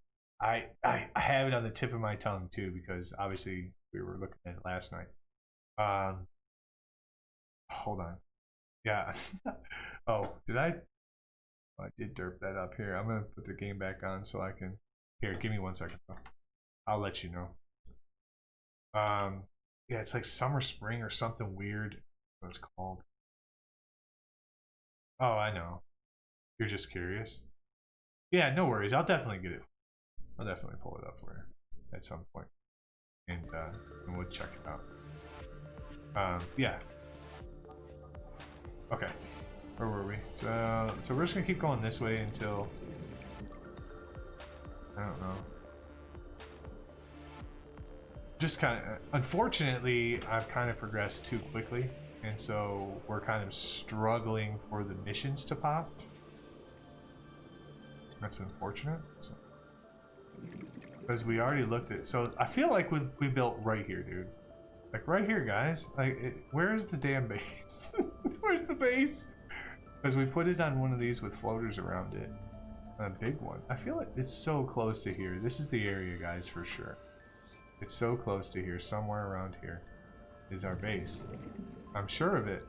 have it on the tip of my tongue too, because obviously we were looking at it last night. Hold on. Yeah. Oh, did I? Oh, I did derp that up here. I'm gonna put the game back on so I can. Here, give me 1 second. I'll let you know. Yeah, it's like summer, spring, or something weird. What it's called? Oh, I know. You're just curious. Yeah, no worries. I'll definitely get it. I'll definitely pull it up for you at some point, and we'll check it out. Yeah. Okay. Where were we? So we're just gonna keep going this way until I don't know. Just kind of, unfortunately, I've kind of progressed too quickly, and so we're kind of struggling for the missions to pop. That's unfortunate. So, because we already looked at, so I feel like we built right here, dude. Like right here, guys. Like, where's the damn base? Where's the base? Because we put it on one of these with floaters around it, a big one. I feel like it's so close to here. This is the area, guys, for sure. It's so close to here. Somewhere around here is our base. I'm sure of it.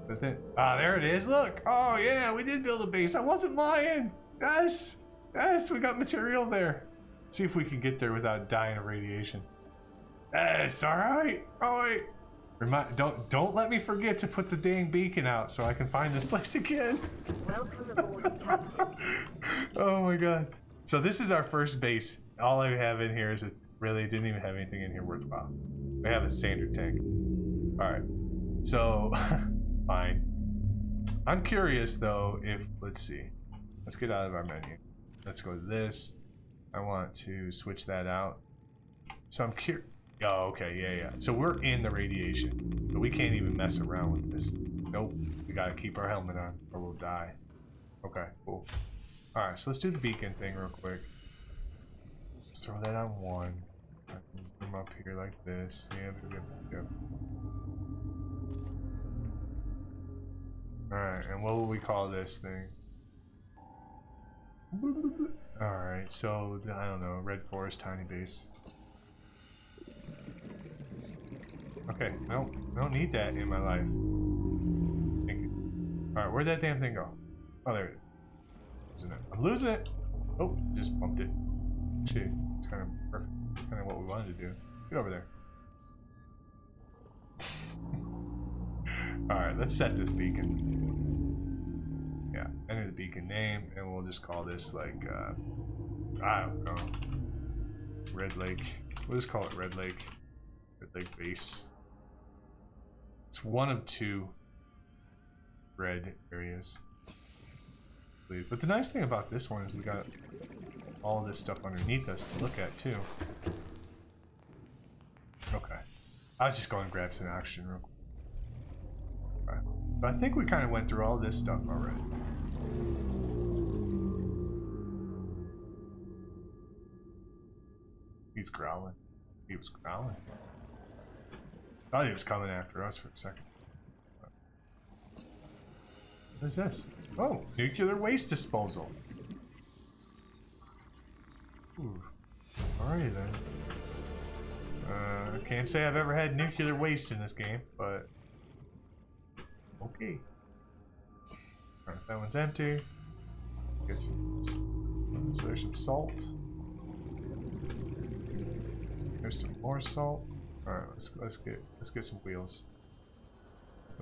But then, there it is. Look. Oh yeah, we did build a base. I wasn't lying. Yes, we got material there. Let's see if we can get there without dying of radiation. Yes, all right. All right. Don't let me forget to put the dang beacon out so I can find this place again. Welcome aboard, Captain. Oh my god. So this is our first base. All I have in here is really didn't even have anything in here worthwhile. We have a standard tank. All right. So fine. I'm curious though if, let's see. Let's get out of our menu. Let's go to this. I want to switch that out. So I'm curious. Oh, okay, yeah. So we're in the radiation, but we can't even mess around with this. Nope, we gotta keep our helmet on or we'll die. Okay, cool. All right, so let's do the beacon thing real quick. Let's throw that on 1. I can zoom up here like this. Yep. All right, and what will we call this thing? All right, so I don't know, Red Forest Tiny Base. Okay, no, I don't need that in my life. Thank you. All right, where'd that damn thing go? Oh, there it is. I'm losing it. Oh, just bumped it. Shit, it's kind of perfect. Kind of what we wanted to do. Get over there. All right, let's set this beacon. Yeah, enter the beacon name, and we'll just call this like, I don't know, Red Lake. We'll just call it Red Lake. Red Lake Base. It's one of 2 red areas. But the nice thing about this one is we got all this stuff underneath us to look at too. Okay. I was just going to grab some oxygen real quick. Okay. But I think we kind of went through all this stuff already. He's growling. He was growling. Thought he was coming after us for a second. What is this? Oh, nuclear waste disposal. Ooh. Alrighty then. I can't say I've ever had nuclear waste in this game, but Okay. Alright, so that one's empty. Get some, so there's some salt. There's some more salt. Alright, let's get some wheels.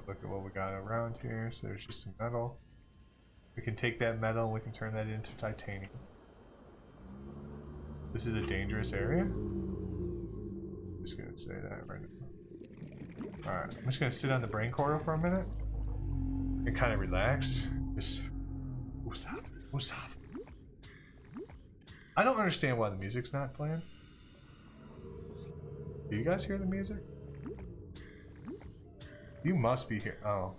Look at what we got around here. So there's just some metal. We can take that metal and we can turn that into titanium. This is a dangerous area. I'm just gonna say that right now. Alright, I'm just gonna sit on the brain corridor for a minute and kind of relax. Just woosah. I don't understand why the music's not playing. Do you guys hear the music? You must be here. Oh.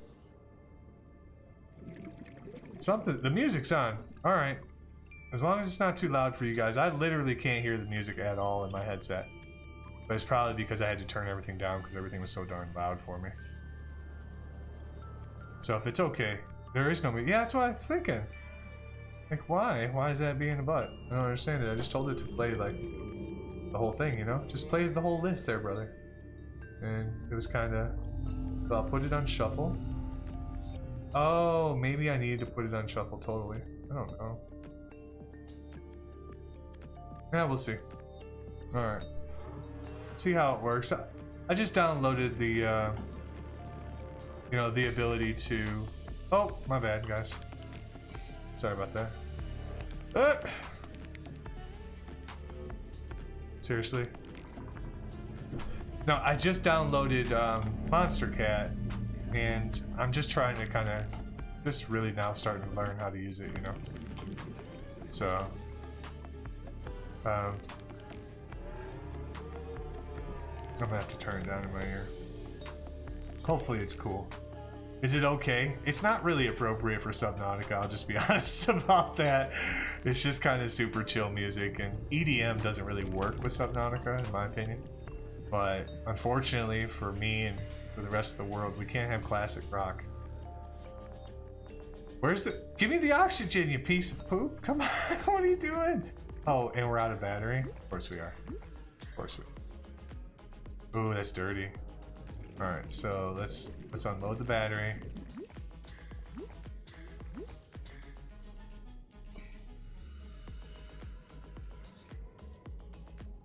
Something. The music's on. Alright. As long as it's not too loud for you guys. I literally can't hear the music at all in my headset. But it's probably because I had to turn everything down because everything was so darn loud for me. So if it's okay, there is no music. Yeah, that's what I was thinking. Like, why? Why is that being a butt? I don't understand it. I just told it to play, like, the whole thing, you know? Just play the whole list there, brother. And it was kind of... So I'll put it on shuffle. Oh, maybe I needed to put it on shuffle totally. I don't know. Yeah, we'll see. Alright. See how it works. I just downloaded the, you know, the ability to... Oh, my bad, guys. Sorry about that. Seriously? No, I just downloaded Monster Cat, and I'm just trying to kind of just really now starting to learn how to use it, you know? So, I'm gonna have to turn it down in my ear. Hopefully it's cool. Is it okay? It's not really appropriate for Subnautica, I'll just be honest about that. It's just kind of super chill music, and EDM doesn't really work with Subnautica, in my opinion. But unfortunately for me and for the rest of the world, we can't have classic rock. Where's the... Give me the oxygen, you piece of poop! Come on, what are you doing? Oh, and we're out of battery? Of course we are. Of course we are. Ooh, that's dirty. Alright, so let's unload the battery.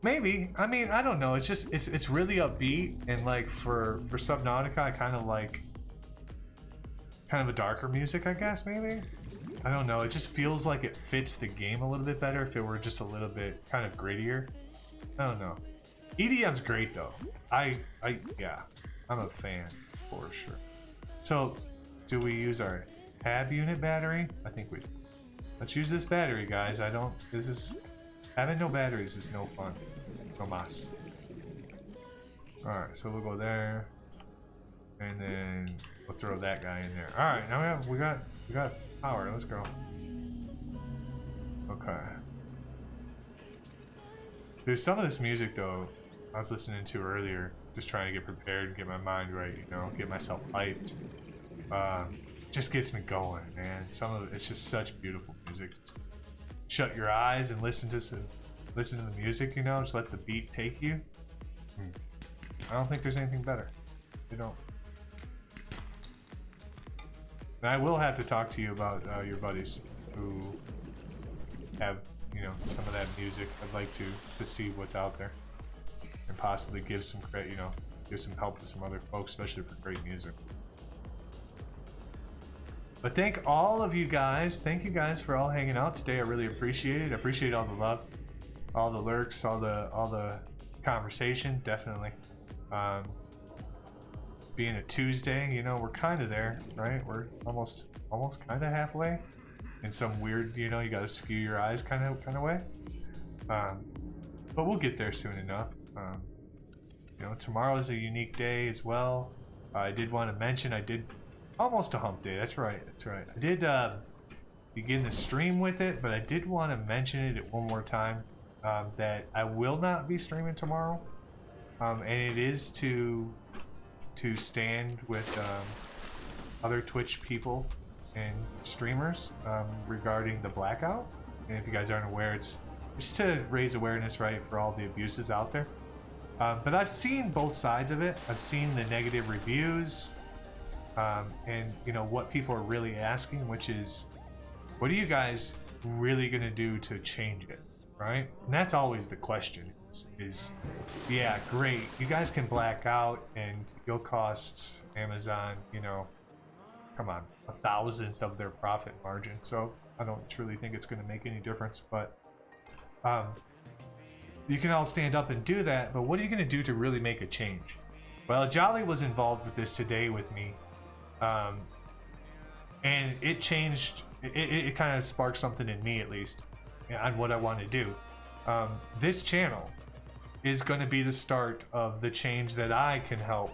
Maybe. I mean, I don't know. It's just it's really upbeat, and like for Subnautica, I kind of like kind of a darker music, I guess. Maybe. I don't know. It just feels like it fits the game a little bit better if it were just a little bit kind of grittier. I don't know. EDM's great though. Yeah, I'm a fan for sure. So, do we use our tab unit battery? I think we do. Let's use this battery, guys. Having no batteries is no fun. No mas. Alright, so we'll go there. And then we'll throw that guy in there. Alright, now we got power. Let's go. Okay. Dude, some of this music though, I was listening to earlier, just trying to get prepared, get my mind right, you know, get myself hyped. Just gets me going, man. Some of it's just such beautiful music. Shut your eyes and listen to the music, you know, just let the beat take you. I don't think there's anything better. You don't. And I will have to talk to you about your buddies who have, you know, some of that music. I'd like to see what's out there and possibly give some credit, you know, give some help to some other folks, especially for great music. But thank all of you guys. Thank you guys for all hanging out today. I really appreciate it. I appreciate all the love, all the lurks, all the conversation. Definitely. Being a Tuesday, you know, we're kind of there, right? We're almost kind of halfway. In some weird, you know, you gotta skew your eyes kind of way. But we'll get there soon enough. You know, tomorrow is a unique day as well. I did want to mention almost a hump day. That's right. I did begin the stream with it, but I did want to mention it one more time that I will not be streaming tomorrow, and it is to stand with other Twitch people and streamers regarding the blackout. And if you guys aren't aware, it's just to raise awareness, right, for all the abuses out there. But I've seen both sides of it. I've seen the negative reviews. and you know what people are really asking, which is, what are you guys really gonna do to change it, right? And that's always the question. Is yeah, great, you guys can black out and you'll cost Amazon, you know, come on, 1,000th of their profit margin. So I don't truly think it's going to make any difference, but you can all stand up and do that. But what are you going to do to really make a change? Well, Jolly was involved with this today with me, and it changed. It kind of sparked something in me, at least, on what I want to do. This channel is going to be the start of the change that I can help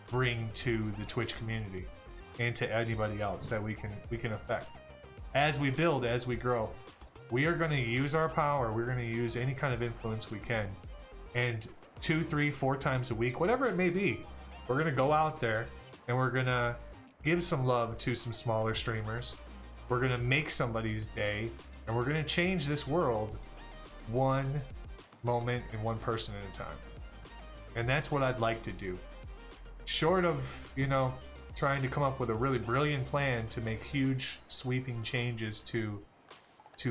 bring to the Twitch community and to anybody else that we can affect. As we build, as we grow, we are going to use our power. We're going to use any kind of influence we can, and 2, 3, 4 times a week, whatever it may be, we're going to go out there and we're going to give some love to some smaller streamers. We're going to make somebody's day, and we're going to change this world one moment and one person at a time. And that's what I'd like to do. Short of, you know, trying to come up with a really brilliant plan to make huge sweeping changes to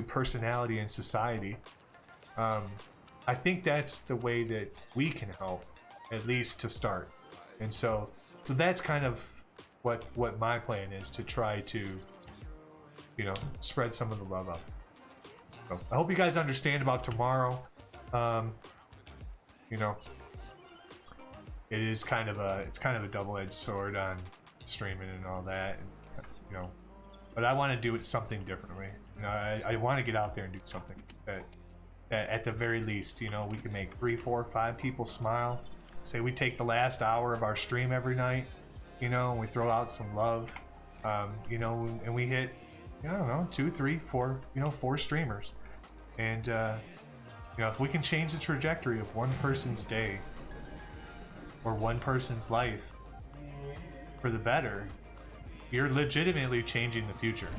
personality and society, I think that's the way that we can help, at least to start. And so that's kind of what my plan is, to try to, you know, spread some of the love up. So I hope you guys understand about tomorrow. You know, it is kind of a double-edged sword on streaming and all that, and, you know, but I want to do it something differently. You know, I want to get out there and do something that at the very least, you know, we can make 3, 4, 5 people smile. Say we take the last hour of our stream every night, you know, and we throw out some love, you know, and we hit, I don't know, 2, 3, 4, you know, 4 streamers. And, you know, if we can change the trajectory of one person's day or one person's life for the better, you're legitimately changing the future.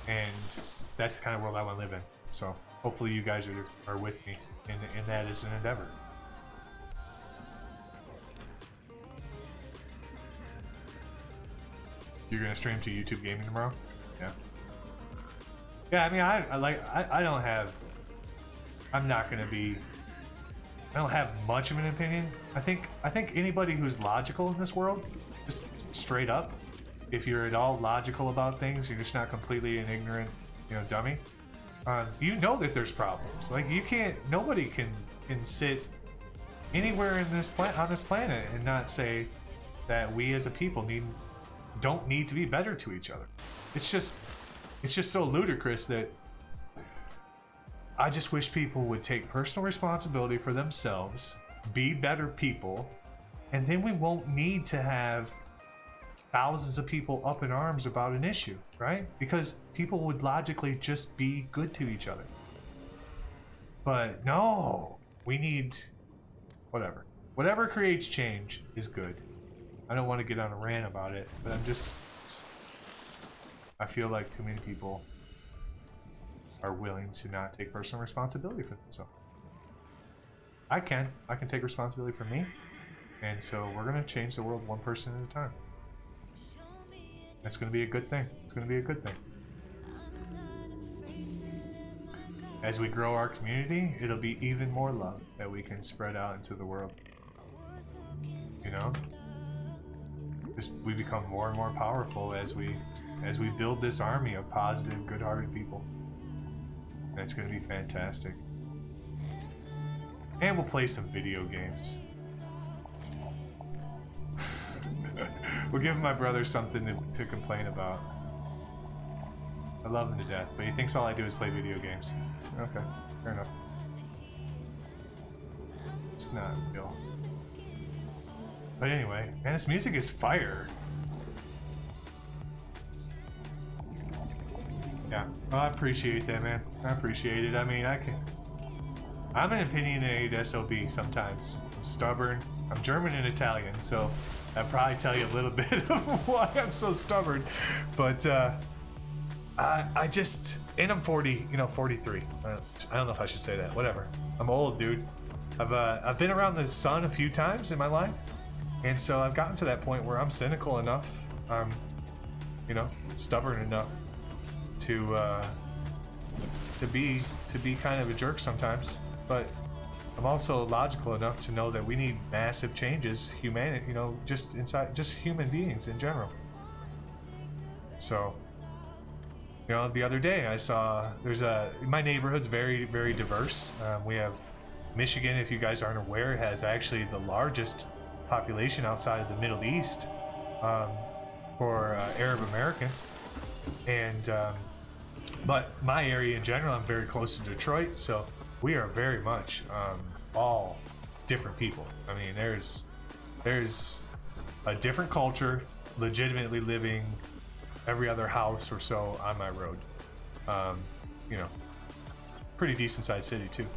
And that's the kind of world I want to live in. So hopefully you guys are with me in that as an endeavor. You're gonna stream to YouTube gaming tomorrow? Yeah. Yeah, I mean, I don't have. I'm not gonna be. I don't have much of an opinion. I think anybody who's logical in this world, just straight up, if you're at all logical about things, you're just not completely an ignorant, you know, dummy. You know that there's problems. Like, you can't. Nobody can sit anywhere in this on this planet and not say that we as a people don't need to be better to each other. It's just so ludicrous that I just wish people would take personal responsibility for themselves, be better people, and then we won't need to have thousands of people up in arms about an issue, right? Because people would logically just be good to each other. But no, we need whatever. Whatever creates change is good. I don't want to get on a rant about it, but I feel like too many people are willing to not take personal responsibility for themselves. I can take responsibility for me, and so we're going to change the world one person at a time. That's going to be a good thing. It's going to be a good thing. As we grow our community, it'll be even more love that we can spread out into the world. You know? We become more and more powerful as we build this army of positive, good-hearted people. That's going to be fantastic. And we'll play some video games. We're giving my brother something to complain about. I love him to death, but he thinks all I do is play video games. Okay, fair enough. It's not real. But anyway, man, this music is fire. Yeah, well, I appreciate that, man. I appreciate it. I mean, I'm an opinionated SOB sometimes. I'm stubborn. I'm German and Italian, so I'll probably tell you a little bit of why I'm so stubborn. But I just, and I'm 43. I don't know if I should say that. Whatever. I'm old, dude. I've been around the sun a few times in my life, And so I've gotten to that point where I'm cynical enough, I'm, stubborn enough to be kind of a jerk sometimes, but I'm also logical enough to know that we need massive changes, humanity, just human beings in general. So, the other day I saw my neighborhood's very, very diverse. We have Michigan, if you guys aren't aware, has actually the largest population outside of the Middle East for Arab Americans, and but my area in general, I'm very close to Detroit, so we are very much all different people. I mean, there's a different culture legitimately living every other house or so on my road. Pretty decent sized city too.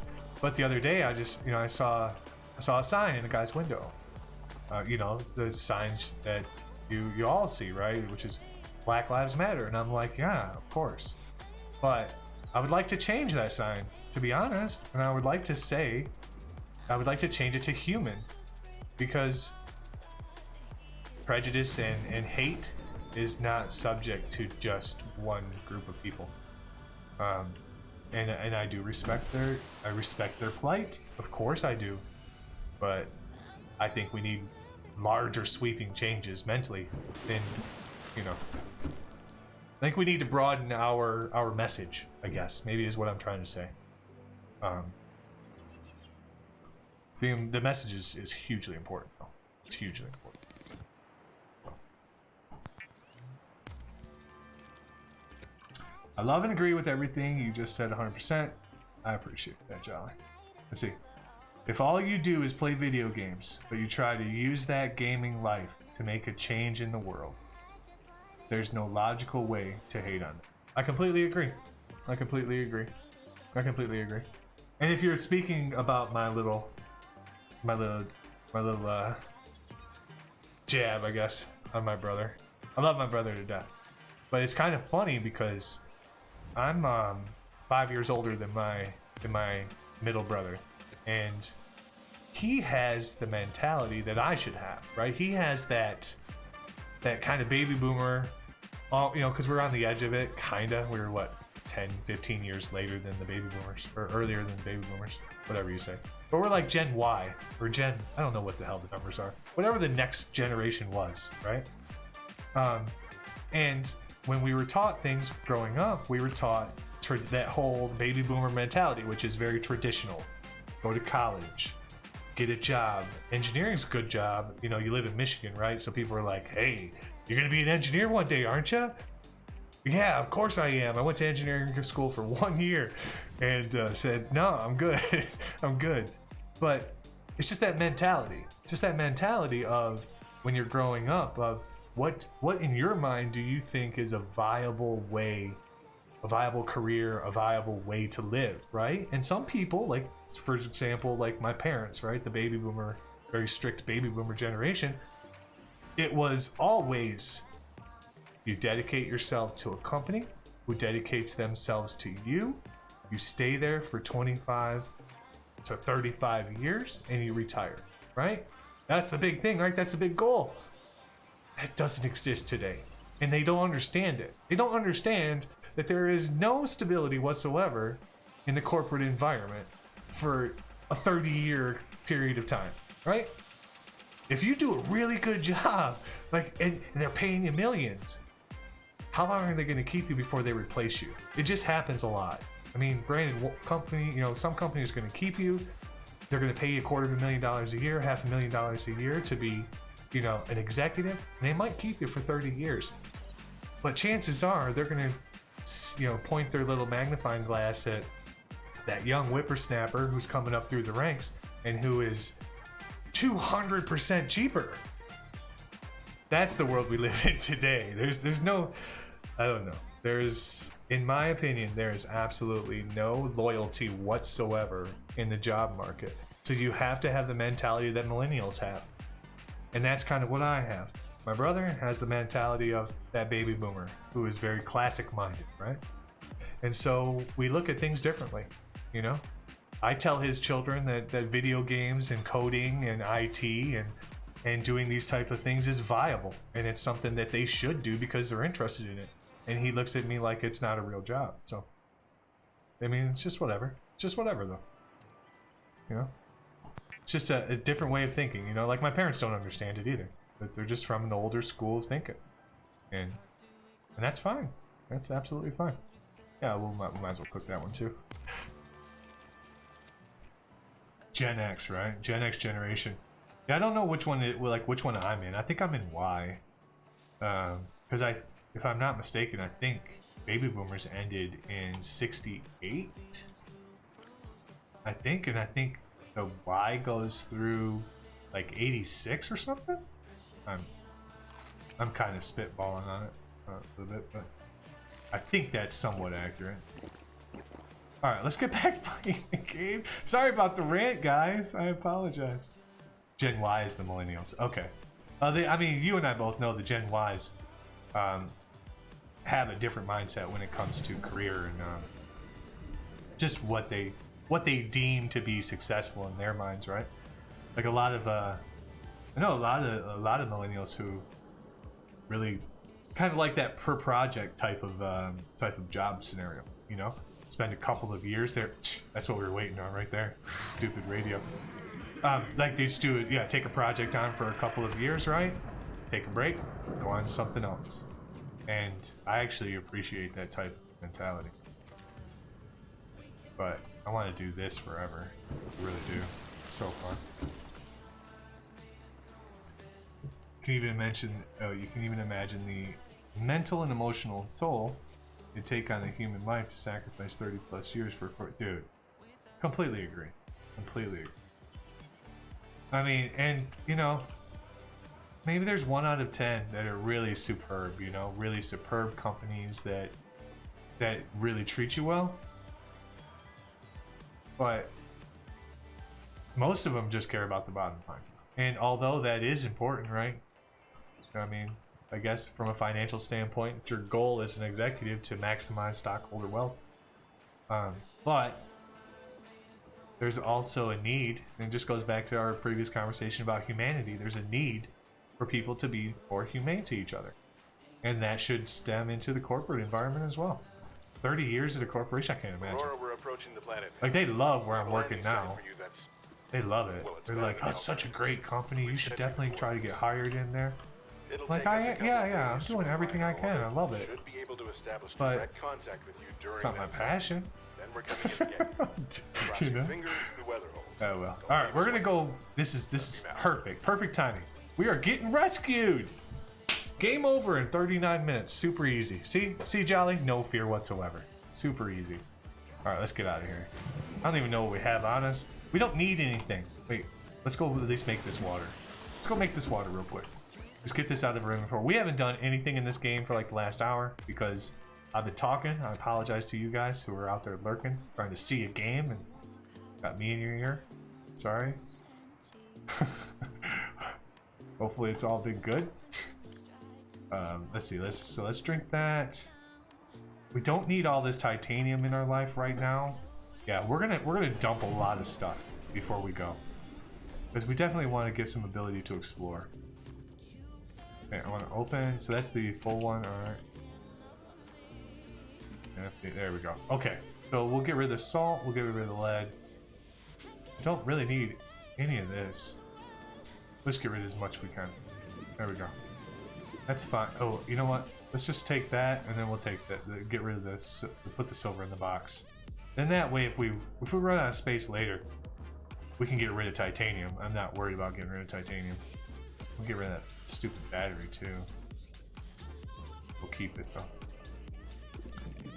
But the other day I saw a sign in a guy's window. The signs that you all see, right? Which is Black Lives Matter. And I'm like, yeah, of course. But I would like to change that sign, to be honest. And I would like to change it to human, because prejudice and hate is not subject to just one group of people. And I do respect their plight. Of course I do. But I think we need larger sweeping changes mentally than, I think we need to broaden our message, I guess, maybe is what I'm trying to say. The message is hugely important, though. It's hugely important. I love and agree with everything you just said 100%. I appreciate that, Jolly. Let's see. If all you do is play video games, but you try to use that gaming life to make a change in the world, there's no logical way to hate on it. I completely agree. And if you're speaking about my little jab, I guess, on my brother, I love my brother to death. But it's kind of funny because I'm 5 years older than my middle brother, and he has the mentality that I should have, right? He has that kind of baby boomer, because we're on the edge of it, kinda. We're 10, 15 years later than the baby boomers, or earlier than the baby boomers, whatever you say. But we're like Gen Y, or Gen, I don't know what the hell the numbers are. Whatever the next generation was, right? And when we were taught things growing up, we were taught that whole baby boomer mentality, which is very traditional. Go to college, get a job. Engineering's a good job. You live in Michigan, right? So people are like, hey, you're gonna be an engineer one day, aren't you? Yeah, of course I am. I went to engineering school for 1 year and said, no, I'm good. I'm good. But it's just that mentality of when you're growing up, of what in your mind do you think is a viable way, a viable career, a viable way to live, right? And some people, like, for example, like my parents, right? The baby boomer, very strict baby boomer generation, it was always, you dedicate yourself to a company who dedicates themselves to you. You stay there for 25 to 35 years and you retire, right? That's the big thing, right? That's the big goal. That doesn't exist today. And they don't understand it. They don't understand that there is no stability whatsoever in the corporate environment for a 30-year period of time, right? If you do a really good job, and they're paying you millions, how long are they going to keep you before they replace you? It just happens a lot. I mean, granted, some companies are going to keep you. They're going to pay you $250,000 a year, $500,000 a year to be, an executive. And they might keep you for 30 years. But chances are they're going to, point their little magnifying glass at that young whippersnapper who's coming up through the ranks and who is 200% cheaper. That's the world we live in today. There's no, I don't know. In my opinion, there is absolutely no loyalty whatsoever in the job market. So you have to have the mentality that millennials have. And that's kind of what I have. My brother has the mentality of that baby boomer who is very classic minded, right? And so we look at things differently, I tell his children that video games and coding and IT and and doing these type of things is viable, and it's something that they should do because they're interested in it. And he looks at me like it's not a real job. So, I mean, it's just whatever. Just whatever, though. You know? It's just a different way of thinking, you know? Like, my parents don't understand it either. But they're just from an older school of thinking. And that's fine. That's absolutely fine. Yeah, we might as well cook that one, too. Gen X, right? Gen X generation. Yeah, I don't know which one which one I'm in. I think I'm in Y. Because if I'm not mistaken, I think baby boomers ended in 68. I think the Y goes through like 86 or something. I'm kind of spitballing on it a little bit, but I think that's somewhat accurate. All right, let's get back playing the game. Sorry about the rant, guys. I apologize. Gen Y is the millennials. Okay. I mean, you and I both know the Gen Ys have a different mindset when it comes to career and just what they deem to be successful in their minds, right? Like a lot of I know a lot of millennials who really kind of like that per project type of job scenario, you know? Spend a couple of years there. That's what we were waiting on right there. Stupid radio. Like they just do it, yeah, take a project on for a couple of years, right? Take a break, go on to something else. And I actually appreciate that type of mentality. But I want to do this forever. I really do. It's so fun. You can even imagine the mental and emotional toll it take on a human life to sacrifice 30 plus years for dude. Completely agree. Completely agree. I mean, and you know, maybe there's 1 out of 10 that are really superb, you know, really superb companies that really treat you well. But most of them just care about the bottom line. And although that is important, right? I mean, I guess from a financial standpoint, your goal as an executive to maximize stockholder wealth. But there's also a need, and it just goes back to our previous conversation about humanity. There's a need for people to be more humane to each other. And that should stem into the corporate environment as well. 30 years at a corporation, I can't imagine. Aurora, we're approaching the planet. Like, they love where I'm The working landing site now. for you, that's- They love it. Well, it's They're better like, than oh, it's such a alternatives. great company. You should definitely try to get hired in there. It'll Like, take us a couple of I'm days to doing everything I refine can. I our love order. it. Should be able to establish But direct contact with you during It's not my that time. passion. Then we're coming in again. Cross You your know? fingers, the weather holds. Oh well. Don't All right, leave we're us gonna waiting. go. This is perfect timing. We are getting rescued. Game over in 39 minutes. Super easy. See, Jolly? No fear whatsoever. Super easy. All right, let's get out of here. I don't even know what we have on us. We don't need anything. Wait, let's go at least make this water. Let's go make this water real quick. Just get this out of our inventory. We haven't done anything in this game for like the last hour because I've been talking. I apologize to you guys who are out there lurking, trying to see a game and got me in your ear. Sorry. Hopefully it's all been good. Let's see. Let's drink that. We don't need all this titanium in our life right now. Yeah, we're gonna dump a lot of stuff before we go, because we definitely want to get some ability to explore. Okay, I want to open. So that's the full one. All right. Yeah, there we go. Okay, so we'll get rid of the salt. We'll get rid of the lead. Don't really need any of this. Let's get rid of as much as we can. There we go. That's fine. Oh, you know what? Let's just take that, and then we'll take that. Get rid of this. We'll put the silver in the box. Then that way, if we run out of space later, we can get rid of titanium. I'm not worried about getting rid of titanium. We'll get rid of that stupid battery too. We'll keep it though.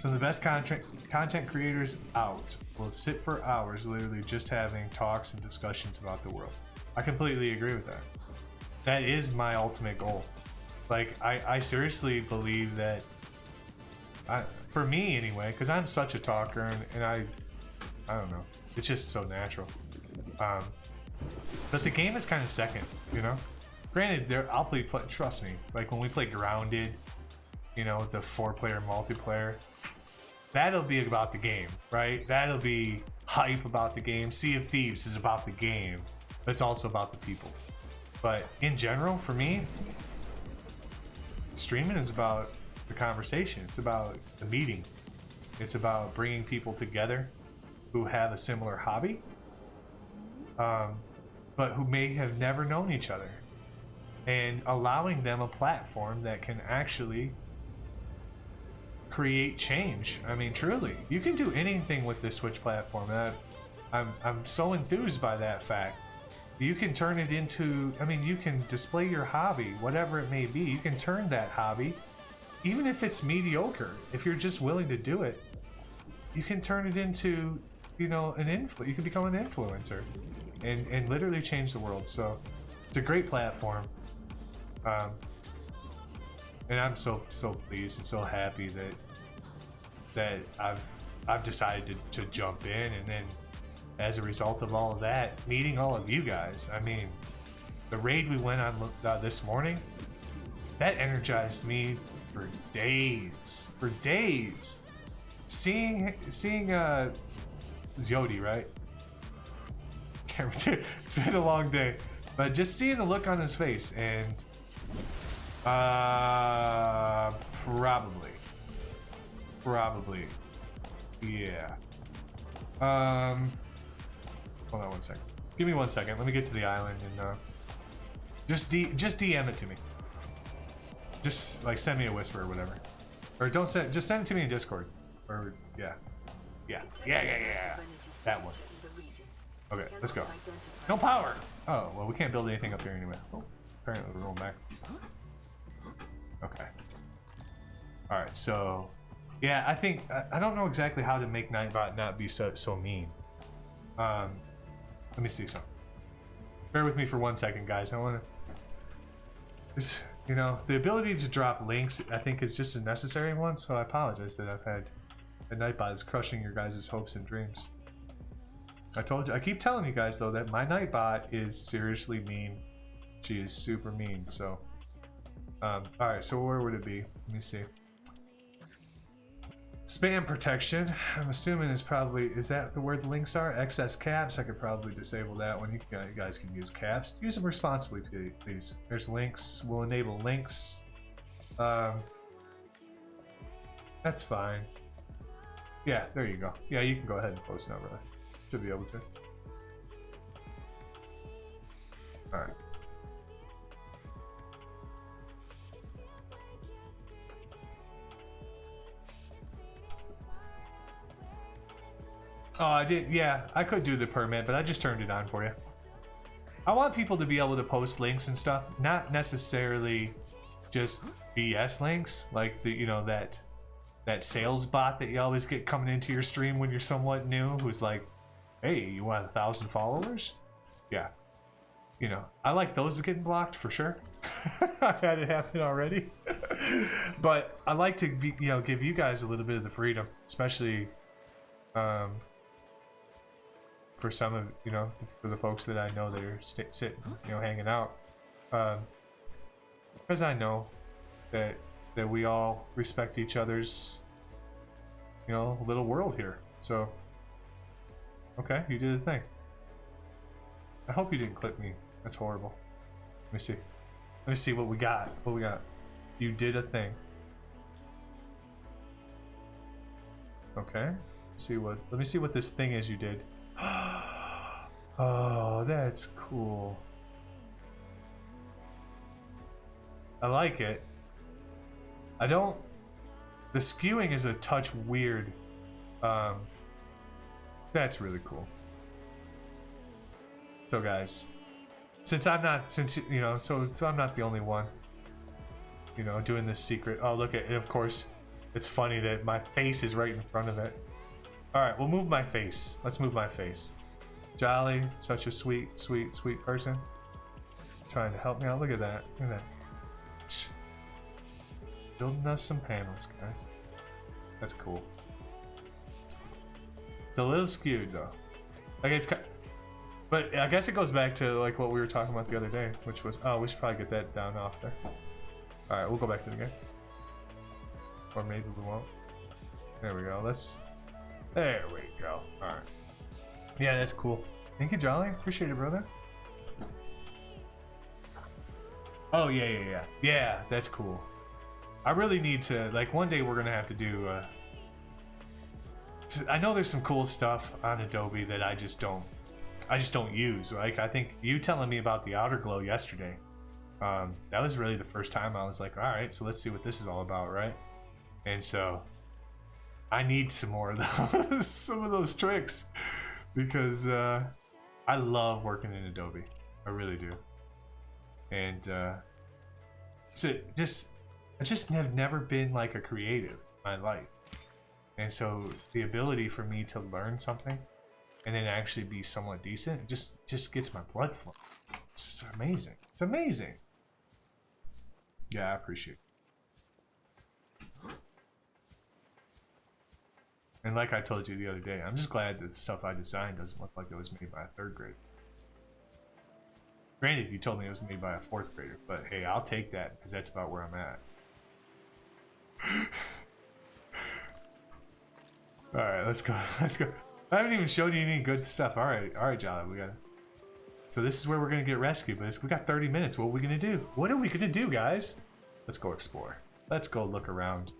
So the best content creators out will sit for hours literally just having talks and discussions about the world. I completely agree with that. That is my ultimate goal. Like, I seriously believe that, for me anyway, because I'm such a talker and I don't know, it's just so natural. But the game is kind of second, you know? Granted, I'll play, trust me, like when we play Grounded, you know, the 4-player multiplayer, that'll be about the game, right? That'll be hype about the game. Sea of Thieves is about the game, but it's also about the people. But in general, for me, streaming is about the conversation. It's about the meeting. It's about bringing people together who have a similar hobby, but who may have never known each other, and allowing them a platform that can actually create change. I mean, truly, you can do anything with this Twitch platform. I'm so enthused by that fact. You can turn it into, I mean, you can display your hobby, whatever it may be. You can turn that hobby, even if it's mediocre, if you're just willing to do it, you can turn it into, you know, you can become an influencer and literally change the world. So it's a great platform. And I'm so pleased and so happy that I've decided to jump in, and then as a result of all of that, meeting all of you guys. I mean, the raid we went on this morning, that energized me for days. For days. Seeing Yodi, right? It's been a long day, but just seeing the look on his face, and probably, yeah. Hold on 1 second. Give me 1 second. Let me get to the island and just DM it to me. Just like send me a whisper or whatever, or don't send. Just send it to me in Discord. Or yeah. That one. Okay, let's go. No power. Oh well, we can't build anything up here anyway. Oh, apparently we're going back. Okay. All right. So yeah, I think I don't know exactly how to make Nightbot not be so mean. Let me see something. Bear with me for 1 second, guys. I want to. You know, the ability to drop links, I think, is just a necessary one. So I apologize that I've had a Nightbot is crushing your guys' hopes and dreams. I told you. I keep telling you guys though that my Nightbot is seriously mean. She is super mean. So, all right. So where would it be? Let me see. Spam protection, I'm assuming is that the word the links are? Excess caps, I could probably disable that one. You guys can use caps. Use them responsibly, please. There's links, we'll enable links. That's fine. Yeah, there you go. Yeah, you can go ahead and post now, brother. Should be able to. Alright. Oh, I did. Yeah, I could do the permit, but I just turned it on for you. I want people to be able to post links and stuff, not necessarily just BS links, like the, you know, that sales bot that you always get coming into your stream when you're somewhat new, who's like, "Hey, you want 1,000 followers?" Yeah, you know, I like those getting blocked for sure. I've had it happen already, but I like to be, you know, give you guys a little bit of the freedom, especially. For some of, you know, for the folks that I know that are sitting, you know, hanging out, because I know that we all respect each other's, you know, little world here. So, okay, you did a thing. I hope you didn't clip me. That's horrible. Let me see. Let me see what we got. What we got? You did a thing. Okay. Let me see what this thing is you did. Oh, that's cool. I like it. The skewing is a touch weird. That's really cool. So guys, since I'm not the only one, you know, doing this secret. Oh, look at it. Of course, it's funny that my face is right in front of it. All right, we'll move my face. Let's move my face. Jolly, such a sweet person. Trying to help me out. Look at that. Look at that. Building us some panels, guys. That's cool. It's a little skewed though. Like it's but I guess it goes back to like what we were talking about the other day, which was, oh, we should probably get that down off there. All right, we'll go back to the game. Or maybe we won't. There we go. There we go. All right. Yeah, that's cool. Thank you, Jolly. Appreciate it, brother. Oh yeah. Yeah, that's cool. I really need to, like, one day we're gonna have to do. I know there's some cool stuff on Adobe that I just don't use. Like, I think you telling me about the outer glow yesterday. That was really the first time I was like, all right, so let's see what this is all about, right? And so I need some more of those, some of those tricks, because I love working in Adobe. I really do. And so I just have never been like a creative in my life. And so the ability for me to learn something and then actually be somewhat decent just gets my blood flowing. It's amazing. It's amazing. Yeah, I appreciate it. And like I told you the other day, I'm just glad that the stuff I designed doesn't look like it was made by a 3rd grader. Granted, you told me it was made by a 4th grader, but hey, I'll take that because that's about where I'm at. All right, let's go. Let's go. I haven't even showed you any good stuff. All right, Jolly, we gotta. So this is where we're gonna get rescued, but we got 30 minutes. What are we gonna do? What are we gonna do, guys? Let's go explore. Let's go look around.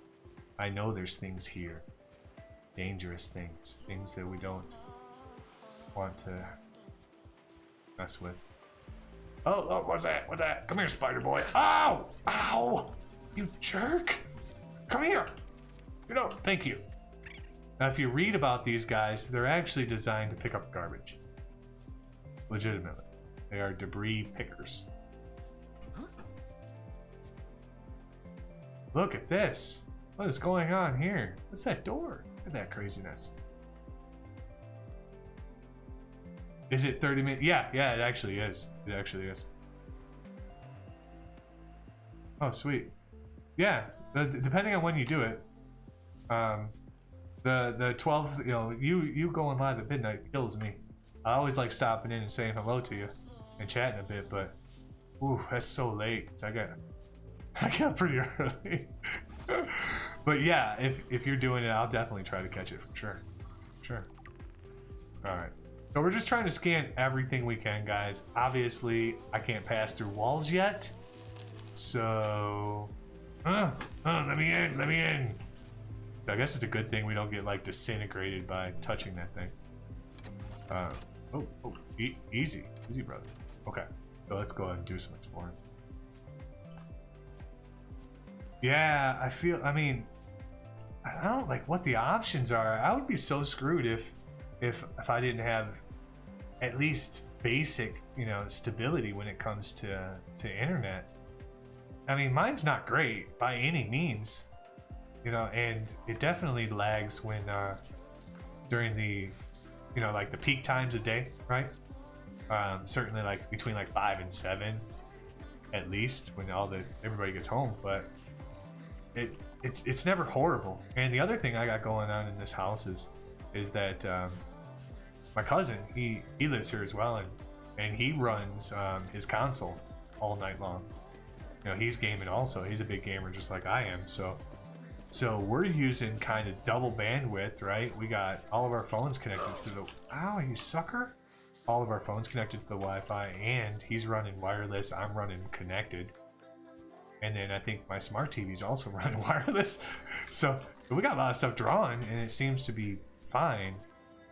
I know there's things here. Dangerous things. Things that we don't want to mess with. Oh, what's that? What's that? Come here, spider boy. Ow! Ow! You jerk! Come here! You know, thank you. Now, if you read about these guys, they're actually designed to pick up garbage. Legitimately. They are debris pickers. Look at this. What is going on here? What's that door? Look at that craziness. Is it 30 minutes? Yeah, it actually is. It actually is. Oh, sweet. Yeah, depending on when you do it. The 12, you know, you going live at midnight kills me. I always like stopping in and saying hello to you and chatting a bit, but ooh, that's so late. So I got pretty early. But yeah, if you're doing it, I'll definitely try to catch it for sure. Sure. All right. So we're just trying to scan everything we can, guys. Obviously, I can't pass through walls yet. So, let me in. I guess it's a good thing we don't get like disintegrated by touching that thing. Easy, brother. Okay, so let's go ahead and do some exploring. Yeah, I mean, I don't like what the options are. I would be so screwed if I didn't have at least basic, you know, stability when it comes to internet. I mean, mine's not great by any means, you know, and it definitely lags when during the, you know, like the peak times of day, right? Certainly like between like 5 and 7 at least when everybody gets home, but it's never horrible. And the other thing I got going on in this house is that my cousin, he lives here as well, and he runs his console all night long. You know, he's gaming also. He's a big gamer just like I am. So we're using kind of double bandwidth, right? We got all of our phones connected to the... Ow, you sucker! All of our phones connected to the Wi-Fi, and he's running wireless. I'm running connected. And then I think my smart TV's also running wireless. So we got a lot of stuff drawn, and it seems to be fine.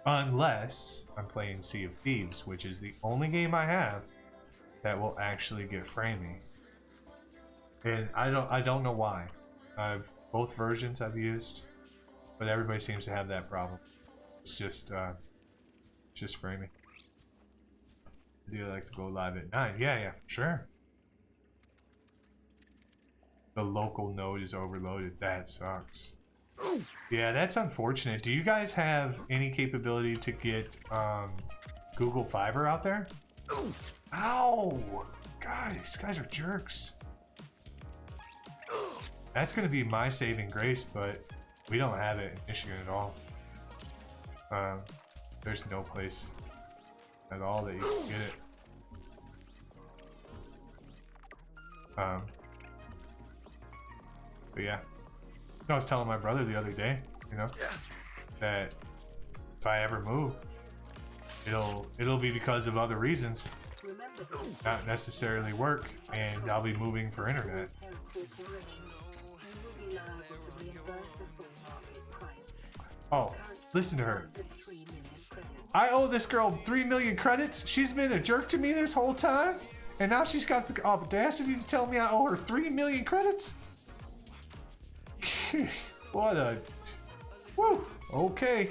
Unless I'm playing Sea of Thieves, which is the only game I have that will actually get framing. And I don't know why. Both versions I've used, but everybody seems to have that problem. It's just framing. Do you like to go live at 9? Yeah, for sure. The local node is overloaded. That sucks. Yeah, that's unfortunate. Do you guys have any capability to get Google Fiber out there? Ow! Guys are jerks. That's gonna be my saving grace, but we don't have it in Michigan at all. There's no place at all that you can get it. But yeah. I was telling my brother the other day, you know, that if I ever move, it'll be because of other reasons. Remember not necessarily work, and I'll be moving for internet. Oh, listen to her. I owe this girl 3 million credits. She's been a jerk to me this whole time, and now she's got the audacity to tell me I owe her 3 million credits? What a... Woo! Okay.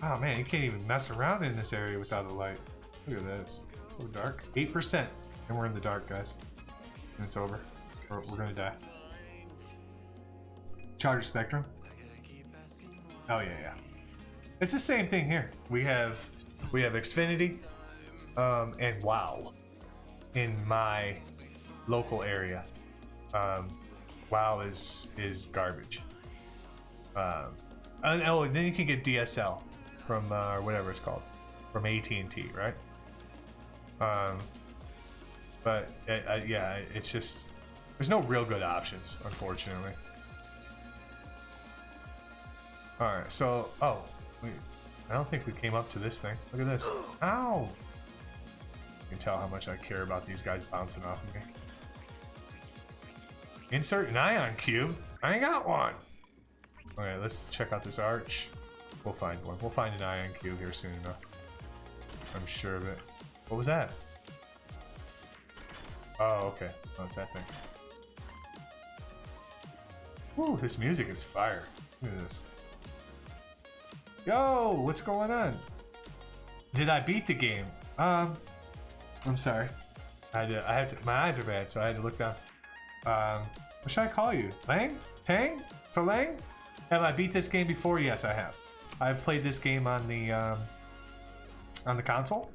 Oh man, you can't even mess around in this area without a light. Look at this. So dark. 8%. And we're in the dark, guys. And it's over. We're gonna die. Charger Spectrum. Oh yeah. It's the same thing here. We have Xfinity and WoW in my local area. WoW is garbage. And then you can get DSL from whatever it's called, from AT&T, right? But yeah, it's just there's no real good options, unfortunately. All right, so I don't think we came up to this thing. Look at this. Ow! You can tell how much I care about these guys bouncing off of me. Insert an ion cube. I ain't got one. Okay, let's check out this arch. We'll find one. We'll find an ion cube here soon enough. I'm sure of it. What was that? Oh, okay. Oh, it's that thing. Woo, this music is fire. Look at this. Yo, what's going on? Did I beat the game? I'm sorry. I have to. My eyes are bad, so I had to look down. What should I call you? Lang? Tang? To Lang? Have I beat this game before? Yes, I have. I've played this game on the console,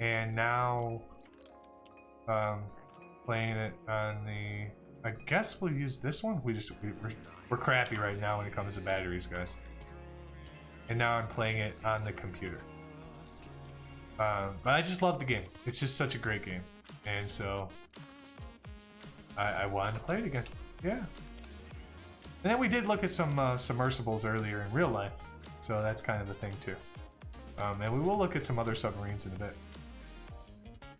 and now playing it on the. I guess we'll use this one. We're crappy right now when it comes to batteries, guys. And now I'm playing it on the computer. But I just love the game. It's just such a great game, and so I wanted to play it again. Yeah. And then we did look at some submersibles earlier in real life, so that's kind of the thing too. And we will look at some other submarines in a bit.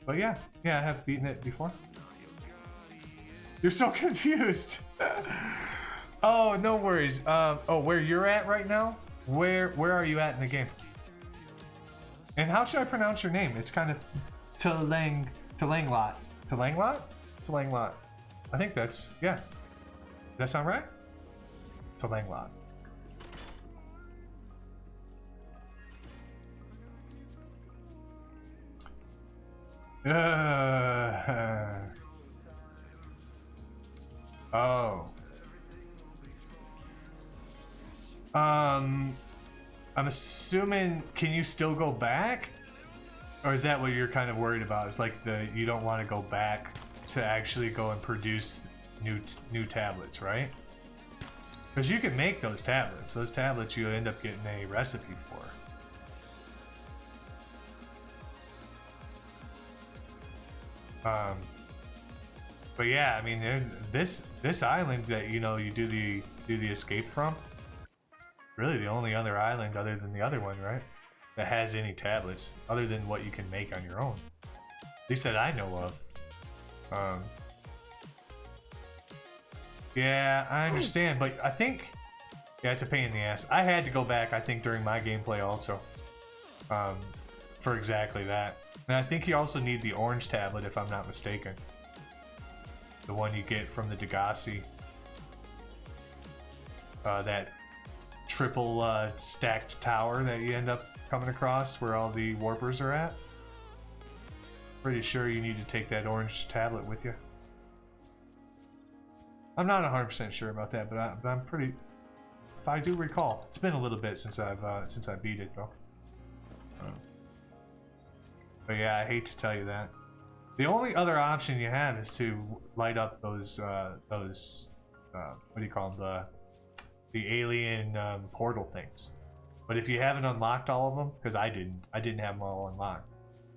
But yeah, I have beaten it before. You're so confused. Oh, no worries. Oh, where you're at right now? Where are you at in the game? And how should I pronounce your name? It's kind of Talanglot. Talanglot. I think that's, yeah. Does that sound right? Talanglot. Oh. I'm assuming, can you still go back? Or is that what you're kind of worried about? It's like you don't want to go back to actually go and produce new tablets, right? Because you can make those tablets. Those tablets you end up getting a recipe for. But yeah, I mean, this island that you do the escape from. Really, the only other island other than the other one, right? That has any tablets other than what you can make on your own. At least that I know of. Yeah, I understand, but I think, yeah, it's a pain in the ass. I had to go back, I think, during my gameplay also, for exactly that. And I think you also need the orange tablet, if I'm not mistaken. The one you get from the Degassi. That triple stacked tower that you end up coming across where all the warpers are at. Pretty sure you need to take that orange tablet with you. I'm not 100% sure about that, but I'm pretty. If I do recall, it's been a little bit since I beat it though. But yeah, I hate to tell you that. The only other option you have is to light up those what do you call them, the alien portal things. But if you haven't unlocked all of them, because I didn't have them all unlocked,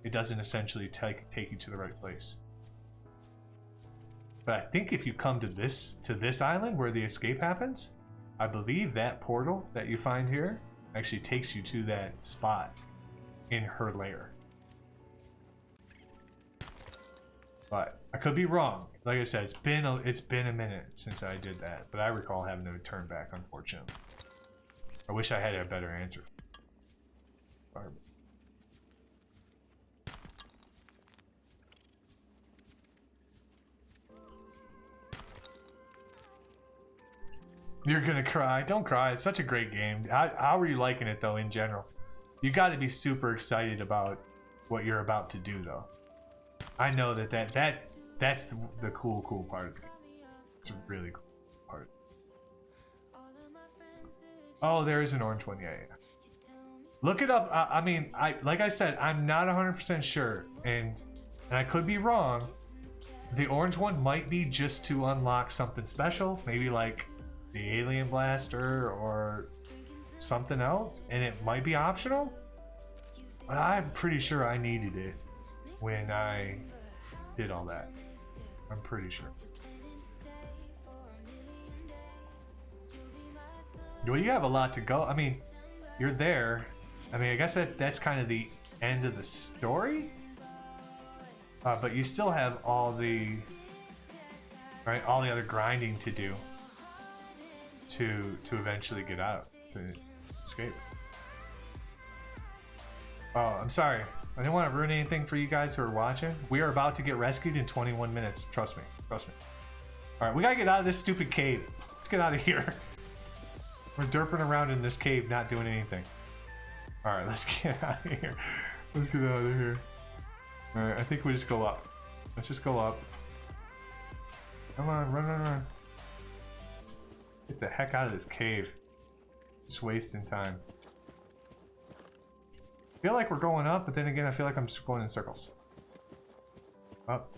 it doesn't essentially take you to the right place. But I think if you come to this island where the escape happens, I believe that portal that you find here actually takes you to that spot in her lair. But I could be wrong. Like I said, it's been a minute since I did that, but I recall having to turn back, unfortunately. I wish I had a better answer. You're gonna cry. Don't cry. It's such a great game. How are you liking it though in general? You got to be super excited about what you're about to do though. I know that's the cool part of it. It's a really cool part. Oh, there is an orange one. Yeah. Look it up. I mean, like I said, I'm not 100% sure, and I could be wrong. The orange one might be just to unlock something special, maybe like the alien blaster or something else, and it might be optional. But I'm pretty sure I needed it when I did all that. I'm pretty sure. Well, you have a lot to go. I mean, you're there. I mean, I guess that's kind of the end of the story. But you still have all the other grinding to do to eventually get out, to escape. Oh, I'm sorry. I didn't want to ruin anything for you guys who are watching. We are about to get rescued in 21 minutes. Trust me. Trust me. All right, we gotta get out of this stupid cave. Let's get out of here. We're derping around in this cave, not doing anything. All right, let's get out of here. Let's get out of here. All right, I think we just go up. Let's just go up. Come on, run. Get the heck out of this cave. Just wasting time. I feel like we're going up, but then again, I feel like I'm just going in circles. Up.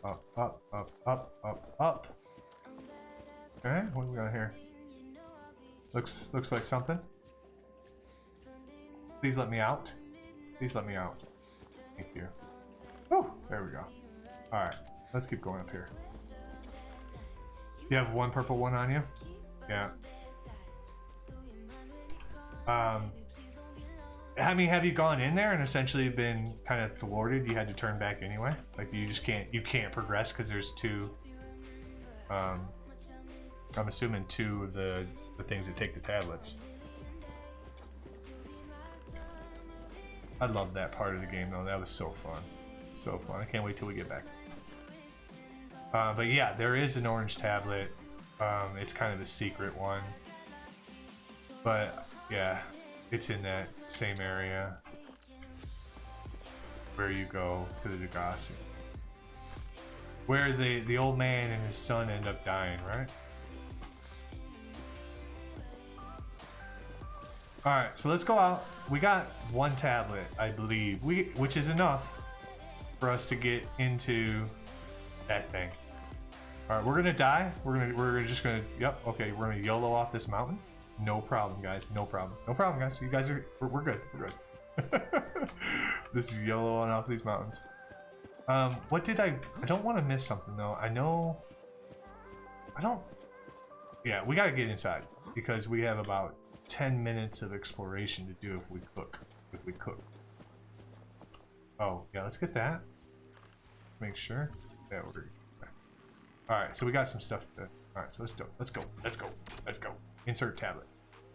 Okay, what do we got here? Looks like something. Please let me out. Please let me out. Thank you. Oh, there we go. All right, let's keep going up here. You have one purple one on you? Yeah. I mean, have you gone in there and essentially been kind of thwarted? You had to turn back anyway? Like you can't progress because there's two, I'm assuming two of the things that take the tablets. I love that part of the game though. That was so fun. So fun. I can't wait till we get back. But yeah, there is an orange tablet. It's kind of the secret one. But yeah, it's in that same area where you go to the Degassi. Where the old man and his son end up dying, right? Alright, so let's go out. We got one tablet, I believe. Which is enough for us to get into that thing. Alright, we're gonna die. We're just gonna yep, okay, we're gonna YOLO off this mountain. No problem, guys. No problem. No problem, guys. You guys are we're good. We're good. This is YOLOing off these mountains. What did I don't want to miss something though. Yeah, we gotta get inside because we have about 10 minutes of exploration to do if we cook. Oh, yeah, let's get that. Make sure. Yeah, we're good. Alright, so we got some stuff to alright, so let's go. Insert tablet.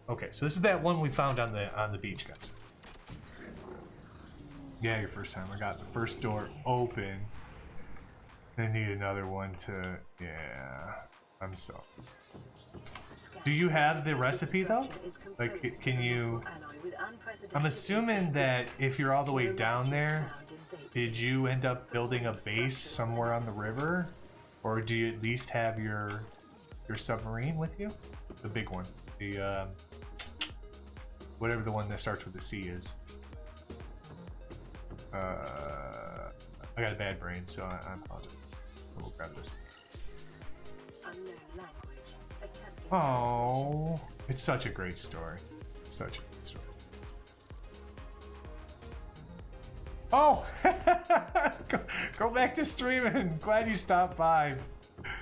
Okay, so this is that one we found on the beach, guys. Yeah, your first time. I got the first door open. I need another one to yeah. I'm so. Do you have the recipe though? Like, can you? I'm assuming that if you're all the way down there, did you end up building a base somewhere on the river, or do you at least have your submarine with you? The big one, the whatever the one that starts with the C is. I got a bad brain, so I apologize. We'll grab this. Oh, it's such a great story. Such a good story. Oh, go back to streaming. Glad you stopped by.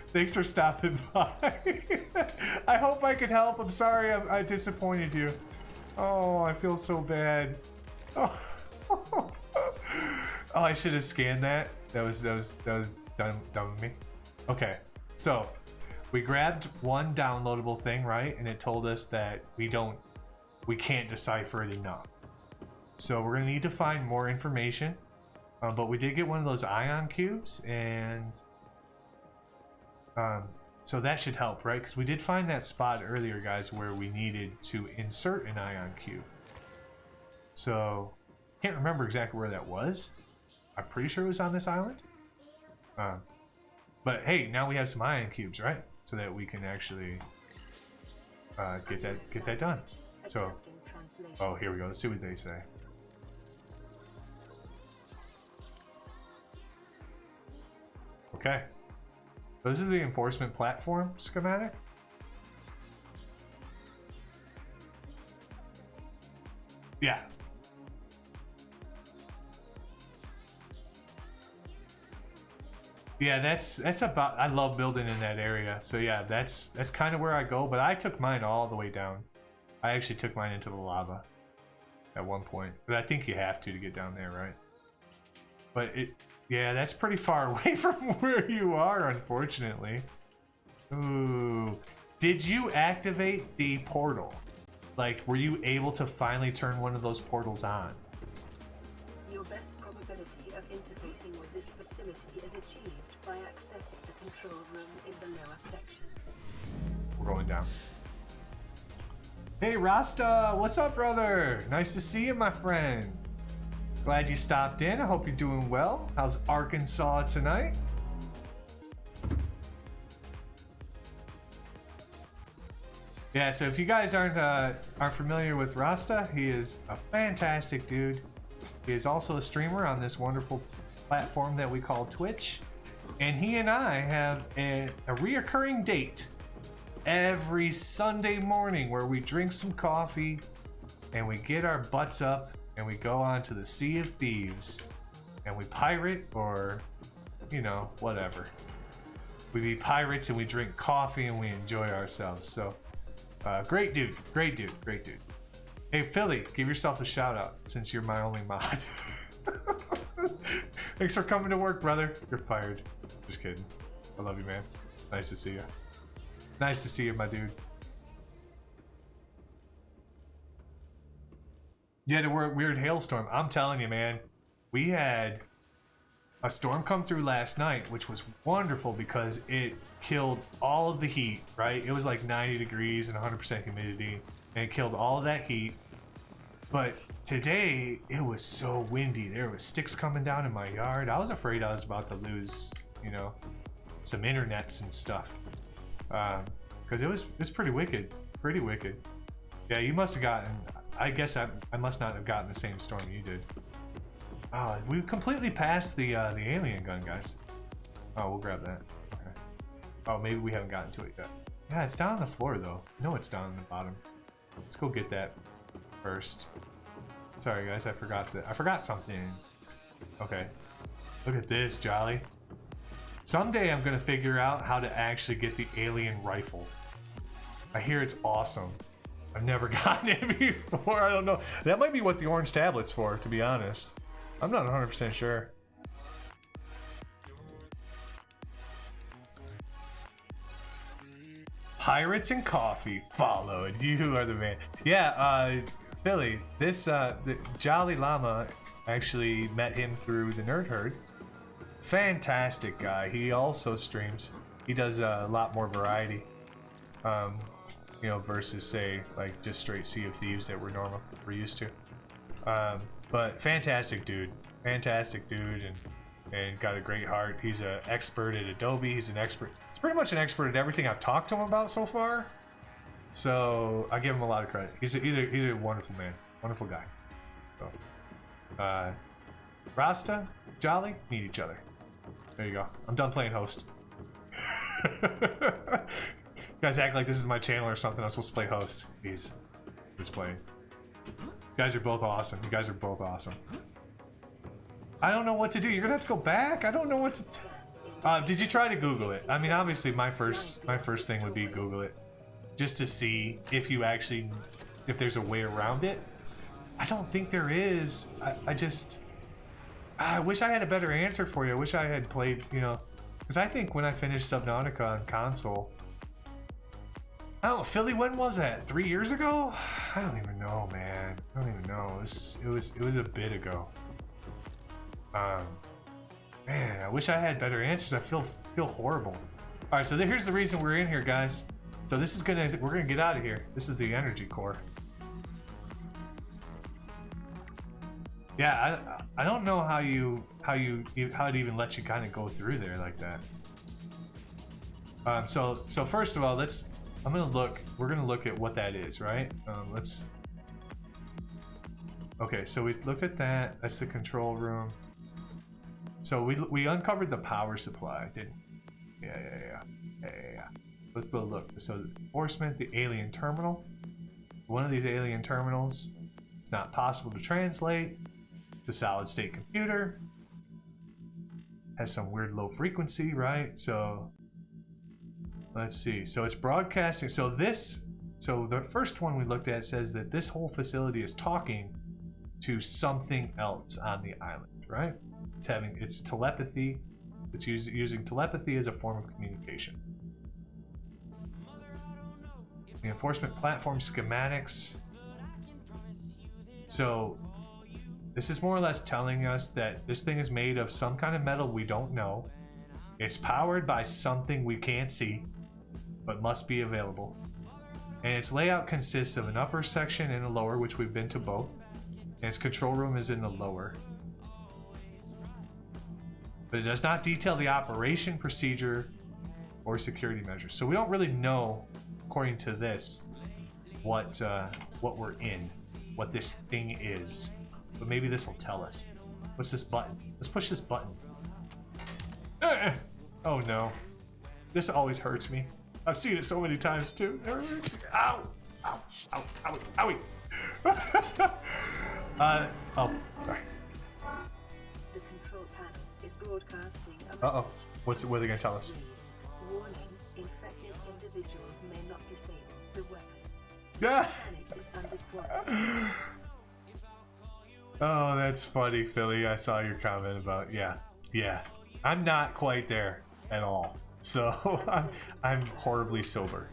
Thanks for stopping by. I hope I could help. I'm sorry I disappointed you. Oh, I feel so bad. Oh, oh I should have scanned that. That was Done with me? Okay. So, we grabbed one downloadable thing, right? And it told us that we can't decipher it enough. So we're gonna need to find more information. But we did get one of those ion cubes, and so that should help, right? Because we did find that spot earlier, guys, where we needed to insert an ion cube. So, can't remember exactly where that was. I'm pretty sure it was on this island. But hey, now we have some ion cubes, right? So that we can actually get that done. So, oh, here we go. Let's see what they say. Okay. So this is the enforcement platform schematic. Yeah. Yeah, that's about, I love building in that area. So yeah, that's kind of where I go, but I took mine all the way down. I actually took mine into the lava at one point, but I think you have to get down there, right? But yeah, that's pretty far away from where you are, unfortunately. Ooh. Did you activate the portal? Like, were you able to finally turn one of those portals on? Your best probability of interfacing with this facility is achieved by accessing the control room in the lower section. We're going down. Hey, Rasta! What's up, brother? Nice to see you, my friend. Glad you stopped in. I hope you're doing well. How's Arkansas tonight? Yeah, so if you guys aren't familiar with Rasta, he is a fantastic dude. He is also a streamer on this wonderful platform that we call Twitch. And he and I have a reoccurring date every Sunday morning where we drink some coffee and we get our butts up and we go on to the Sea of Thieves and we pirate, or, you know, whatever. We be pirates and we drink coffee and we enjoy ourselves. So, great dude, great dude, great dude. Hey, Philly, give yourself a shout out since you're my only mod. Thanks for coming to work, brother. You're fired. Just kidding. I love you, man. Nice to see you. Nice to see you, my dude. You had a weird hailstorm. I'm telling you, man. We had a storm come through last night, which was wonderful because it killed all of the heat, right? It was like 90 degrees and 100% humidity, and it killed all of that heat. But today, it was so windy. There was sticks coming down in my yard. I was afraid I was about to lose, you know, some internets and stuff. Because it was pretty wicked. Pretty wicked. Yeah, you must have gotten... I guess I must not have gotten the same storm you did. Oh, we completely passed the alien gun, guys. Oh, we'll grab that. Okay. Oh, maybe we haven't gotten to it yet. Yeah, it's down on the floor, though. No, it's down on the bottom. Let's go get that first. Sorry, guys, I forgot something. Okay. Look at this, Jolly. Someday I'm gonna figure out how to actually get the alien rifle. I hear it's awesome. I've never gotten it before. I don't know. That might be what the orange tablet's for, to be honest. I'm not 100% sure. Pirates and coffee followed. You are the man. Yeah, Philly, this the Jolly Llama, actually met him through the Nerd Herd. Fantastic guy. He also streams. He does a lot more variety. You know, versus say like just straight Sea of Thieves that we're used to. But fantastic dude, and got a great heart. He's an expert at Adobe. He's pretty much an expert at everything I've talked to him about so far. So I give him a lot of credit. He's a wonderful man, wonderful guy. So, Rasta, Jolly, meet each other. There you go. I'm done playing host. You guys act like this is my channel or something. I'm supposed to play host. He's playing. You guys are both awesome. You guys are both awesome. I don't know what to do. You're gonna have to go back. I don't know what to. Did you try to Google it? I mean, obviously, my first thing would be Google it, just to see if there's a way around it. I don't think there is. I wish I had a better answer for you. I wish I had played, you know, Because I think when I finished Subnautica on console, I don't know, Philly, when was that? 3 years ago? I don't even know, man. I don't even know. It was a bit ago. Man, I wish I had better answers. I feel horrible. All right, so here's the reason we're in here, guys. So this is we're gonna get out of here. This is the energy core. Yeah, I don't know how it even lets you kind of go through there like that. So first of all, we're gonna look at what that is, right? Okay, so we looked at that. That's the control room. So we uncovered the power supply, didn't we? Yeah. Let's go look. So enforcement, the alien terminal. One of these alien terminals, it's not possible to translate. The solid state computer has some weird low frequency, right? So let's see. So it's broadcasting. So the first one we looked at says that this whole facility is talking to something else on the island, right? It's telepathy. It's using telepathy as a form of communication. The enforcement platform schematics. So this is more or less telling us that this thing is made of some kind of metal we don't know. It's powered by something we can't see, but must be available. And its layout consists of an upper section and a lower, which we've been to both. And its control room is in the lower. But it does not detail the operation procedure or security measures. So we don't really know, according to this, what we're in, what this thing is. But maybe this will tell us. What's this button? Let's push this button. Oh no. This always hurts me. I've seen it so many times too. Ow! Ow! Ow! Owie! Owie! Oh, sorry. The control panel is broadcasting a Uh-oh. What are they gonna tell us? warning, infected individuals may not disable the weapon. Yeah. Panic is under quarantine. Oh, that's funny, Philly. I saw your comment about yeah. I'm not quite there at all, so I'm horribly sober,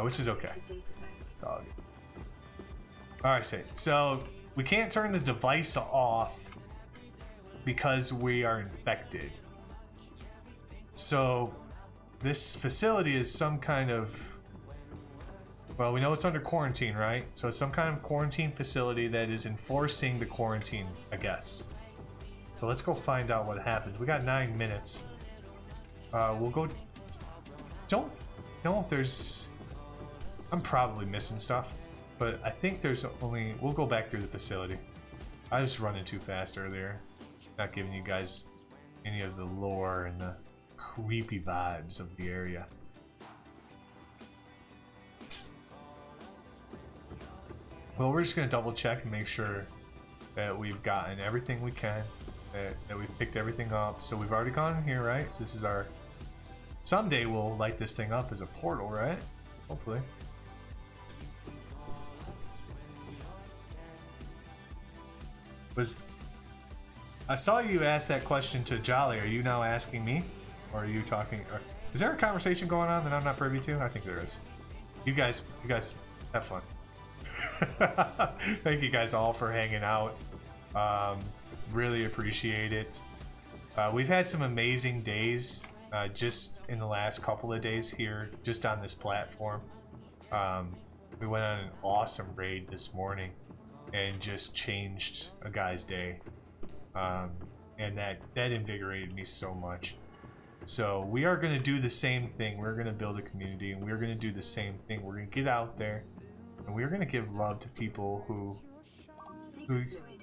which is okay. It's all good. All right, so we can't turn the device off because we are infected. So this facility is some kind of, well, we know it's under quarantine, right? So it's some kind of quarantine facility that is enforcing the quarantine, I guess. So let's go find out what happens. We got 9 minutes. We'll go. Don't know if there's. I'm probably missing stuff, but I think there's only. We'll go back through the facility. I was running too fast earlier, not giving you guys any of the lore and the creepy vibes of the area. Well, we're just gonna double check and make sure that we've gotten everything we can, that we've picked everything up. So we've already gone in here, right? So this is our. Someday we'll light this thing up as a portal, right? Hopefully. I saw you ask that question to Jolly. Are you now asking me, or are you talking? Is there a conversation going on that I'm not privy to? I think there is. You guys have fun. Thank you guys all for hanging out. Really appreciate it. We've had some amazing days just in the last couple of days here, just on this platform. We went on an awesome raid this morning and just changed a guy's day. And that invigorated me so much. So we are going to do the same thing. We're going to build a community, and we're going to do the same thing. We're going to get out there, and we're going to give love to people who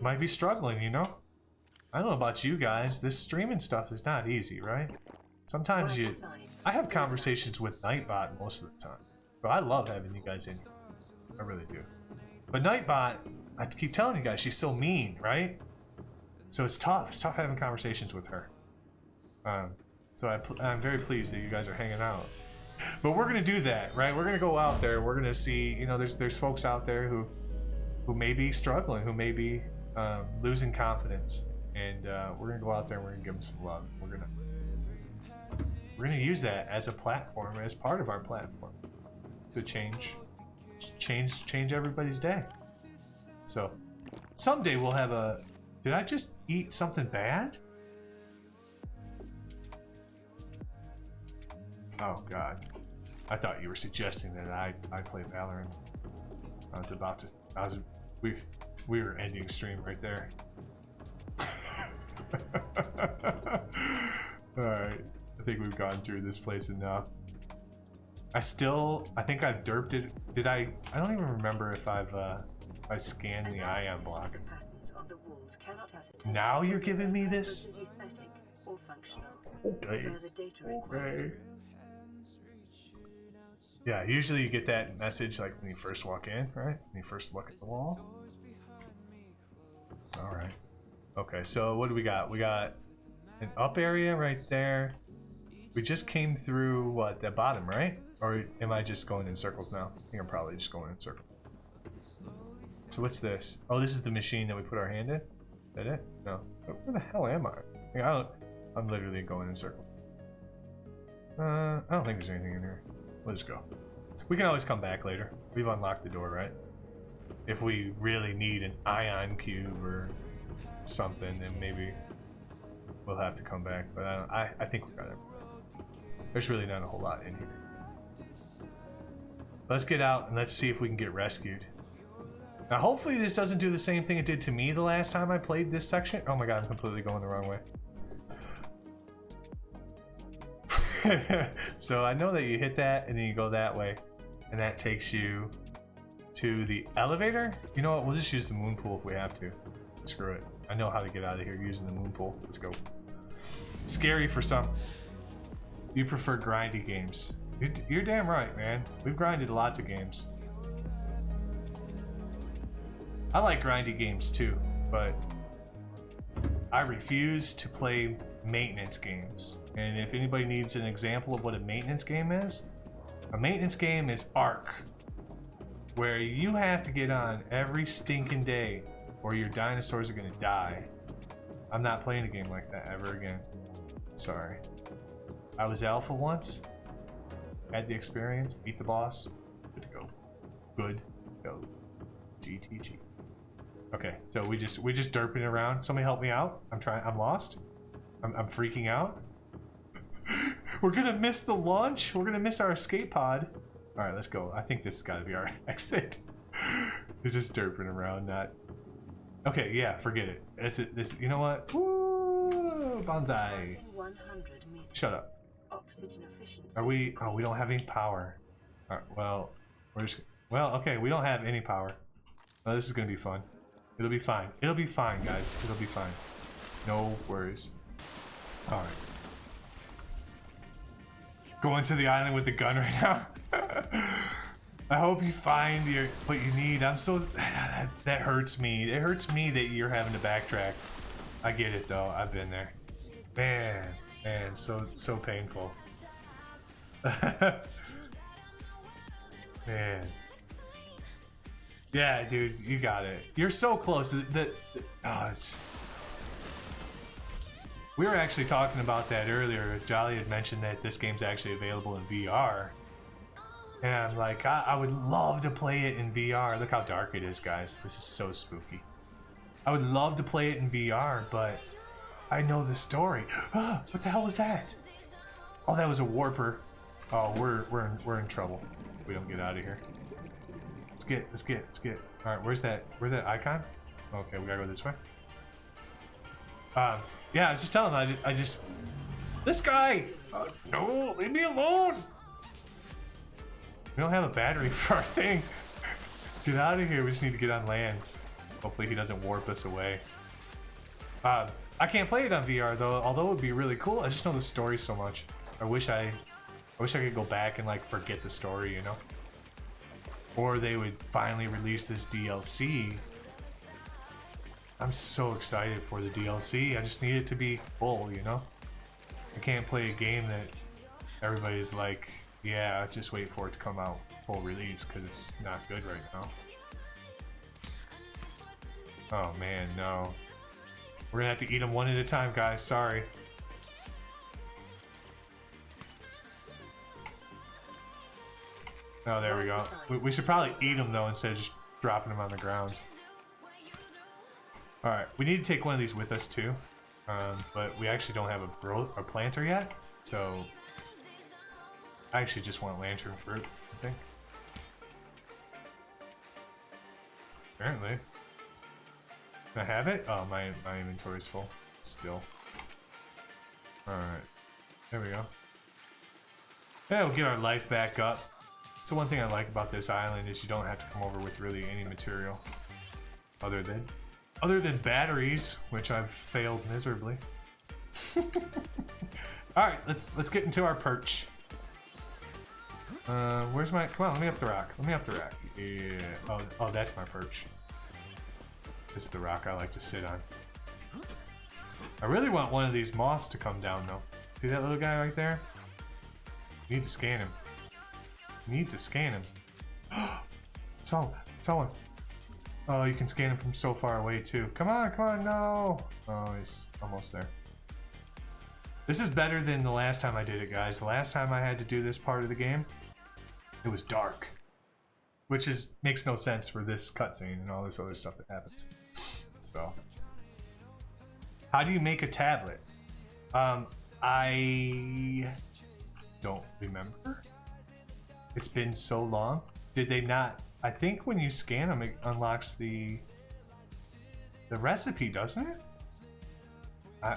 might be struggling, you know? I don't know about you guys. This streaming stuff is not easy, right? Sometimes I have conversations with Nightbot most of the time. But I love having you guys in here. I really do. But Nightbot, I keep telling you guys, she's so mean, right? So it's tough. It's tough having conversations with her. So I'm very pleased that you guys are hanging out. But we're gonna do that, right? We're gonna go out there. We're gonna see. You know, there's folks out there who may be struggling, who may be losing confidence, and we're gonna go out there and we're gonna give them some love. We're we're gonna use that as a platform, as part of our platform, to change everybody's day. So someday we'll have a. Did I just eat something bad? Oh God, I thought you were suggesting that I play Valorant. We were ending stream right there. Alright, I think we've gone through this place enough. I think I've derped it. Did I don't even remember if I scanned the ion block. Now you're giving me this? Okay. Okay. Yeah, usually you get that message like when you first walk in, right? When you first look at the wall. Alright. Okay, so what do we got? We got an up area right there. We just came through, what, the bottom, right? Or am I just going in circles now? I think I'm probably just going in circles. So what's this? Oh, this is the machine that we put our hand in? Is that it? No. Where the hell am I? I'm literally going in circles. I don't think there's anything in here. We'll just go. We can always come back later. We've unlocked the door, right? If we really need an ion cube or something, then maybe we'll have to come back. But I think we got it. There's really not a whole lot in here. Let's get out and let's see if we can get rescued. Now, hopefully this doesn't do the same thing it did to me the last time I played this section. Oh my God, I'm completely going the wrong way. So I know that you hit that and then you go that way, and that takes you to the elevator. You know what? We'll just use the moon pool if we have to. Screw it. I know how to get out of here using the moon pool. Let's go. It's scary for some. You prefer grindy games. You're damn right, man. We've grinded lots of games. I like grindy games too, but I refuse to play maintenance games. And if anybody needs an example of what a maintenance game is, a maintenance game is Ark, where you have to get on every stinking day or your dinosaurs are gonna die. I'm not playing a game like that ever again. Sorry. I was alpha once, had the experience, beat the boss, good to go. Good to go. GTG. Okay, so we just derping around. Somebody help me out. I'm lost. I'm freaking out. We're gonna miss the launch. We're gonna miss our escape pod. All right, let's go. I think this has got to be our exit. We're just derping around, not. Okay, yeah, forget it. This. You know what? Woo, bonsai. Shut up. Are we? Oh, we don't have any power. All right, well, we're just. Well, okay, we don't have any power. Oh, this is gonna be fun. It'll be fine. It'll be fine, guys. It'll be fine. No worries. All right. Going to the island with the gun right now. I hope you find what you need. I'm so that hurts me. It hurts me that you're having to backtrack. I get it though. I've been there. Man, so painful. Man. Yeah, dude, you got it. You're so close. We were actually talking about that earlier. Jolly had mentioned that this game's actually available in VR. And I'm like, I would love to play it in VR. Look how dark it is, guys. This is so spooky. I would love to play it in VR, but I know the story. What the hell was that? Oh, that was a warper. Oh, we're in trouble. We don't get out of here. Let's get. All right, where's that icon? Okay, we gotta go this way. Yeah, I was just telling him, this guy! No, leave me alone! We don't have a battery for our thing. Get out of here, we just need to get on land. Hopefully he doesn't warp us away. I can't play it on VR though, although it would be really cool. I just know the story so much. I wish I could go back and like forget the story, you know? Or they would finally release this DLC. I'm so excited for the DLC. I just need it to be full, you know? I can't play a game that everybody's like, yeah, just wait for it to come out full release because it's not good right now. Oh man, no. We're gonna have to eat them one at a time, guys. Sorry. Oh, there we go. We should probably eat them though instead of just dropping them on the ground. All right, we need to take one of these with us too, but we actually don't have a planter yet, so I actually just want lantern fruit, I think. Apparently. Can I have it? Oh, my inventory's full. Still. Alright. There we go. Yeah, we'll get our life back up. That's the one thing I like about this island is you don't have to come over with really any material. Other than batteries, which I've failed miserably. Alright, let's get into our perch. Where's my... Come on, let me up the rock. Let me up the rock. Yeah. Oh, that's my perch. This is the rock I like to sit on. I really want one of these moths to come down, though. See that little guy right there? You need to scan him. You need to scan him. Tell him. Oh, you can scan him from so far away, too. Come on, no! Oh, he's almost there. This is better than the last time I did it, guys. The last time I had to do this part of the game, it was dark. Which makes no sense for this cutscene and all this other stuff that happens. So, how do you make a tablet? I don't remember. It's been so long. Did they not? I think when you scan them, it unlocks the recipe, doesn't it? Oh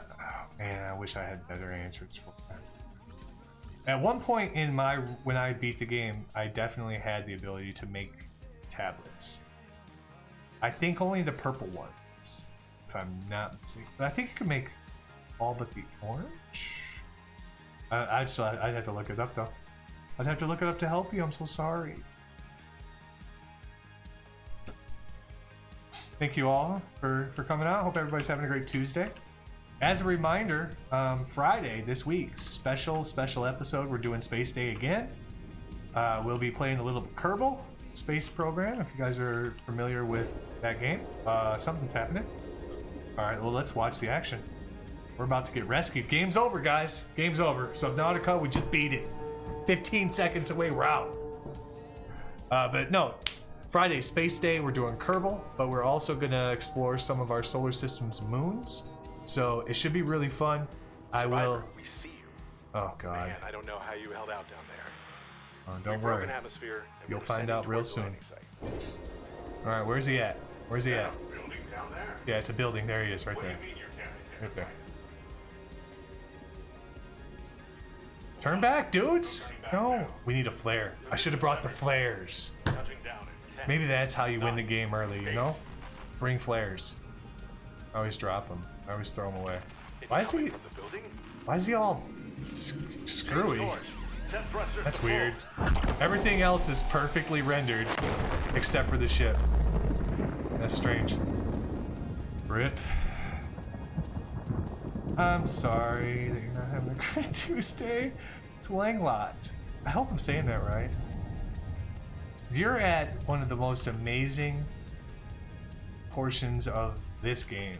man, I wish I had better answers for that. At one point in when I beat the game, I definitely had the ability to make tablets. I think only the purple ones, if I'm not mistaken. But I think you can make all but the orange. I'd have to look it up though. I'd have to look it up to help you. I'm so sorry. Thank you all for coming out. Hope everybody's having a great Tuesday. As a reminder, Friday this week, special episode. We're doing Space Day again. We'll be playing a little Kerbal space program. If you guys are familiar with that game, something's happening. All right, well, let's watch the action. We're about to get rescued. Game's over, guys. Game's over. Subnautica, we just beat it. 15 seconds away, we're out. But no, Friday, Space Day, we're doing Kerbal, but we're also gonna explore some of our solar system's moons. So it should be really fun. Survivor, we see you. Oh God. Man, I don't know how you held out down there. Oh, don't We broke worry. an atmosphere, and You'll we're find descending out real towards the soon. landing site. All right, where's he at? Where's he at? Building down there. Yeah, it's a building. There he is, right What do there. you mean you can't? Right there. Turn back, dudes. No, we need a flare. I should have brought the flares. Touching down in 10. Maybe that's how you win the game early, you know? Bring flares. I always drop them. I always throw them away. It's Why is coming he? from the building? Why is he all screwy? North. Set thrusters That's to full. weird. Everything else is perfectly rendered, except for the ship. That's strange. Rip. I'm sorry that you're not having a great Tuesday. It's Langlot. I hope I'm saying that right. You're at one of the most amazing portions of this game.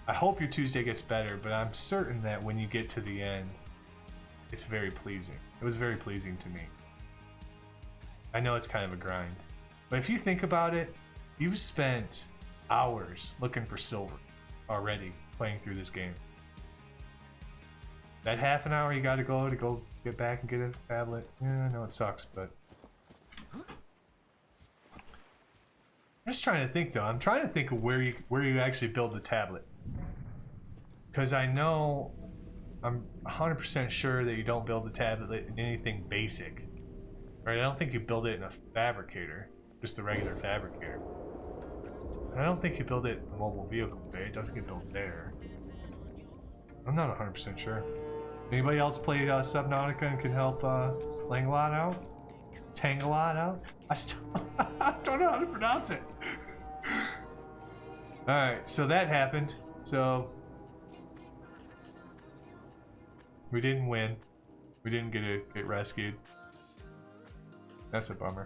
I hope your Tuesday gets better, but I'm certain that when you get to the end, it's very pleasing. It was very pleasing to me. I know it's kind of a grind, but if you think about it, you've spent hours looking for silver already playing through this game. That half an hour you gotta go get back and get a tablet. Yeah, I know it sucks, but I'm just trying to think though. I'm trying to think of where you actually build the tablet. Because I know, I'm 100% sure that you don't build the tablet in anything basic. Right? I don't think you build it in a fabricator, just a regular fabricator. I don't think you build it in a mobile vehicle bay. It doesn't get built there. I'm not 100% sure. Anybody else play Subnautica and can help Langlot out? Tanglot out? I still don't know how to pronounce it. Alright, so that happened. So we didn't win. We didn't get rescued. That's a bummer.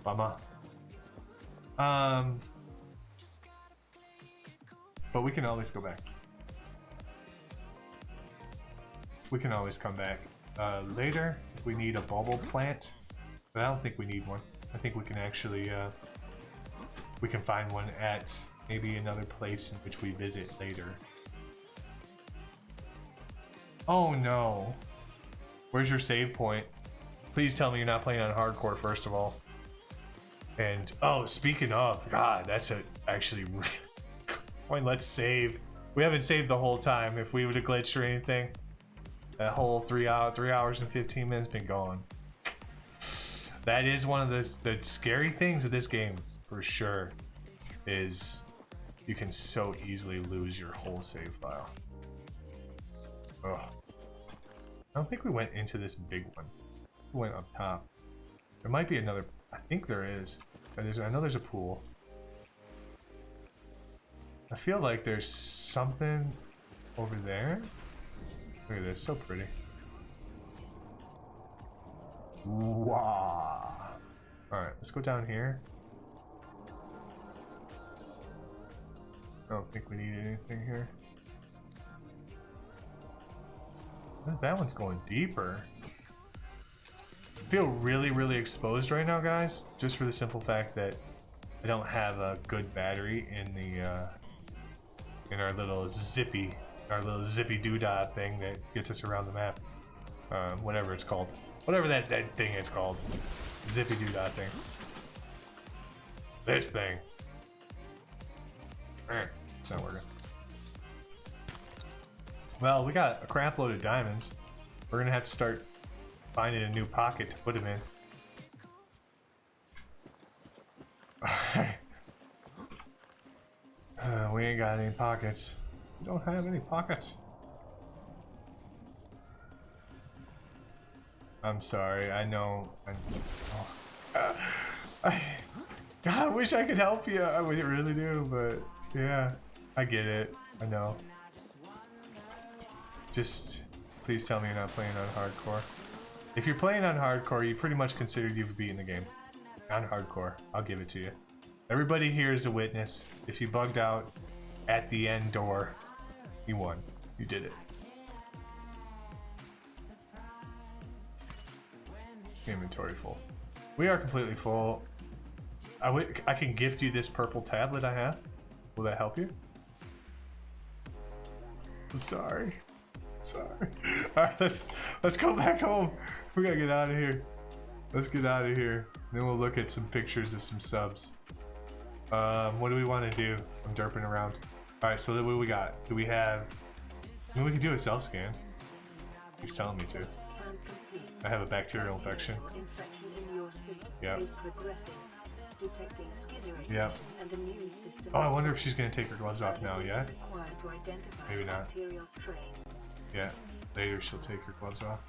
Bummer. But we can always go back. We can always come back. later if we need a bubble plant, but I don't think we need one. I think we can actually we can find one at maybe another place in which we visit later. Oh no. Where's your save point? Please tell me you're not playing on hardcore first of all. And oh, speaking of, God, that's actually really good point. Let's save. We haven't saved the whole time. If we would have glitched or anything, that whole 3 hours and 15 minutes been gone. That is one of the scary things of this game, for sure, is you can so easily lose your whole save file. Ugh. I don't think we went into this big one. We went up top. There might be another. I think there is. I know there's a pool. I feel like there's something over there. Look at this, so pretty. Wow. Alright, let's go down here. I don't think we need anything here. That one's going deeper. I feel really, really exposed right now, guys. Just for the simple fact that I don't have a good battery in the in our little zippy doodah thing that gets us around the map. Whatever it's called. Whatever that thing is called. Zippy doodah thing. This thing. It's not working. Well, we got a crap load of diamonds. We're gonna have to start finding a new pocket to put them in. Alright. We ain't got any pockets. We don't have any pockets. I'm sorry, I know. God, I wish I could help you. I really do, but yeah, I get it. I know. Just please tell me you're not playing on hardcore. If you're playing on hardcore, you pretty much consider you've beaten the game. On hardcore, I'll give it to you. Everybody here is a witness. If you bugged out at the end door, you won. You did it. Inventory full. We are completely full. I can gift you this purple tablet I have. Will that help you? I'm sorry. Sorry. Alright, let's go back home. We gotta get out of here. Let's get out of here. Then we'll look at some pictures of some subs. What do we want to do? I'm derping around. Alright, so what do we got? Do we have... I mean, we can do a self-scan. He's telling me to. I have a bacterial infection. Yep. Yep. Oh, I wonder if she's going to take her gloves off now, yeah? Maybe not. Yeah, later she'll take her gloves off.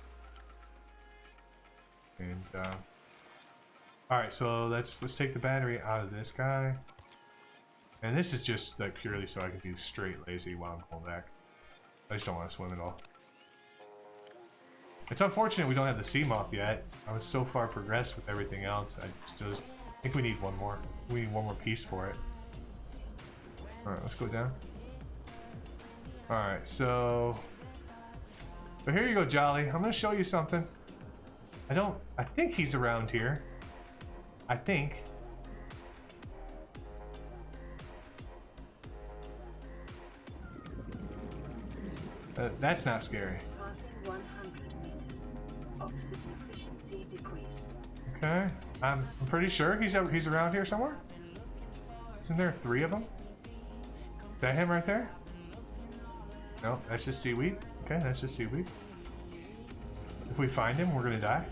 And, alright, so let's take the battery out of this guy. And this is just, like, purely so I can be straight lazy while I'm going back. I just don't want to swim at all. It's unfortunate we don't have the sea moth yet. I was so far progressed with everything else. I still think we need one more. We need one more piece for it. Alright, let's go down. Alright, so here you go, Jolly. I'm gonna show you something. I think he's around here. I think. That's not scary. Passing 100 meters. Oxygen efficiency decreased. Okay, I'm pretty sure he's around here somewhere. Isn't there 3 of them? Is that him right there? No, that's just seaweed. Okay, that's just seaweed. If we find him, we're gonna die.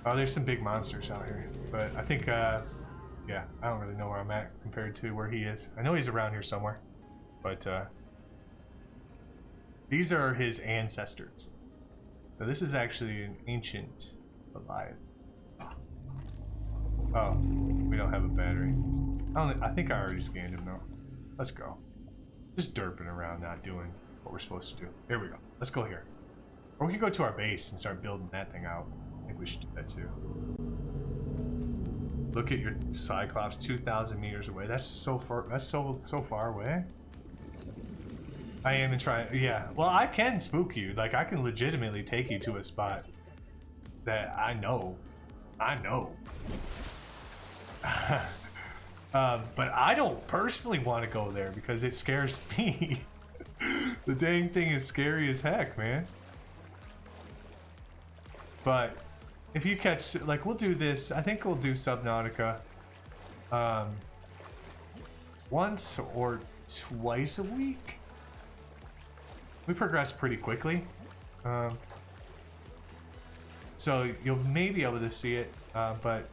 Oh, there's some big monsters out here, but I think, yeah, I don't really know where I'm at compared to where he is. I know he's around here somewhere, but these are his ancestors. So this is actually an ancient Goliath. Oh, we don't have a battery. I think I already scanned him though. Let's go. Just derping around, not doing what we're supposed to do. Here we go. Let's go here. Or we could go to our base and start building that thing out. I think we should do that too. Look at your Cyclops 2,000 meters away. That's so far. That's so far away. I am in trying. Yeah. Well, I can spook you. Like, I can legitimately take you to a spot that I know. But I don't personally want to go there because it scares me. The dang thing is scary as heck, man. But if you catch, like, we'll do this. I think we'll do Subnautica once or twice a week. We progress pretty quickly. So you'll maybe be able to see it, but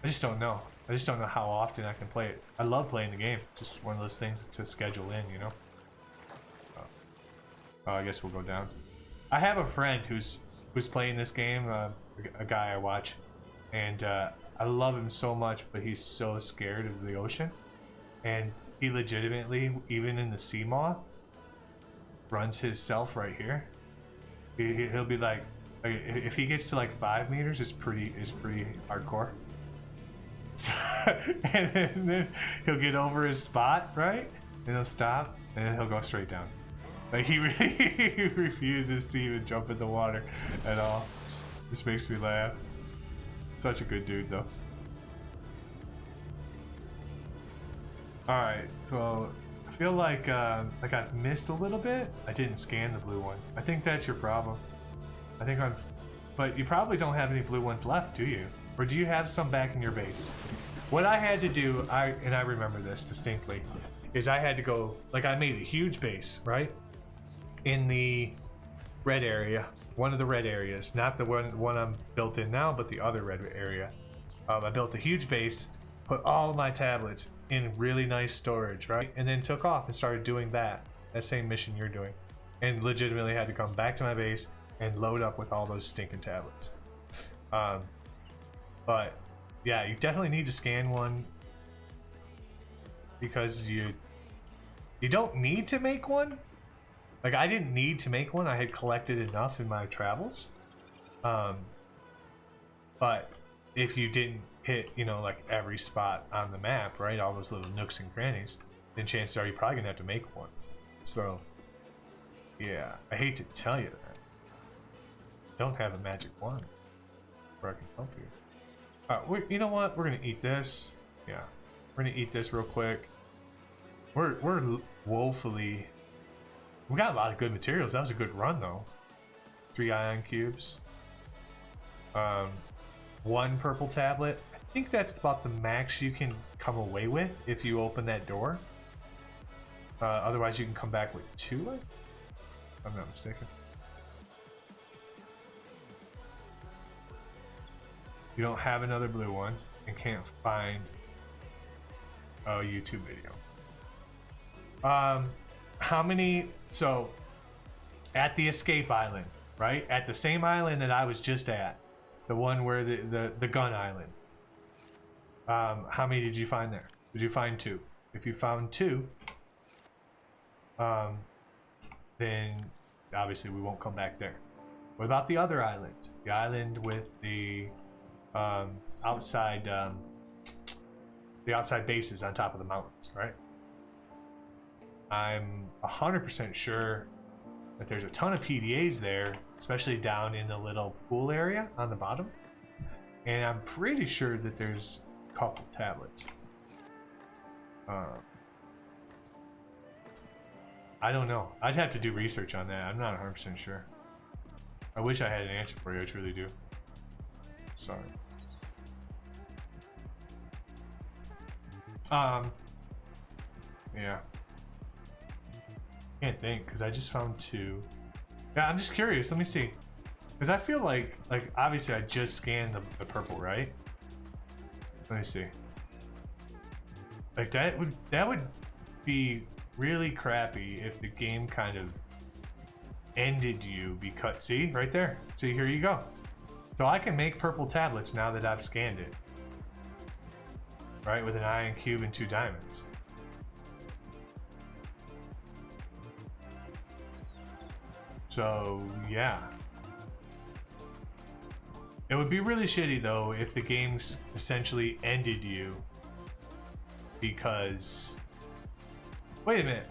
I just don't know. I just don't know how often I can play it. I love playing the game. Just one of those things to schedule in, you know? Oh, I guess we'll go down. I have a friend who's playing this game, a guy I watch, and I love him so much, but he's so scared of the ocean. And he legitimately, even in the sea moth, runs his self right here. He'll be like if he gets to like 5 meters, it's pretty hardcore. And then he'll get over his spot, right? And he'll stop, and then he'll go straight down. Like, he really refuses to even jump in the water at all. Just makes me laugh. Such a good dude, though. Alright, so I feel like I've missed a little bit. I didn't scan the blue one. I think that's your problem. I think I'm... But you probably don't have any blue ones left, do you? Or do you have some back in your base? What I had to do, and I remember this distinctly, is I had to go... Like, I made a huge base, right? In the red area. One of the red areas. Not the one I'm built in now, but the other red area. I built a huge base, put all my tablets in really nice storage, right? And then took off and started doing that same mission you're doing. And legitimately had to come back to my base and load up with all those stinking tablets. But yeah, you definitely need to scan one because you don't need to make one. Like, I didn't need to make one. I had collected enough in my travels. But if you didn't hit, you know, like every spot on the map, right, all those little nooks and crannies, then chances are you're probably gonna have to make one. So yeah, I hate to tell you that. Don't have a magic wand where I can help you. You know what? We're gonna eat this. Yeah, we're gonna eat this real quick. We're woefully. We got a lot of good materials. That was a good run, though. 3 ion cubes. 1 purple tablet. I think that's about the max you can come away with if you open that door. Otherwise, you can come back with 2. If I'm not mistaken. You don't have another blue one and can't find a YouTube video. How many? So, at the escape island, right? At the same island that I was just at, the one where the gun island. How many did you find there? Did you find 2? If you found 2, then obviously we won't come back there. What about the other island? The island with the outside bases on top of the mountains, right? I'm 100% sure that there's a ton of PDAs there, especially down in the little pool area on the bottom. And I'm pretty sure that there's a couple tablets. I don't know. I'd have to do research on that. I'm not 100% sure. I wish I had an answer for you. I truly do. Sorry. Yeah. Can't think because I just found 2. Yeah, I'm just curious. Let me see. Because I feel like obviously I just scanned the purple, right? Let me see. Like that would be really crappy if the game kind of ended you because see right there. See, here you go. So I can make purple tablets now that I've scanned it. Right, with an iron cube and 2 diamonds. So, yeah. It would be really shitty, though, if the game's essentially ended you because... Wait a minute.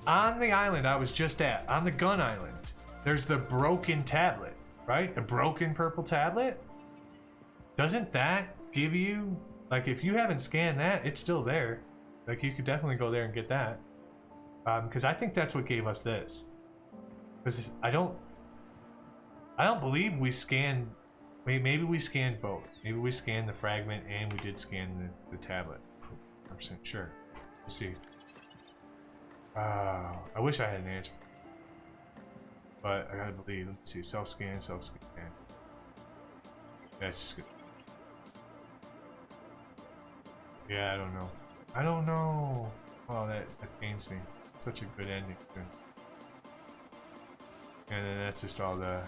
on the island I was just at, on the gun island, there's the broken tablet, right? The broken purple tablet. Doesn't that give you, like, if you haven't scanned that, it's still there. Like, you could definitely go there and get that. Because I think that's what gave us this. Because I don't believe we scanned. Maybe we scanned both. Maybe we scanned the fragment and we did scan the tablet. 100% sure. Let's see. I wish I had an answer. But I gotta believe. Let's see. Self-scan, self-scan. That's just good. Yeah, I don't know. I don't know. Oh, that pains me. Such a good ending. Too. And then that's just all the...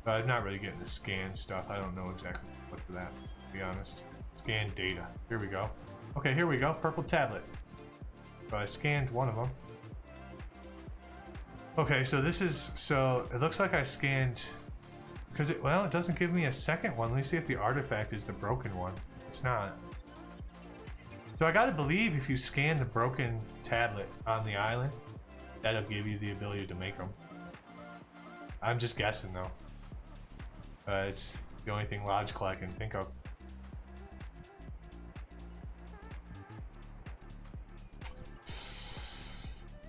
not really getting the scan stuff. I don't know exactly what for that, to be honest. Scan data. Here we go. Okay, here we go. Purple tablet. So I scanned one of them. Okay, so this is... So it looks like I scanned... Because it... Well, it doesn't give me a second one. Let me see if the artifact is the broken one. It's not. So I gotta believe if you scan the broken tablet on the island, that'll give you the ability to make them. I'm just guessing though. It's the only thing logical I can think of.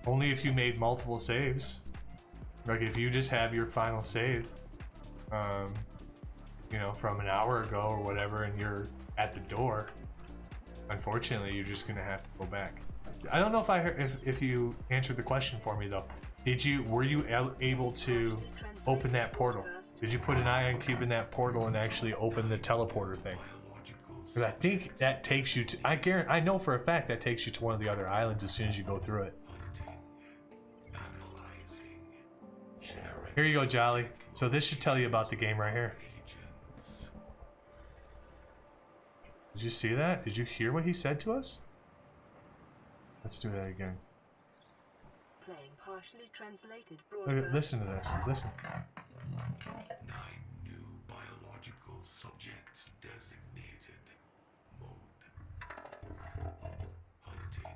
Only if you made multiple saves. Like if you just have your final save, you know, from an hour ago or whatever, and you're at the door. Unfortunately, you're just gonna have to go back. I don't know if I heard, if you answered the question for me though. Were you able to open that portal? Did you put an ion cube in that portal and actually open the teleporter thing? Because I think that takes you to. I know for a fact that takes you to one of the other islands as soon as you go through it. Here you go, Jolly. So this should tell you about the game right here. Did you see that? Did you hear what he said to us? Let's do that again. Playing partially translated Look, listen to this. Listen. 9 new biological subjects designated. Mode. Hunting.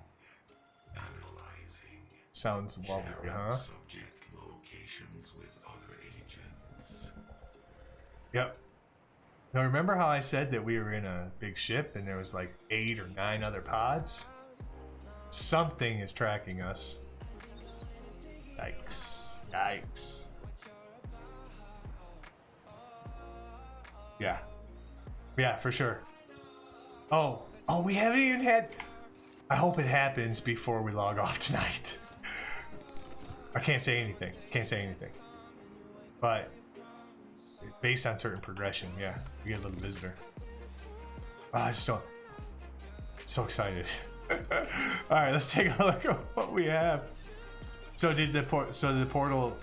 Analyzing. Sounds lovely, huh? Subject locations with other agents. Yep. Now remember how I said that we were in a big ship and there was like 8 or 9 other pods? Something is tracking us. Yikes. Yikes. Yeah. Yeah, for sure. Oh, we haven't even had... I hope it happens before we log off tonight. I can't say anything. Can't say anything. But... based on certain progression, yeah, we get a little visitor. I just don't. I'm so excited. All right, let's take a look at what we have. So did the portal?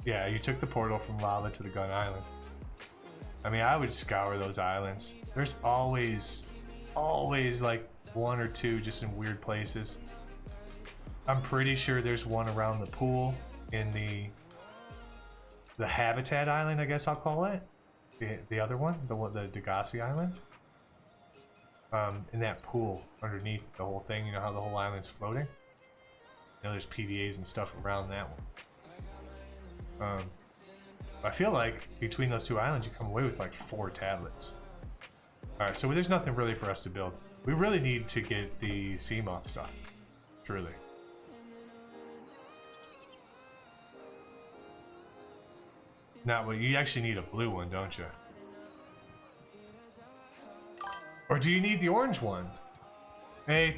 Yeah, you took the portal from lava to the gun island. I mean, I would scour those islands. There's always like 1 or 2 just in weird places. I'm pretty sure there's one around the pool in the habitat island, I guess I'll call it. The other one, the Degassi Island. In that pool underneath the whole thing, you know how the whole island's floating? You know, there's PDAs and stuff around that one. I feel like between those 2 islands, you come away with like 4 tablets. Alright, so there's nothing really for us to build. We really need to get the sea moth stuff. Truly. Not well, you actually need a blue one, don't you? Or do you need the orange one? Hey,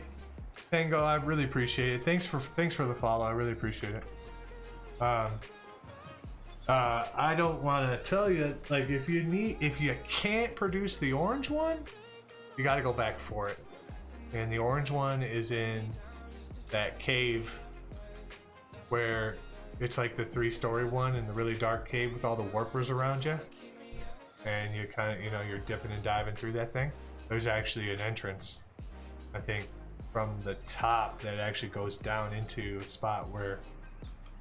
Tango, I really appreciate it. Thanks for the follow. I really appreciate it. I don't want to tell you, like, if you can't produce the orange one, you got to go back for it. And the orange one is in that cave where it's like the 3-story one in the really dark cave with all the warpers around you. And you kind of, you know, you're dipping and diving through that thing. There's actually an entrance, I think, from the top that actually goes down into a spot where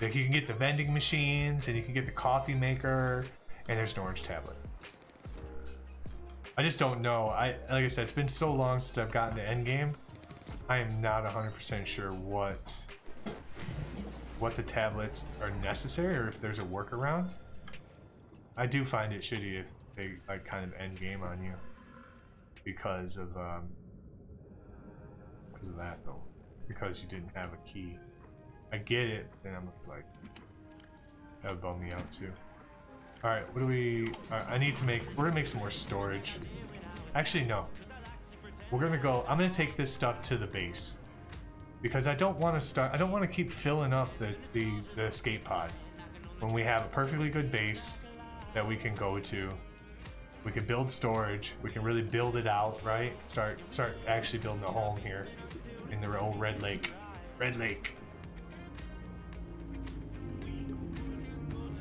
like, you can get the vending machines and you can get the coffee maker, and there's an orange tablet. I just don't know. Like I said, it's been so long since I've gotten to endgame I am not 100% sure what the tablets are necessary or if there's a workaround. I do find it shitty if they like kind of end game on you because of that though. Because you didn't have a key. I get it, then I'm like, that would bum me out too. Alright, what do we... I need to make... We're gonna make some more storage. Actually, no. We're gonna go... I'm gonna take this stuff to the base. Because I don't want to start... I don't want to keep filling up the escape pod. When we have a perfectly good base that we can go to. We can build storage. We can really build it out, right? Start actually building a home here. In the old Red Lake. Red Lake.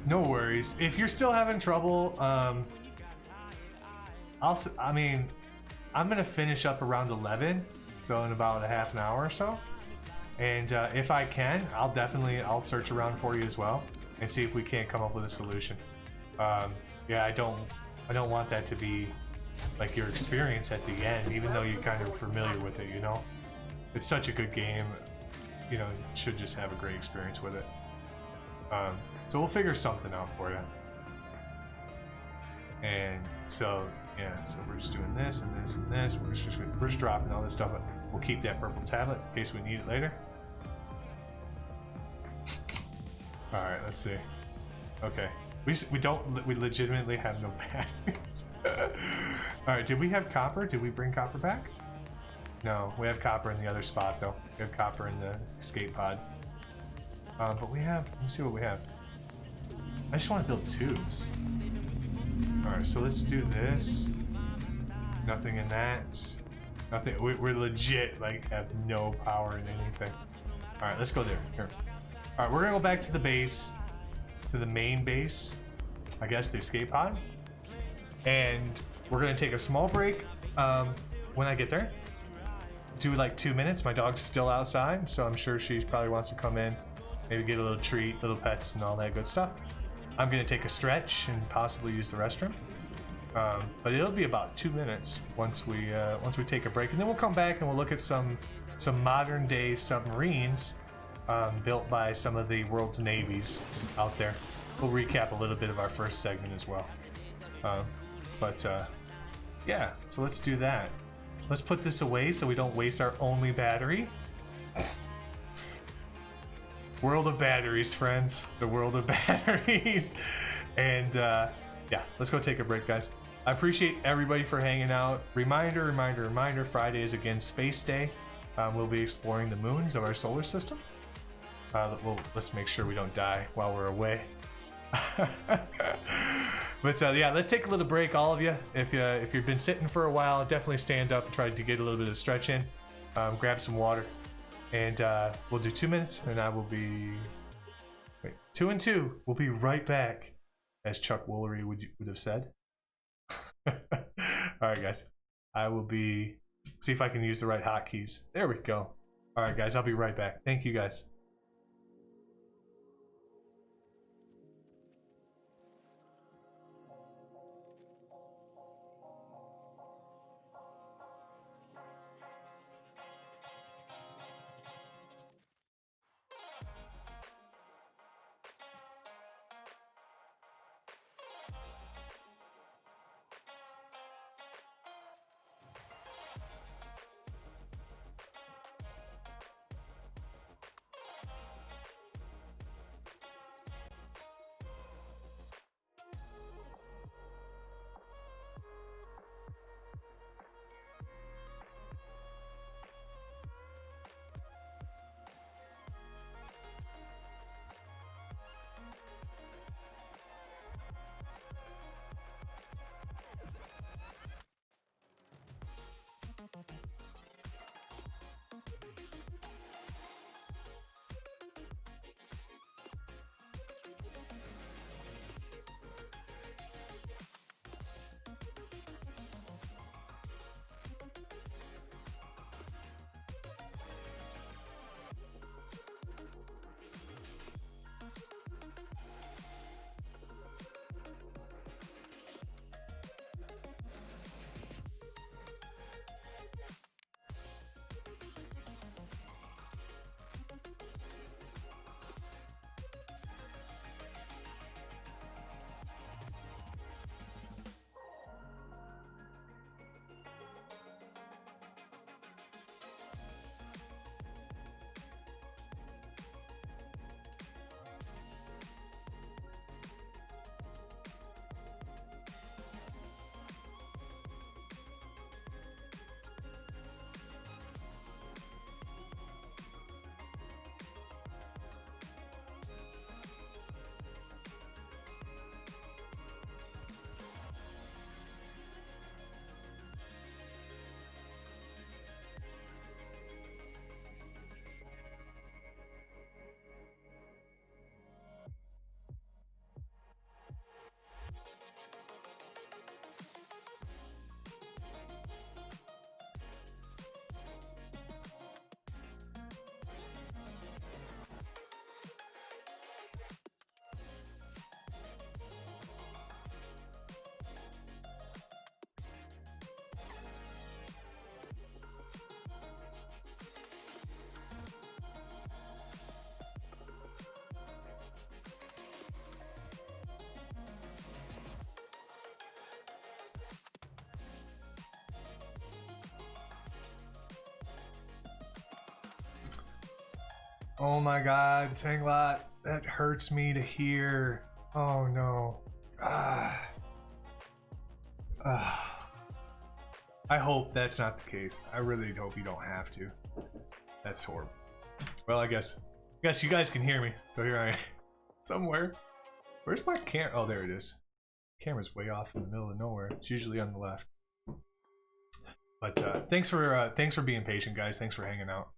No worries. If you're still having trouble, I'm gonna finish up around 11, so in about a half an hour or so. And if I can, I'll search around for you as well and see if we can't come up with a solution. Yeah, I don't want that to be like your experience at the end, even though you're kind of familiar with it. You know, it's such a good game. You know, you should just have a great experience with it. So we'll figure something out for you. And so, yeah, so we're just doing this and this and this. We're just dropping all this stuff. We'll keep that purple tablet in case we need it later. All right, let's see. Okay, we legitimately have no batteries. All right, did we have copper? Did we bring copper back? No, we have copper in the other spot though. We have copper in the escape pod. But we have, let me see what we have. I just want to build tubes. Alright, so let's do this. Nothing in that. Nothing, we're legit, like, have no power in anything. Alright, let's go there, here. Alright, we're gonna go back to the base. To the main base. I guess, the escape pod. And we're gonna take a small break when I get there. Do like 2 minutes, my dog's still outside, so I'm sure she probably wants to come in. Maybe get a little treat, little pets, and all that good stuff. I'm gonna take a stretch and possibly use the restroom, but it'll be about 2 minutes once we take a break, and then we'll come back and we'll look at some modern day submarines built by some of the world's navies out there. We'll recap a little bit of our first segment as well, yeah. So let's do that. Let's put this away so we don't waste our only battery. World of batteries, friends. The world of batteries. And yeah, let's go take a break, guys. I appreciate everybody for hanging out. Reminder, Friday is again Space Day. We'll be exploring the moons of our solar system. Let's make sure we don't die while we're away. But yeah, let's take a little break, all of you. If you've been sitting for a while, definitely stand up and try to get a little bit of stretch in. Grab some water. And we'll do 2 minutes, and I will be... Wait, 2 and 2. We'll be right back, as Chuck Woolery would have said. Alright, guys. I will be... See if I can use the right hotkeys. There we go. Alright, guys. I'll be right back. Thank you, guys. Oh my god, Tanglot. That hurts me to hear. Oh no. Ah. Ah. I hope that's not the case. I really hope you don't have to. That's horrible. Well, I guess you guys can hear me. So here I am. Somewhere. Where's my camera? Oh, there it is. Camera's way off in the middle of nowhere. It's usually on the left. But thanks for being patient, guys. Thanks for hanging out.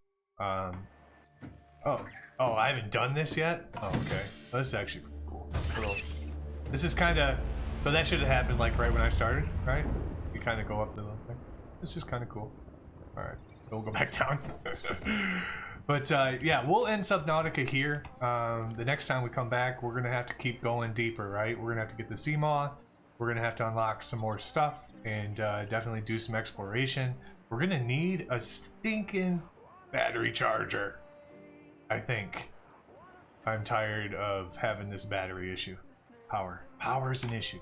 Oh, I haven't done this yet? Oh, okay. Well, this is actually pretty cool. This is kind of... So that should have happened like right when I started, right? You kind of go up the little thing. This is kind of cool. Alright, we'll go back down. But yeah, we'll end Subnautica here. The next time we come back, we're going to have to keep going deeper, right? We're going to have to get the Seamaw. We're going to have to unlock some more stuff and definitely do some exploration. We're going to need a stinking battery charger. I think. I'm tired of having this battery issue. Power's an issue.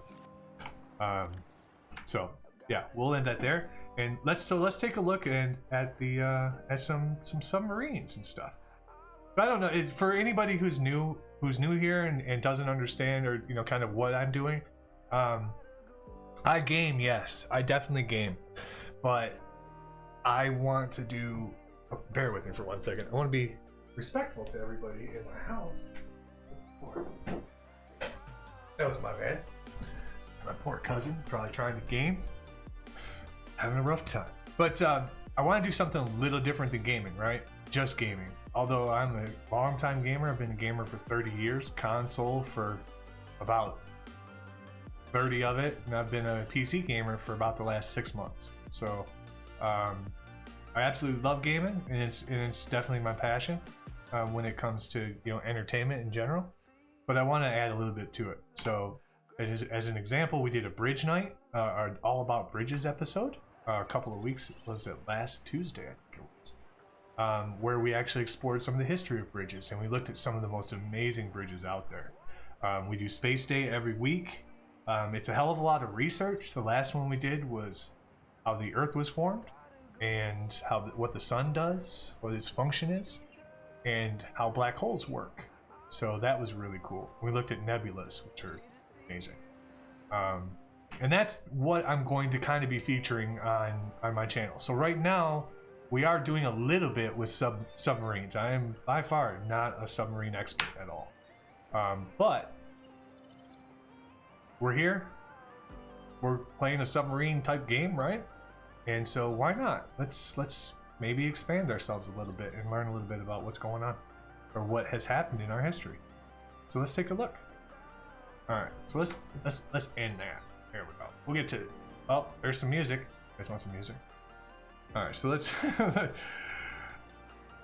So yeah, we'll end that there, and let's take a look at some submarines and stuff. But I don't know, for anybody who's new here and doesn't understand, or you know, kind of what I'm doing. I game, yes, I definitely game, but I want to do. Bear with me for 1 second. I want to be respectful to everybody in my house. That was my bad. My poor cousin, probably trying to game, having a rough time. But I want to do something a little different than gaming, right? Just gaming. Although I'm a long-time gamer, I've been a gamer for 30 years, console for about 30 of it, and I've been a PC gamer for about the last 6 months. So I absolutely love gaming, and it's definitely my passion when it comes to, you know, entertainment in general. But I want to add a little bit to it. So as an example, we did a bridge night, our all about bridges episode a couple of weeks. Was it last Tuesday? I think it was, where we actually explored some of the history of bridges, and we looked at some of the most amazing bridges out there. We do Space Day every week. It's a hell of a lot of research. The last one we did was how the Earth was formed, and what the sun does, what its function is, and how black holes work. So that was really cool. We looked at nebulas, which are amazing. And that's what I'm going to kind of be featuring on my channel. So right now, we are doing a little bit with submarines. I am by far not a submarine expert at all. But we're here. We're playing a submarine type game, right? And so why not? Let's maybe expand ourselves a little bit and learn a little bit about what's going on, or what has happened in our history. So let's take a look. All right, so let's end that. There we go. We'll get to it. Oh, there's some music. You guys want some music? All right, so let's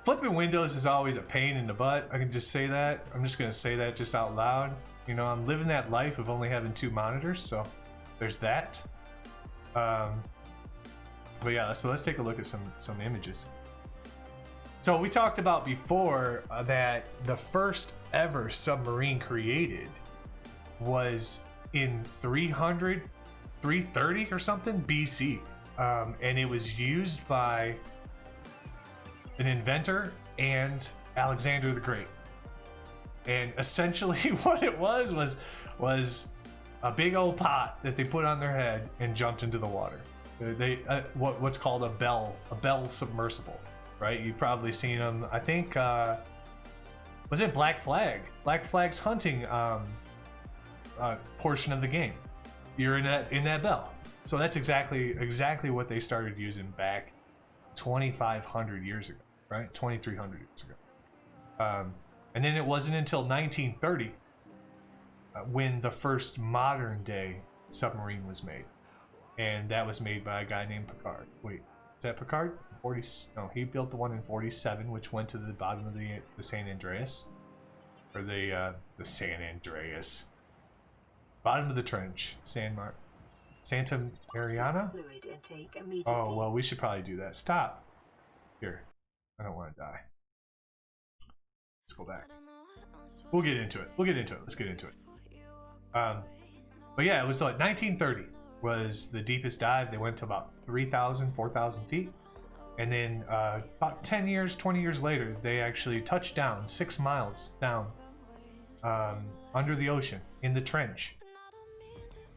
flipping windows is always a pain in the butt. I can just say that. I'm just gonna say that just out loud. You know, I'm living that life of only having 2 monitors, so there's that. But yeah, so let's take a look at some images. So we talked about before that the first ever submarine created was in 330 or something BC, and it was used by an inventor and Alexander the Great. And essentially what it was a big old pot that they put on their head and jumped into the water. They what's called a bell submersible, right? You've probably seen them. I think was it Black Flag? Black Flag's hunting portion of the game. You're in that bell. So that's exactly what they started using back 2,500 years ago, right? 2,300 years ago. And then it wasn't until 1930 when the first modern day submarine was made. And that was made by a guy named Picard. Wait, is that Picard? No, he built the one in 47, which went to the bottom of the San Andreas. Or the San Andreas. Bottom of the trench. Santa Mariana? Oh, well, we should probably do that. Stop. Here. I don't want to die. Let's go back. We'll get into it. Let's get into it. But yeah, it was like 1930 was the deepest dive. They went to about 3,000, 4,000 feet. And then about 10 years, 20 years later, they actually touched down 6 miles down under the ocean in the trench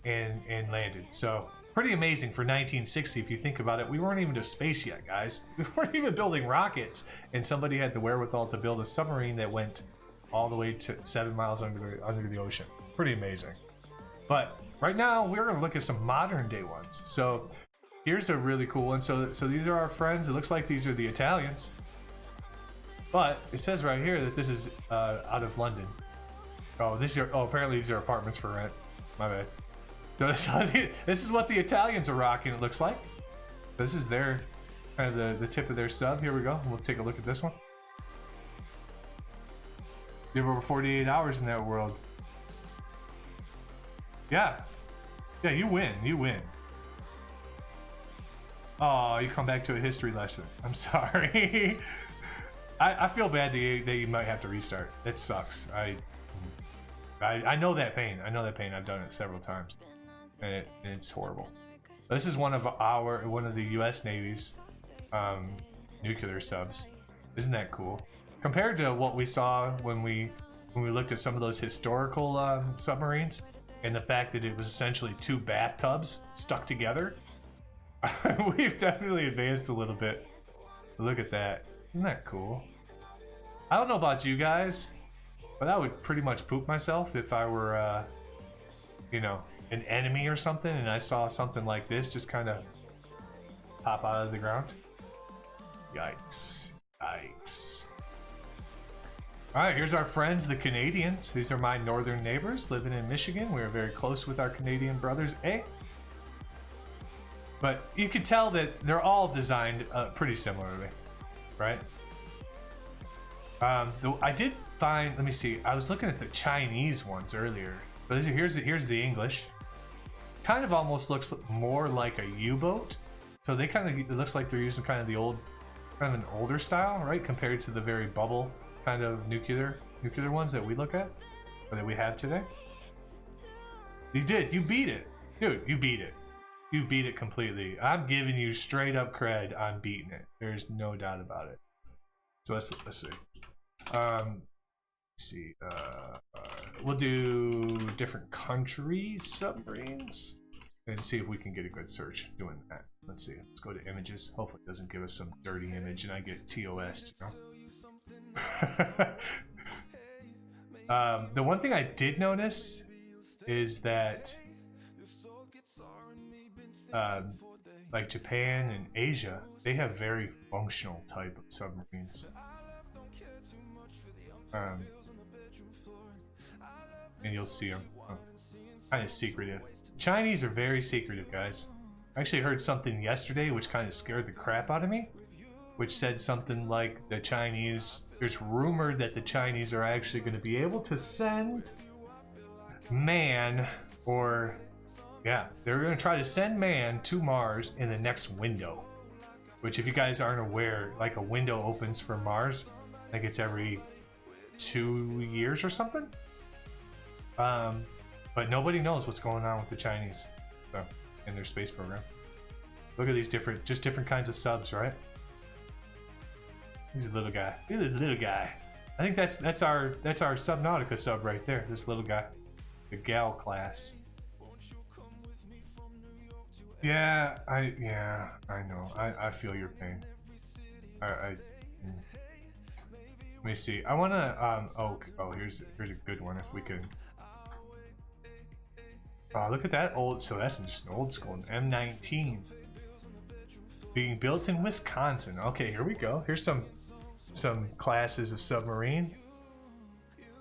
and landed. So pretty amazing for 1960 if you think about it. We weren't even to space yet, guys. We weren't even building rockets, and somebody had the wherewithal to build a submarine that went all the way to 7 miles under the ocean. Pretty amazing. But right now we're going to look at some modern day ones. So here's a really cool one. So these are our friends. It looks like these are the Italians, but it says right here that this is out of London. Oh, apparently these are apartments for rent. My bad. This is what the Italians are rocking, it looks like. This is their kind of the tip of their sub. Here we go. We'll take a look at this one. You have over 48 hours in that world. Yeah, you win. You win. Oh, you come back to a history lesson. I'm sorry. I feel bad that you might have to restart. It sucks. I know that pain. I know that pain. I've done it several times, and it's horrible. This is one of the U.S. Navy's nuclear subs. Isn't that cool? Compared to what we saw when we looked at some of those historical submarines, and the fact that it was essentially 2 bathtubs stuck together, we've definitely advanced a little bit. Look at that. Isn't that cool? I don't know about you guys, but I would pretty much poop myself if I were, an enemy or something, and I saw something like this just kind of pop out of the ground. Yikes. Yikes. Alright, here's our friends, the Canadians. These are my northern neighbors living in Michigan. We're very close with our Canadian brothers, eh? But you can tell that they're all designed pretty similarly, right? I did find, let me see, I was looking at the Chinese ones earlier. But here's the English. Kind of almost looks more like a U-boat. So they it looks like they're using kind of an older style, right? Compared to the very bubble kind of nuclear ones that we look at, or that we have today. You beat it. Dude, you beat it. You beat it completely. I'm giving you straight up cred on beating it. There's no doubt about it. So let's see. We'll do different country submarines and see if we can get a good search doing that. Let's see. Let's go to images. Hopefully it doesn't give us some dirty image and I get TOS, you know? The one thing I did notice is that like Japan and Asia, they have very functional type of submarines. And you'll see them kind of secretive. Chinese are very secretive, guys. I actually heard something yesterday which kind of scared the crap out of me, which said something like the Chinese, there's rumored that the Chinese are actually going to be able to send man, or yeah, they're going to try to send man to Mars in the next window. Which, if you guys aren't aware, like a window opens for Mars, I think it's every 2 years or something. But nobody knows what's going on with the Chinese in their space program. Look at these different kinds of subs, right? He's a little guy. He's a little guy. I think that's our Subnautica sub right there. This little guy, the Gal class. Yeah, I know. I feel your pain. Let me see. I wanna here's a good one if we can. Look at that old. So that's just an old school M19 being built in Wisconsin. Okay, here we go. Here's some classes of submarine.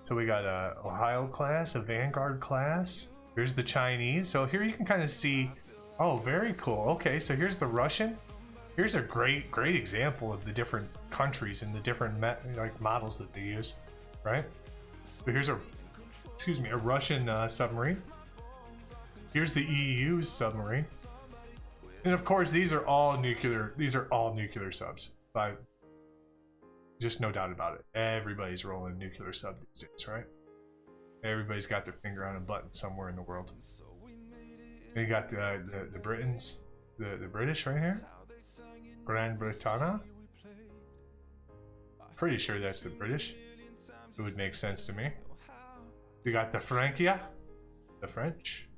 So we got a Ohio class, a Vanguard class. Here's the Chinese. So here you can kind of see. Oh, very cool. Okay, so here's the Russian. Here's a great example of the different countries and the different models that they use, right? But here's a Russian submarine. Here's the EU's submarine, and of course these are all nuclear. These are all nuclear subs. Just no doubt about it. Everybody's rolling nuclear sub these days, right? Everybody's got their finger on a button somewhere in the world. And you got the Britons, the British right here. Of Gran Bretana. Pretty sure that's the British. It would make sense to me. We got the Frankia, the French,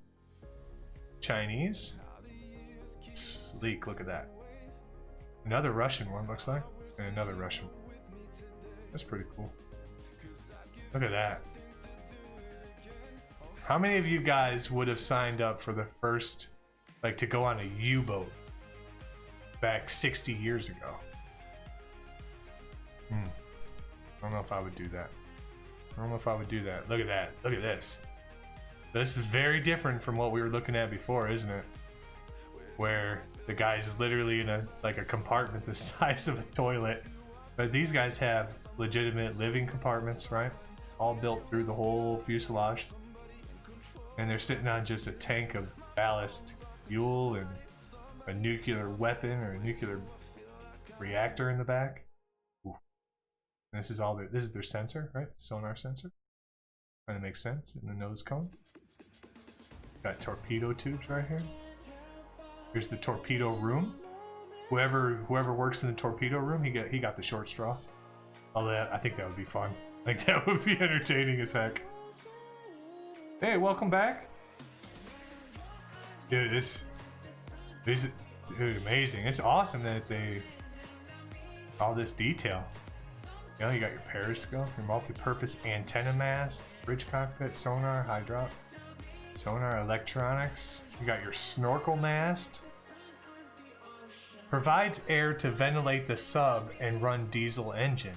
Chinese. Sleek, look at that. Another Russian one, looks like, and another Russian. That's pretty cool. Look at that. How many of you guys would have signed up for the first, like, to go on a U-boat back 60 years ago? I don't know if I would do that. Look at that. Look at this. This is very different from what we were looking at before, isn't it? Where the guy's literally in a compartment the size of a toilet. But these guys have legitimate living compartments, right? All built through the whole fuselage. And they're sitting on just a tank of ballast fuel and a nuclear weapon or a nuclear reactor in the back. Ooh. And this is all this is their sensor, right? Sonar sensor. Trying to make sense in the nose cone. Got torpedo tubes right here. Here's the torpedo room. Whoever works in the torpedo room, he got the short straw. Although I think that would be fun. I think that would be entertaining as heck. Hey, welcome back. Dude, this is amazing. It's awesome that they all this detail. You know, you got your periscope, your multi-purpose antenna mast, bridge cockpit, sonar, hydro, sonar, electronics. You got your snorkel mast. Provides air to ventilate the sub and run diesel engine.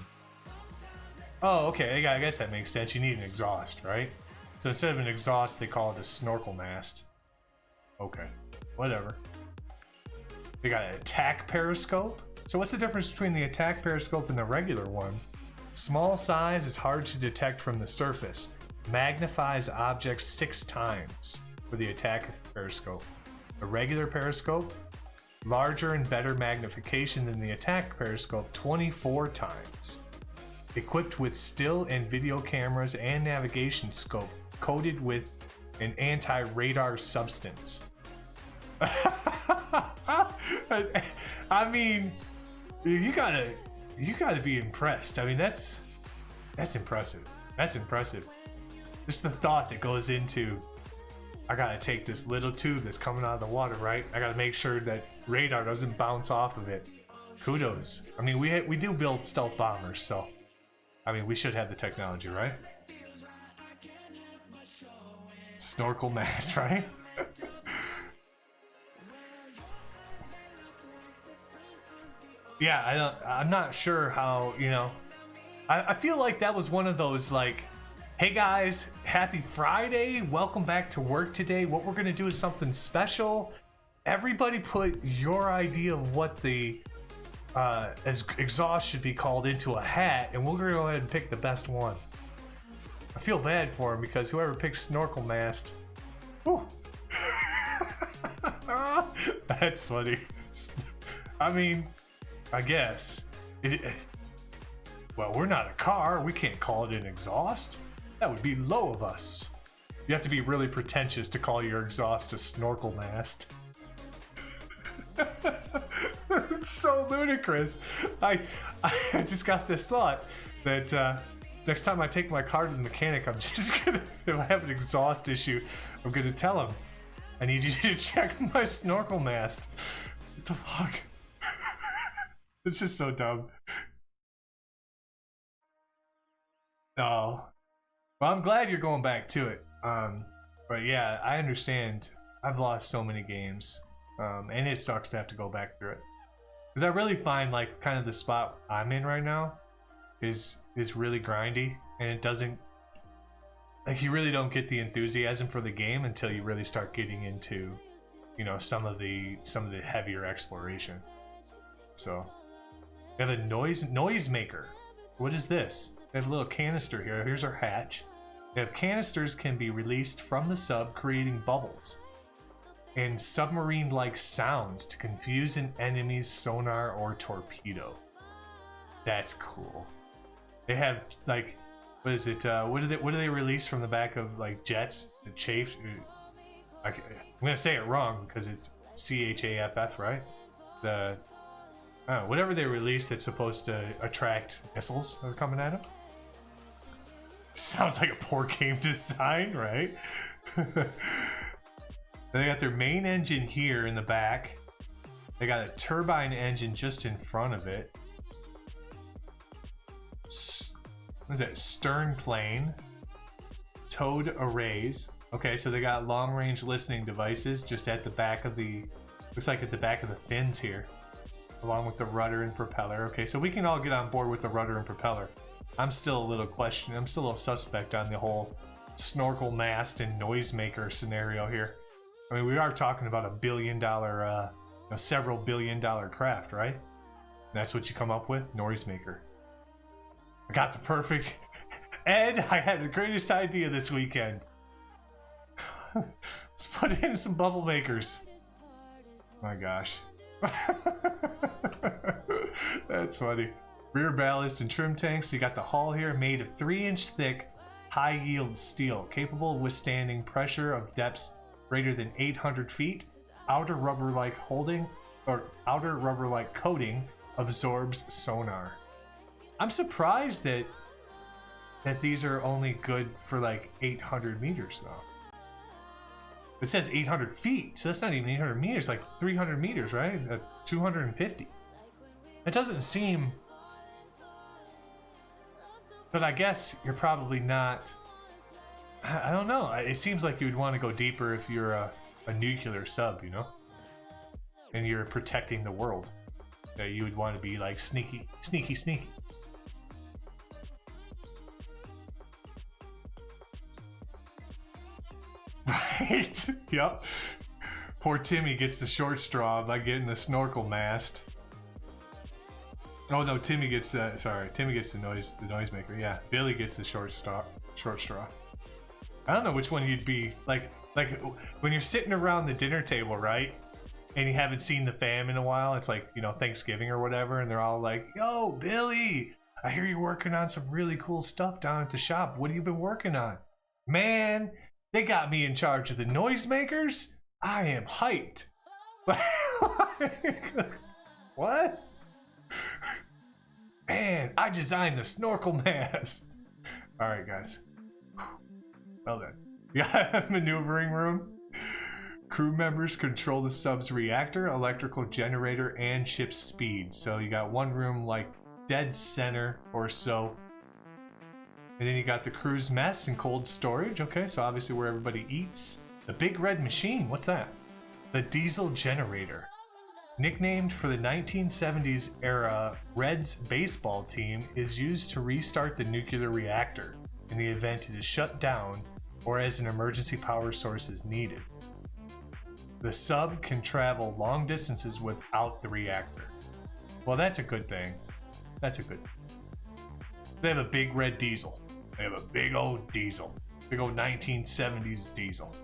Oh, okay. I guess that makes sense. You need an exhaust, right? So instead of an exhaust, they call it a snorkel mast. Okay, whatever. They got an attack periscope. So what's the difference between the attack periscope and the regular one? Small size is hard to detect from the surface. Magnifies objects 6 times for the attack periscope. The regular periscope, larger and better magnification than the attack periscope, 24 times. Equipped with still and video cameras and navigation scope, coated with an anti-radar substance. I mean, you gotta be impressed. I mean, that's impressive. That's impressive. Just the thought that goes into, I gotta take this little tube that's coming out of the water, right? I gotta make sure that radar doesn't bounce off of it. Kudos. I mean, we do build stealth bombers, so I mean, we should have the technology, right? Snorkel mast, right? Yeah, I'm not sure how, you know. I feel like that was one of those, like, hey guys, happy Friday, welcome back to work today. What we're gonna do is something special. Everybody put your idea of what the as exhaust should be called into a hat, and we're gonna go ahead and pick the best one. I feel bad for him because whoever picks snorkel mast, whew. That's funny. I mean, I guess. Well, we're not a car. We can't call it an exhaust. That would be low of us. You have to be really pretentious to call your exhaust a snorkel mast. It's so ludicrous. I just got this thought that next time I take my car to the mechanic, I'm just gonna, if I have an exhaust issue, I'm gonna tell him, I need you to check my snorkel mast. What the fuck? It's just so dumb. Oh. Well, I'm glad you're going back to it. But yeah, I understand. I've lost so many games. And it sucks to have to go back through it. Because I really find, like, kind of the spot I'm in right now is really grindy. And it doesn't, like, you really don't get the enthusiasm for the game until you really start getting into, you know, some of the heavier exploration. So, we have a noise maker. What is this? We have a little canister here. Here's our hatch. We have canisters can be released from the sub, creating bubbles and submarine-like sounds to confuse an enemy's sonar or torpedo. That's cool. They have, like, what is it? What do they release from the back of, like, jets? The chaff. I'm gonna say it wrong because it's CHAFF, right? The Whatever they released that's supposed to attract missiles that are coming at them. Sounds like a poor game design, right? They got their main engine here in the back. They got a turbine engine just in front of it. What is that? Stern plane. Towed arrays. Okay, so they got long-range listening devices just at the back of the... Looks like at the back of the fins here. Along with the rudder and propeller. Okay, so we can all get on board with the rudder and propeller. I'm still a little suspect on the whole snorkel mast and noisemaker scenario here. I mean, we are talking about $1 billion, several billion-dollar craft, right? And that's what you come up with? Noisemaker. I got the perfect... Ed, I had the greatest idea this weekend. Let's put in some bubble makers. My gosh. That's funny. Rear ballast and trim tanks. You got the hull here made of 3-inch thick, high yield steel, capable of withstanding pressure of depths greater than 800 feet. Outer rubber-like coating absorbs sonar. I'm surprised that these are only good for like 800 meters though. It says 800 feet, so that's not even 800 meters, like 300 meters, right? 250. It doesn't seem... But I guess you're probably not... I don't know. It seems like you would want to go deeper if you're a nuclear sub, you know? And you're protecting the world. You would want to be like sneaky. Right? Yep. Poor Timmy gets the short straw by getting the snorkel mast. Oh no, Timmy gets the noisemaker. Yeah, Billy gets the short straw. I don't know which one you'd be like when you're sitting around the dinner table, right? And you haven't seen the fam in a while. It's like, Thanksgiving or whatever, and they're all like, "Yo, Billy, I hear you're working on some really cool stuff down at the shop. What have you been working on?" "Man, they got me in charge of the noisemakers. I am hyped." What? Man, I designed the snorkel mast. All right, guys. Well done. Yeah, maneuvering room. Crew members control the sub's reactor, electrical generator, and ship's speed. So you got one room like dead center or so. And then you got the crew's mess and cold storage. Okay, so obviously where everybody eats. The big red machine, what's that? The diesel generator. Nicknamed for the 1970s era Reds baseball team, is used to restart the nuclear reactor in the event it is shut down or as an emergency power source is needed. The sub can travel long distances without the reactor. Well, that's a good thing. That's a good thing. They have a big red diesel. They have a big old diesel. Big old 1970s diesel.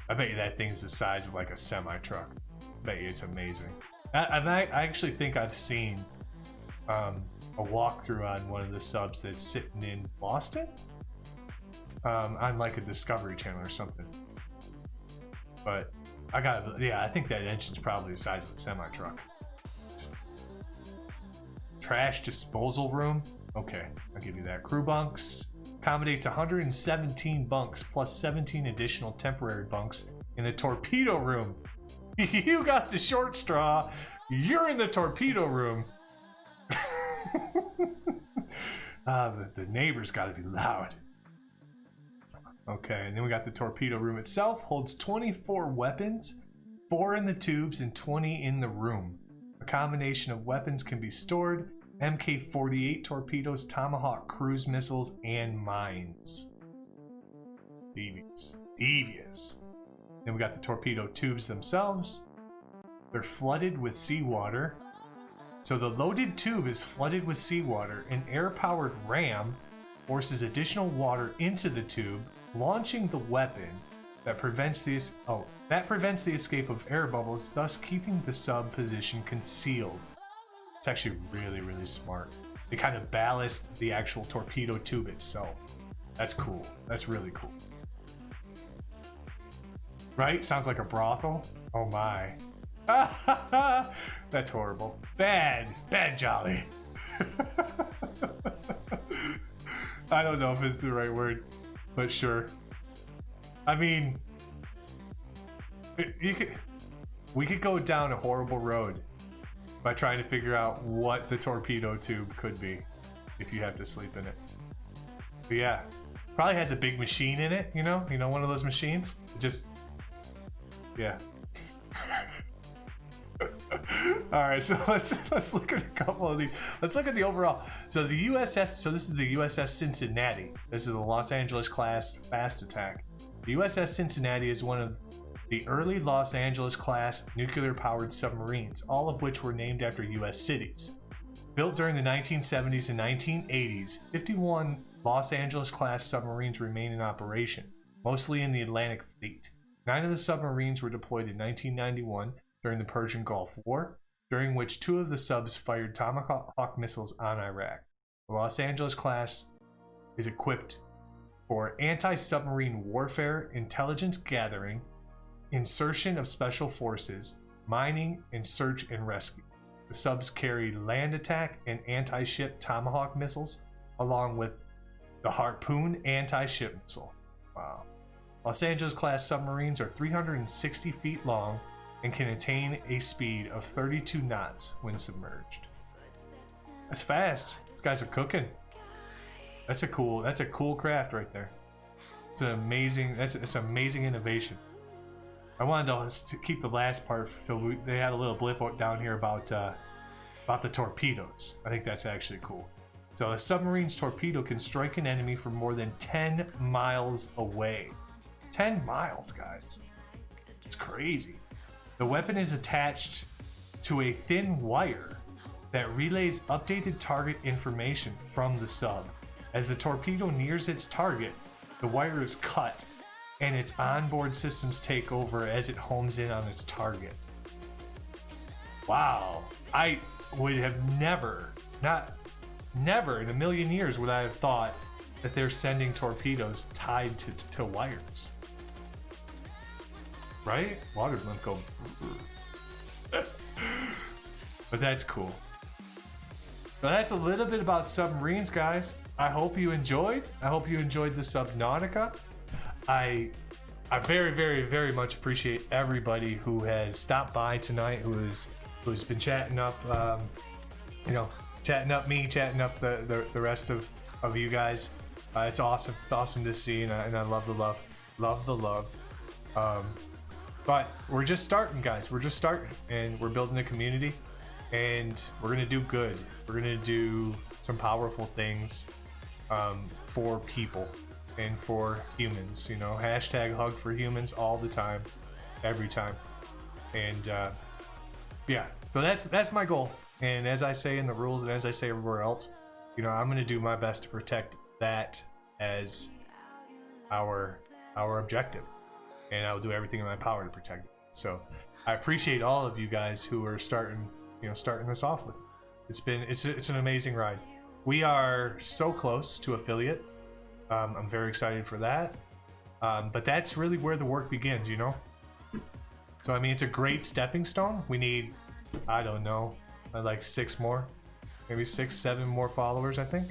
I bet you that thing's the size of like a semi-truck. I bet you it's amazing. I actually think I've seen a walkthrough on one of the subs that's sitting in Boston. On like a Discovery Channel or something. But I think that engine's probably the size of a semi-truck. Trash disposal room. Okay, I'll give you that. Crew bunks. Accommodates 117 bunks plus 17 additional temporary bunks in the torpedo room. You got the short straw. You're in the torpedo room. The neighbors gotta be loud. Okay, and then we got the torpedo room itself. Holds 24 weapons, 4 in the tubes and 20 in the room. A combination of weapons can be stored: MK-48 torpedoes, Tomahawk cruise missiles, and mines. Devious. Then we got the torpedo tubes themselves. They're flooded with seawater. So the loaded tube is flooded with seawater. An air-powered ram forces additional water into the tube, launching the weapon that prevents the escape of air bubbles, thus keeping the sub position concealed. It's actually really, really smart. They kind of ballast the actual torpedo tube itself. That's cool. That's really cool. Right? Sounds like a brothel. Oh my. That's horrible. Bad Jolly. I don't know if it's the right word, but sure. I mean, we could go down a horrible road by trying to figure out what the torpedo tube could be if you have to sleep in it. But yeah, probably has a big machine in it, you know, one of those machines. Just, yeah. All right, so let's look at a couple of these. Let's look at the overall. So the USS. So this is the USS Cincinnati. This is the Los Angeles class fast attack. The USS Cincinnati is one of the early Los Angeles class nuclear-powered submarines, all of which were named after U.S. cities. Built during the 1970s and 1980s, 51 Los Angeles class submarines remain in operation, mostly in the Atlantic Fleet. 9 of the submarines were deployed in 1991 during the Persian Gulf War, during which 2 of the subs fired Tomahawk missiles on Iraq. The Los Angeles class is equipped for anti-submarine warfare, intelligence gathering, insertion of special forces, mining, and search and rescue. The subs carry land attack and anti-ship Tomahawk missiles, along with the Harpoon anti-ship missile. Wow. Los Angeles class submarines are 360 feet long and can attain a speed of 32 knots when submerged. That's fast. These guys are cooking. That's a cool craft right there. It's an amazing, it's amazing innovation. I wanted to keep the last part, so they had a little blip down here about the torpedoes. I think that's actually cool. So a submarine's torpedo can strike an enemy from more than 10 miles away. 10 miles, guys. It's crazy. The weapon is attached to a thin wire that relays updated target information from the sub. As the torpedo nears its target, the wire is cut and its onboard systems take over as it homes in on its target. Wow. I would have never in a million years would I have thought that they're sending torpedoes tied to wires. Right? Water blimp go. But that's cool. So that's a little bit about submarines, guys. I hope you enjoyed. I hope you enjoyed the Subnautica. I very, very, very much appreciate everybody who has stopped by tonight, who's been chatting up, chatting up me, chatting up the rest of you guys. It's awesome. It's awesome to see, and I love the love. But we're just starting, guys. We're just starting, and we're building a community, and we're gonna do good. We're gonna do some powerful things for people and for humans. You know, hashtag hug for humans all the time, every time. And yeah, so that's my goal. And as I say in the rules, and as I say everywhere else, you know, I'm gonna do my best to protect that as our objective. And I'll do everything in my power to protect it. So I appreciate all of you guys who are starting this off with me. It's an amazing ride. We are so close to affiliate. I'm very excited for that. But that's really where the work begins, you know? So I mean, it's a great stepping stone. We need, I don't know, like 6 more, maybe 6, 7 more followers, I think.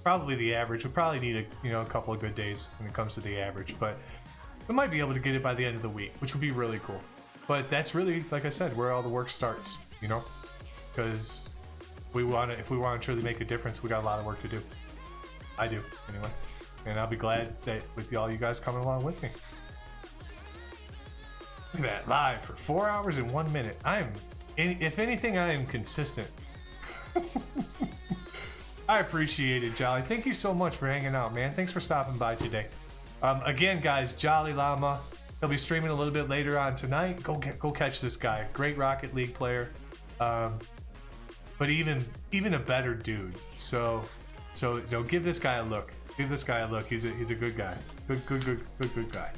Probably the average. We probably need a couple of good days when it comes to the average, but we might be able to get it by the end of the week, which would be really cool. But that's really, like I said, where all the work starts, you know? Because if we want to truly make a difference, we got a lot of work to do. I do, anyway. And I'll be glad that with all you guys coming along with me. Look at that, live for 4 hours and 1 minute. If anything, I am consistent. I appreciate it, Jolly. Thank you so much for hanging out, man. Thanks for stopping by today. Again, guys, Jolly Llama. He'll be streaming a little bit later on tonight. Go catch this guy. Great Rocket League player, but even a better dude. So give this guy a look. Give this guy a look. He's a good guy. Good guy.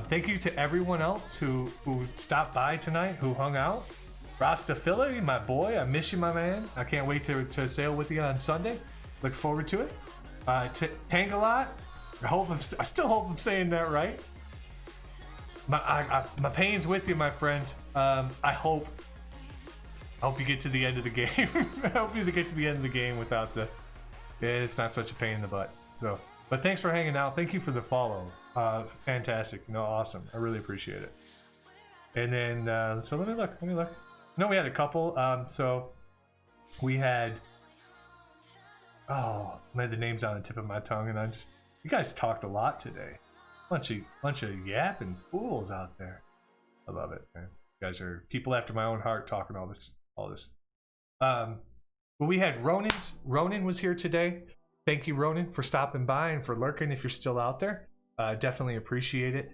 Thank you to everyone else who stopped by tonight, who hung out. Rasta Philly, my boy, I miss you, my man. I can't wait to sail with you on Sunday. Look forward to it. Tangalot, I still hope I'm saying that right. my pain's with you, my friend. I hope you get to the end of the game. I hope you get to the end of the game without the. It's not such a pain in the butt. So, but thanks for hanging out. Thank you for the follow. Fantastic. Awesome. I really appreciate it. And then, so let me look. No, we had a couple. So we had. Oh, I had the names on the tip of my tongue, and you guys talked a lot today. Bunch of yapping fools out there. I love it, man. You guys are people after my own heart talking all this. But we had Ronan was here today. Thank you, Ronan, for stopping by and for lurking if you're still out there. Definitely appreciate it.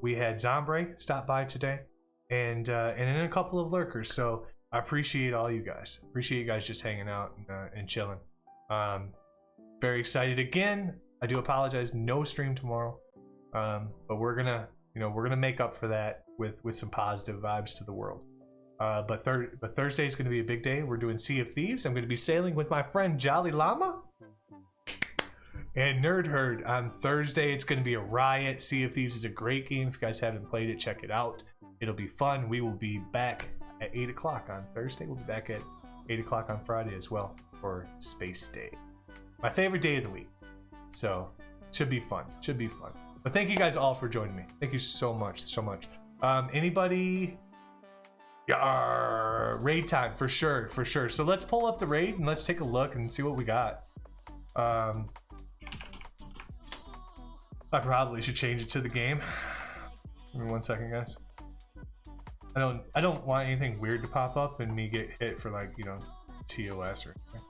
We had Zombre stop by today, and then a couple of lurkers. So I appreciate all you guys. Appreciate you guys just hanging out and chilling. Very excited again. I do apologize, no stream tomorrow, but we're gonna make up for that with some positive vibes to the world. But Thursday is gonna be a big day. We're doing Sea of Thieves. I'm gonna be sailing with my friend Jolly Llama and Nerd Herd on Thursday. It's gonna be a riot. Sea of Thieves is a great game. If you guys haven't played it, check it out. It'll be fun. We will be back at 8 o'clock on Thursday. We'll be back at 8 o'clock on Friday as well for Space Day. My favorite day of the week. So, should be fun. But thank you guys all for joining me. Thank you so much. Anybody? Yeah, raid time for sure. So let's pull up the raid and let's take a look and see what we got. I probably should change it to the game. Give me 1 second, guys. I don't want anything weird to pop up and me get hit for TOS or anything.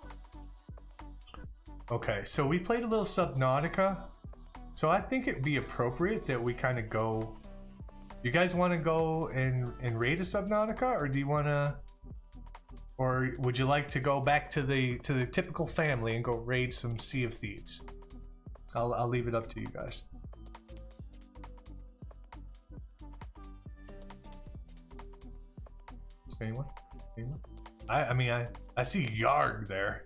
Okay, so we played a little Subnautica. So I think it'd be appropriate that we kind of go. You guys want to go and raid a Subnautica, or do you want to, or would you like to go back to the typical family and go raid some Sea of Thieves? I'll leave it up to you guys. Anyone? I see Yarg there.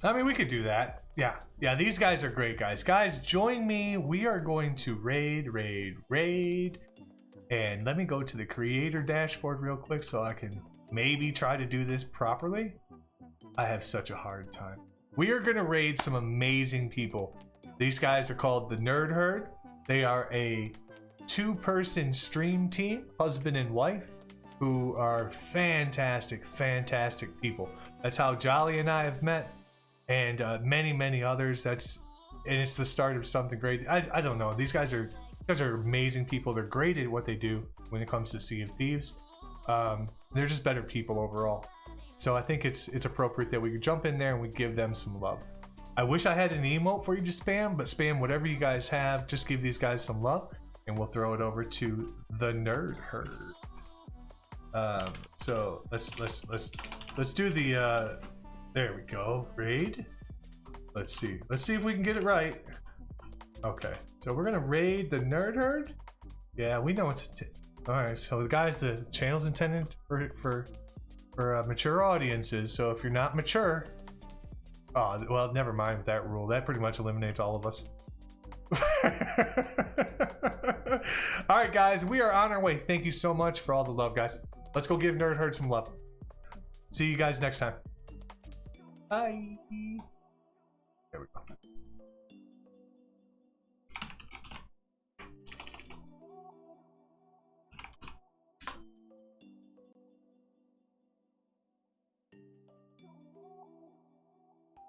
I mean, we could do that. Yeah, these guys are great guys. Guys, join me. We are going to raid. And let me go to the creator dashboard real quick so I can maybe try to do this properly. I have such a hard time. We are going to raid some amazing people. These guys are called the Nerd Herd. They are a 2-person stream team, husband and wife, who are fantastic people. That's how Jolly and I have met, and many others. It's the start of something great. I don't know. These guys are amazing people. They're great at what they do when it comes to Sea of Thieves. They're just better people overall. So I think it's appropriate that we jump in there and we give them some love. I wish I had an emote for you to spam, but spam whatever you guys have. Just give these guys some love, and we'll throw it over to the Nerd Herd. So let's do the there we go, raid. Let's see if we can get it right. Okay, so we're gonna raid the Nerd Herd. Yeah, we know it's all right. So the channel's intended for mature audiences. So if you're not mature, oh well, never mind with that rule. That pretty much eliminates all of us. All right, guys, we are on our way. Thank you so much for all the love, guys. Let's go give Nerd Herd some love. See you guys next time. Bye. There we go.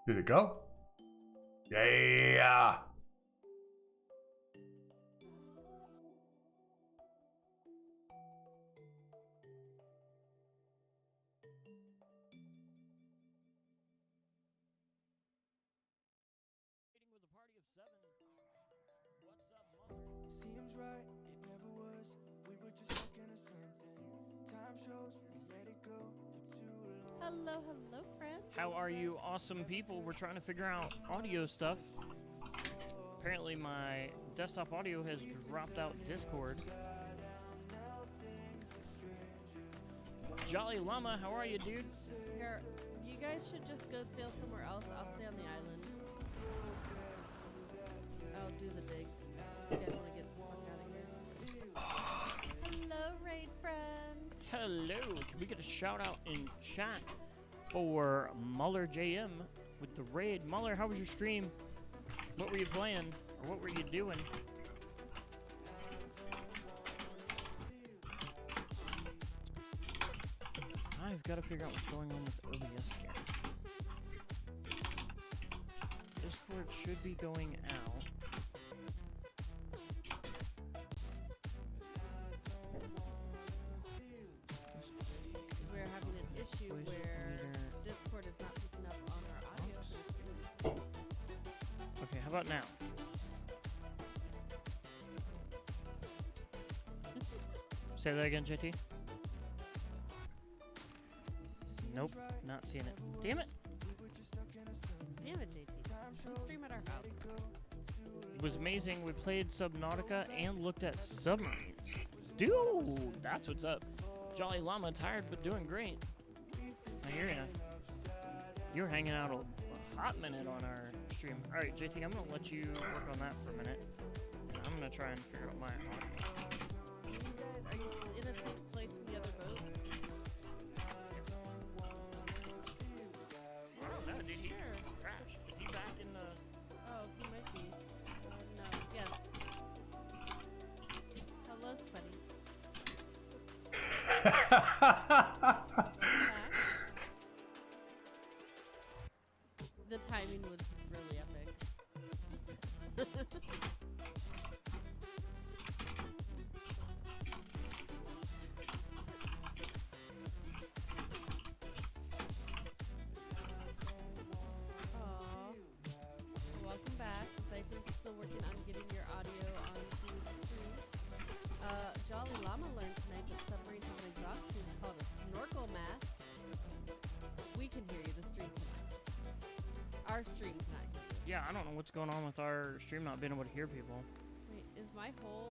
Did it go? Yeah. Seems right, it never was. We were just looking at something. Time shows, we let it go for too long. Hello, friend. How are you, awesome people? We're trying to figure out audio stuff. Apparently my desktop audio has dropped out Discord. Jolly Llama, how are you, dude? Here, you guys should just go sail somewhere else. I'll stay on the island. shout out in chat for Muller JM with the raid. Muller, how was your stream? What were you playing? Or what were you doing? I've got to figure out what's going on with OBS here. Discord should be going out. We're having an issue where Discord is not picking up on our audio for the stream. Okay, how about now? Say that again, JT. Nope, not seeing it. Damn it! Damn it, JT. Come stream at our house. It was amazing. We played Subnautica and looked at submarines. Dude, that's what's up. Jolly Llama, tired but doing great. I hear ya. You were hanging out a hot minute on our stream. Alright, JT, I'm gonna let you work on that for a minute. And I'm gonna try and figure out my audio. You guys, are you in a safe place with the other boats? I don't know, did he crash? Is he back in the... Oh, he might be. No, yes. Hello, Spuddy. Back. The timing was really epic. Aw. Welcome back. Cypher's still working on getting your audio onto the stream. Jolly Llama learned tonight that submarines have an exhaust tube called a snorkel mask. We can hear you, the stream tonight. Our stream tonight. Yeah, I don't know what's going on with our stream not being able to hear people. Wait, is my whole